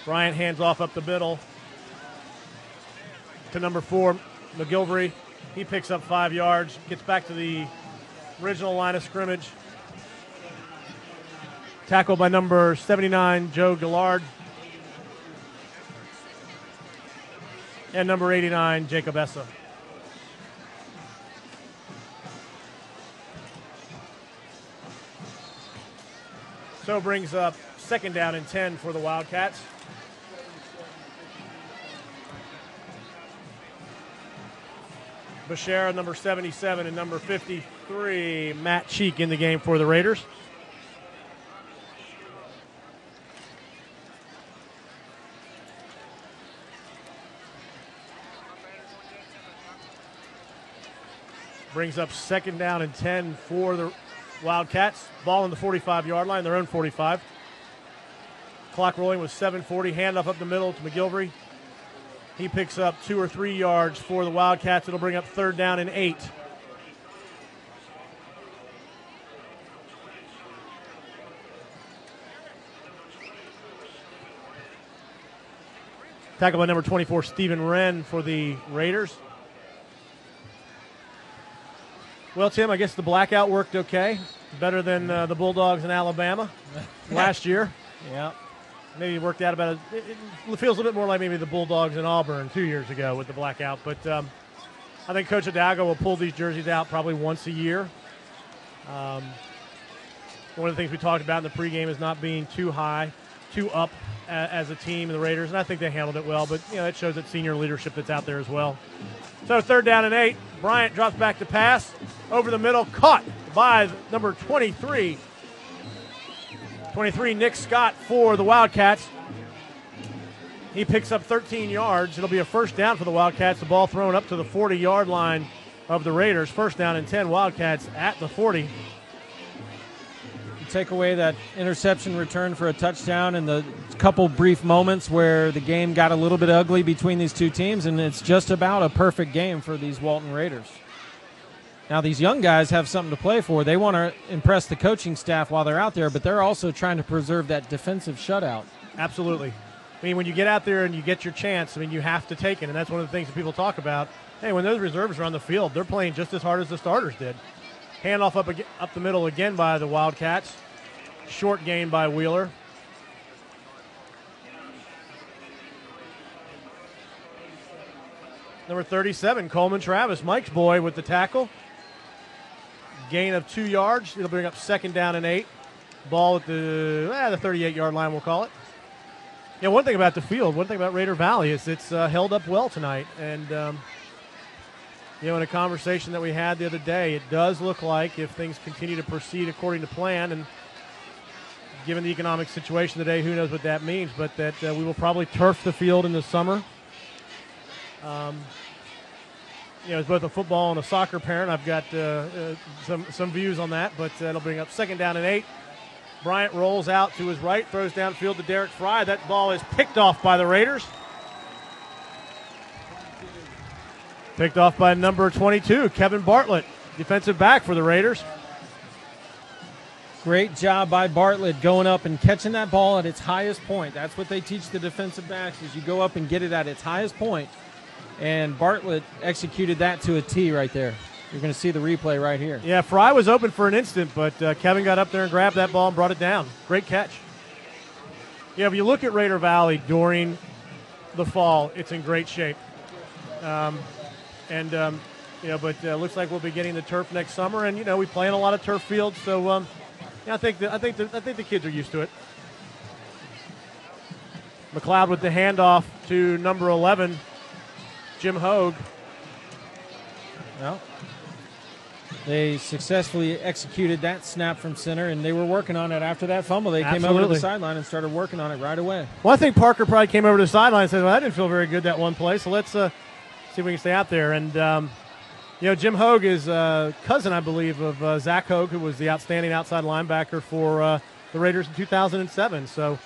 Bryant hands off up the middle to number 4, McGilvery. He picks up 5 yards, gets back to the original line of scrimmage. Tackled by number 79, Joe Gillard. and number 89, Jacob Essa. So brings up second down and 10 for the Wildcats. Bashara, number 77, and number 53, Matt Cheek in the game for the Raiders. Brings up second down and 10 for the Wildcats. Ball on the 45-yard line, their own 45. Clock rolling with 7:40. Handoff up the middle to McGilvery. He picks up 2 or 3 yards for the Wildcats. It'll bring up third down and 8. Tackle by number 24, Stephen Wren for the Raiders. Well, Tim, I guess the blackout worked okay. Better than the Bulldogs in Alabama last year. Yeah. Maybe it worked out about it feels a little bit more like maybe the Bulldogs in Auburn 2 years ago with the blackout. But I think Coach Hidalgo will pull these jerseys out probably once a year. One of the things we talked about in the pregame is not being too high, too up as a team in the Raiders, and I think they handled it well. But, it shows that senior leadership that's out there as well. So third down and 8. Bryant drops back to pass. Over the middle, caught by number 23. 23, Nick Scott for the Wildcats. He picks up 13 yards. It'll be a first down for the Wildcats. The ball thrown up to the 40-yard line of the Raiders. First down and 10, Wildcats at the 40. You take away that interception return for a touchdown and the couple brief moments where the game got a little bit ugly between these two teams, and it's just about a perfect game for these Walton Raiders. Now, these young guys have something to play for. They want to impress the coaching staff while they're out there, but they're also trying to preserve that defensive shutout. Absolutely. I mean, when you get out there and you get your chance, you have to take it, and that's one of the things that people talk about. Hey, when those reserves are on the field, they're playing just as hard as the starters did. Handoff up the middle again by the Wildcats. Short gain by Wheeler. Number 37, Coleman Travis, Mike's boy with the tackle. Gain of 2 yards. It'll bring up second down and 8. Ball at the 38-yard line, we'll call it. One thing about the field, one thing about Raider Valley is it's held up well tonight. And, in a conversation that we had the other day, it does look like if things continue to proceed according to plan, and given the economic situation today, who knows what that means, but that we will probably turf the field in the summer. As both a football and a soccer parent, I've got some views on that, but it'll bring up second down and 8. Bryant rolls out to his right, throws downfield to Derek Fry. That ball is picked off by the Raiders. Picked off by number 22, Kevin Bartlett, defensive back for the Raiders. Great job by Bartlett going up and catching that ball at its highest point. That's what they teach the defensive backs, is you go up and get it at its highest point. And Bartlett executed that to a T right there. You're going to see the replay right here. Yeah, Fry was open for an instant, but Kevin got up there and grabbed that ball and brought it down. Great catch. If you look at Raider Valley during the fall, it's in great shape. But looks like we'll be getting the turf next summer, and we play in a lot of turf fields, so I think the kids are used to it. McLeod with the handoff to number 11. Jim Hogue. Well, they successfully executed that snap from center, and they were working on it after that fumble. They came over to the sideline and started working on it right away. Well, I think Parker probably came over to the sideline and said, well, I didn't feel very good that one play, so let's see if we can stay out there. And, Jim Hogue is cousin, I believe, of Zach Hogue, who was the outstanding outside linebacker for the Raiders in 2007. So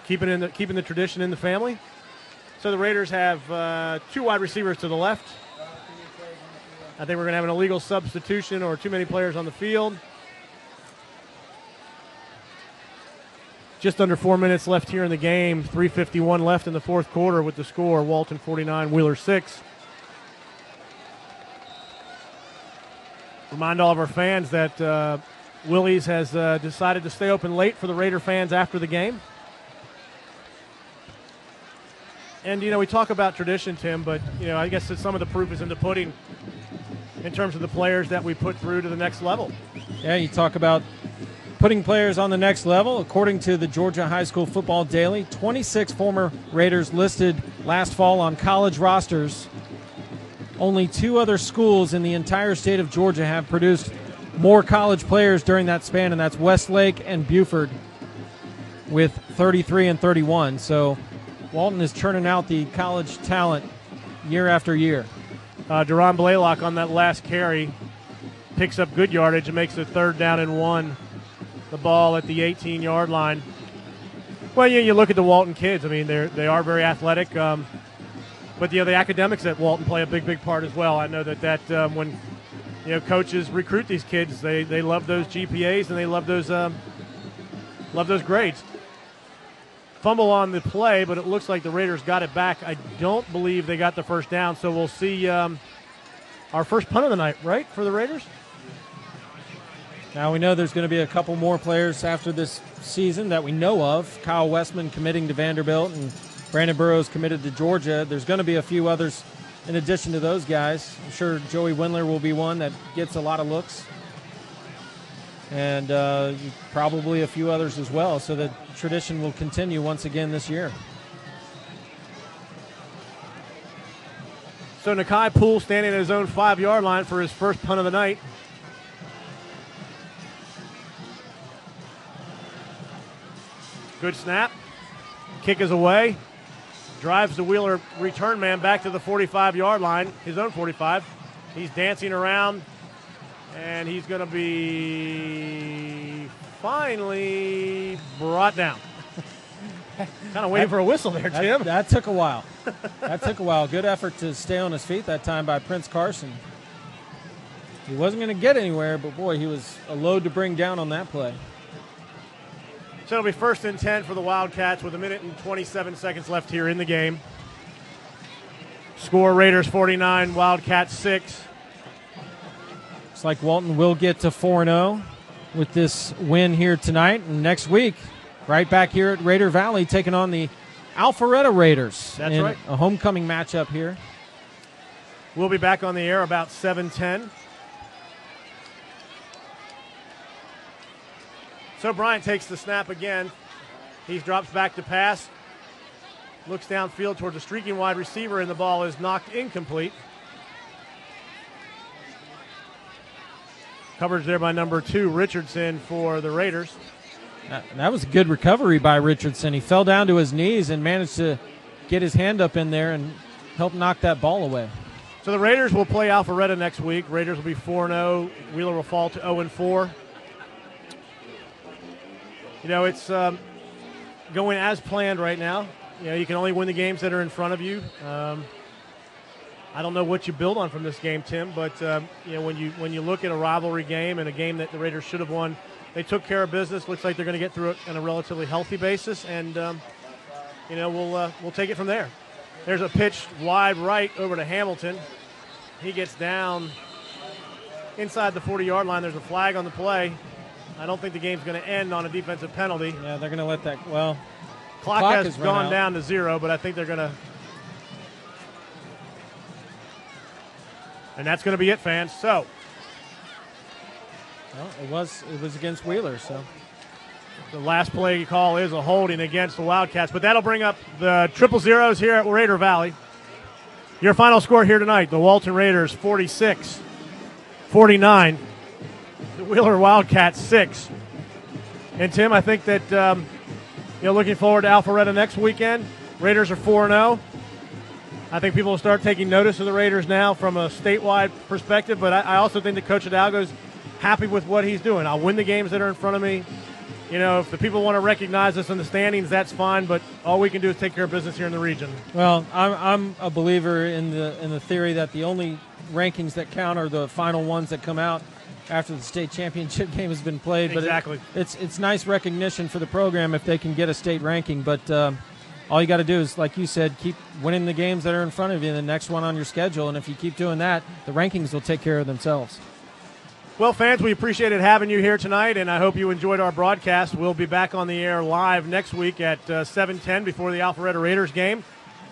keeping the tradition in the family. So the Raiders have 2 wide receivers to the left. I think we're going to have an illegal substitution or too many players on the field. Just under 4 minutes left here in the game. 3:51 left in the fourth quarter with the score. Walton 49, Wheeler 6. Remind all of our fans that Willie's has decided to stay open late for the Raider fans after the game. And, we talk about tradition, Tim, but, I guess that some of the proof is in the pudding in terms of the players that we put through to the next level. Yeah, you talk about putting players on the next level. According to the Georgia High School Football Daily, 26 former Raiders listed last fall on college rosters. Only 2 other schools in the entire state of Georgia have produced more college players during that span, and that's Westlake and Buford with 33 and 31. So Walton is churning out the college talent year after year. Deron Blaylock on that last carry picks up good yardage and makes it 3rd down and 1. The ball at the 18-yard line. Well, you look at the Walton kids. I mean, they are very athletic, but the academics at Walton play a big part as well. I know that when coaches recruit these kids, they love those GPAs and they love those grades. Fumble on the play, but it looks like the Raiders got it back. I don't believe they got the first down, so we'll see our first punt of the night, right, for the Raiders? Now we know there's going to be a couple more players after this season that we know of. Kyle Westman committing to Vanderbilt and Brandon Burrows committed to Georgia. There's going to be a few others in addition to those guys. I'm sure Joey Windler will be one that gets a lot of looks. And probably a few others as well. So the tradition will continue once again this year. So Nakai Poole standing at his own 5-yard line for his first punt of the night. Good snap. Kick is away. Drives the Wheeler return man back to the 45-yard line, his own 45. He's dancing around, and he's going to be finally brought down. Kind of waiting for a whistle there, Tim. That took a while. Good effort to stay on his feet that time by Prince Carson. He wasn't going to get anywhere, but, boy, he was a load to bring down on that play. So it'll be 1st and 10 for the Wildcats with 1 minute and 27 seconds left here in the game. Score Raiders 49, Wildcats 6. Looks like Walton will get to 4-0 with this win here tonight. And next week, right back here at Raider Valley, taking on the Alpharetta Raiders. That's in right. A homecoming matchup here. We'll be back on the air about 7:10. So Bryant takes the snap again. He drops back to pass. Looks downfield towards a streaking wide receiver, and the ball is knocked incomplete. Coverage there by number 2, Richardson, for the Raiders. That was a good recovery by Richardson. He fell down to his knees and managed to get his hand up in there and help knock that ball away. So the Raiders will play Alpharetta next week. Raiders will be 4-0. Wheeler will fall to 0-4. It's going as planned right now. You can only win the games that are in front of you. I don't know what you build on from this game, Tim, but when you look at a rivalry game and a game that the Raiders should have won, they took care of business. Looks like they're going to get through it on a relatively healthy basis, and we'll take it from there. There's a pitch wide right over to Hamilton. He gets down inside the 40-yard line. There's a flag on the play. I don't think the game's going to end on a defensive penalty. Yeah, they're going to let that, clock has gone down to 0, but I think they're going to. And that's going to be it, fans. So. Well, it was against Wheeler, so. The last play call is a holding against the Wildcats, but that'll bring up the 000s here at Raider Valley. Your final score here tonight, the Walton Raiders 46-49. The Wheeler Wildcats 6. And Tim, I think that looking forward to Alpharetta next weekend. Raiders are 4-0. I think people will start taking notice of the Raiders now from a statewide perspective, but I also think that Coach Hidalgo's happy with what he's doing. I'll win the games that are in front of me. If the people want to recognize us in the standings, that's fine, but all we can do is take care of business here in the region. Well, I'm a believer in the theory that the only rankings that count are the final ones that come out after the state championship game has been played. Exactly. But it's nice recognition for the program if they can get a state ranking. But all you got to do is, like you said, keep winning the games that are in front of you, the next one on your schedule. And if you keep doing that, the rankings will take care of themselves. Well, fans, we appreciated having you here tonight, and I hope you enjoyed our broadcast. We'll be back on the air live next week at 7:10 before the Alpharetta Raiders game.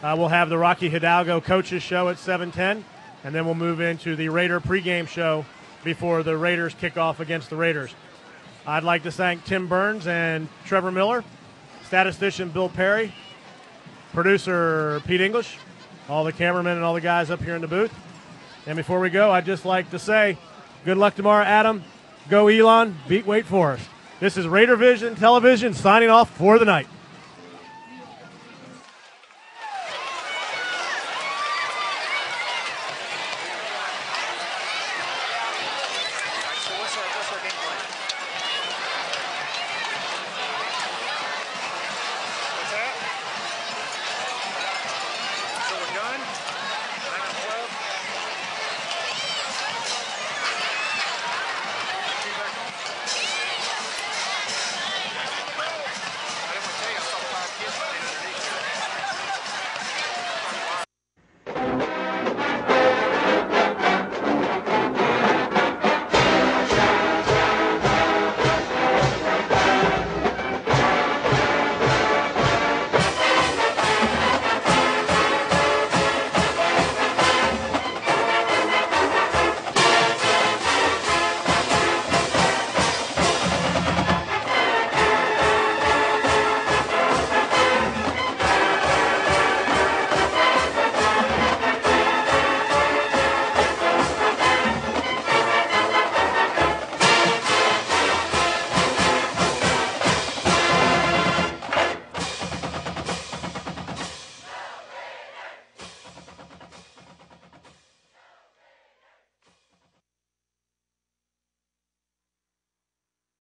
We'll have the Rocky Hidalgo Coaches Show at 7:10, and then we'll move into the Raider pregame show before the Raiders kick off against the Raiders. I'd like to thank Tim Burns and Trevor Miller, statistician Bill Perry, producer Pete English, all the cameramen and all the guys up here in the booth. And before we go, I'd just like to say good luck tomorrow, Adam. Go Elon, beat Wake Forest. This is Raider Vision Television signing off for the night.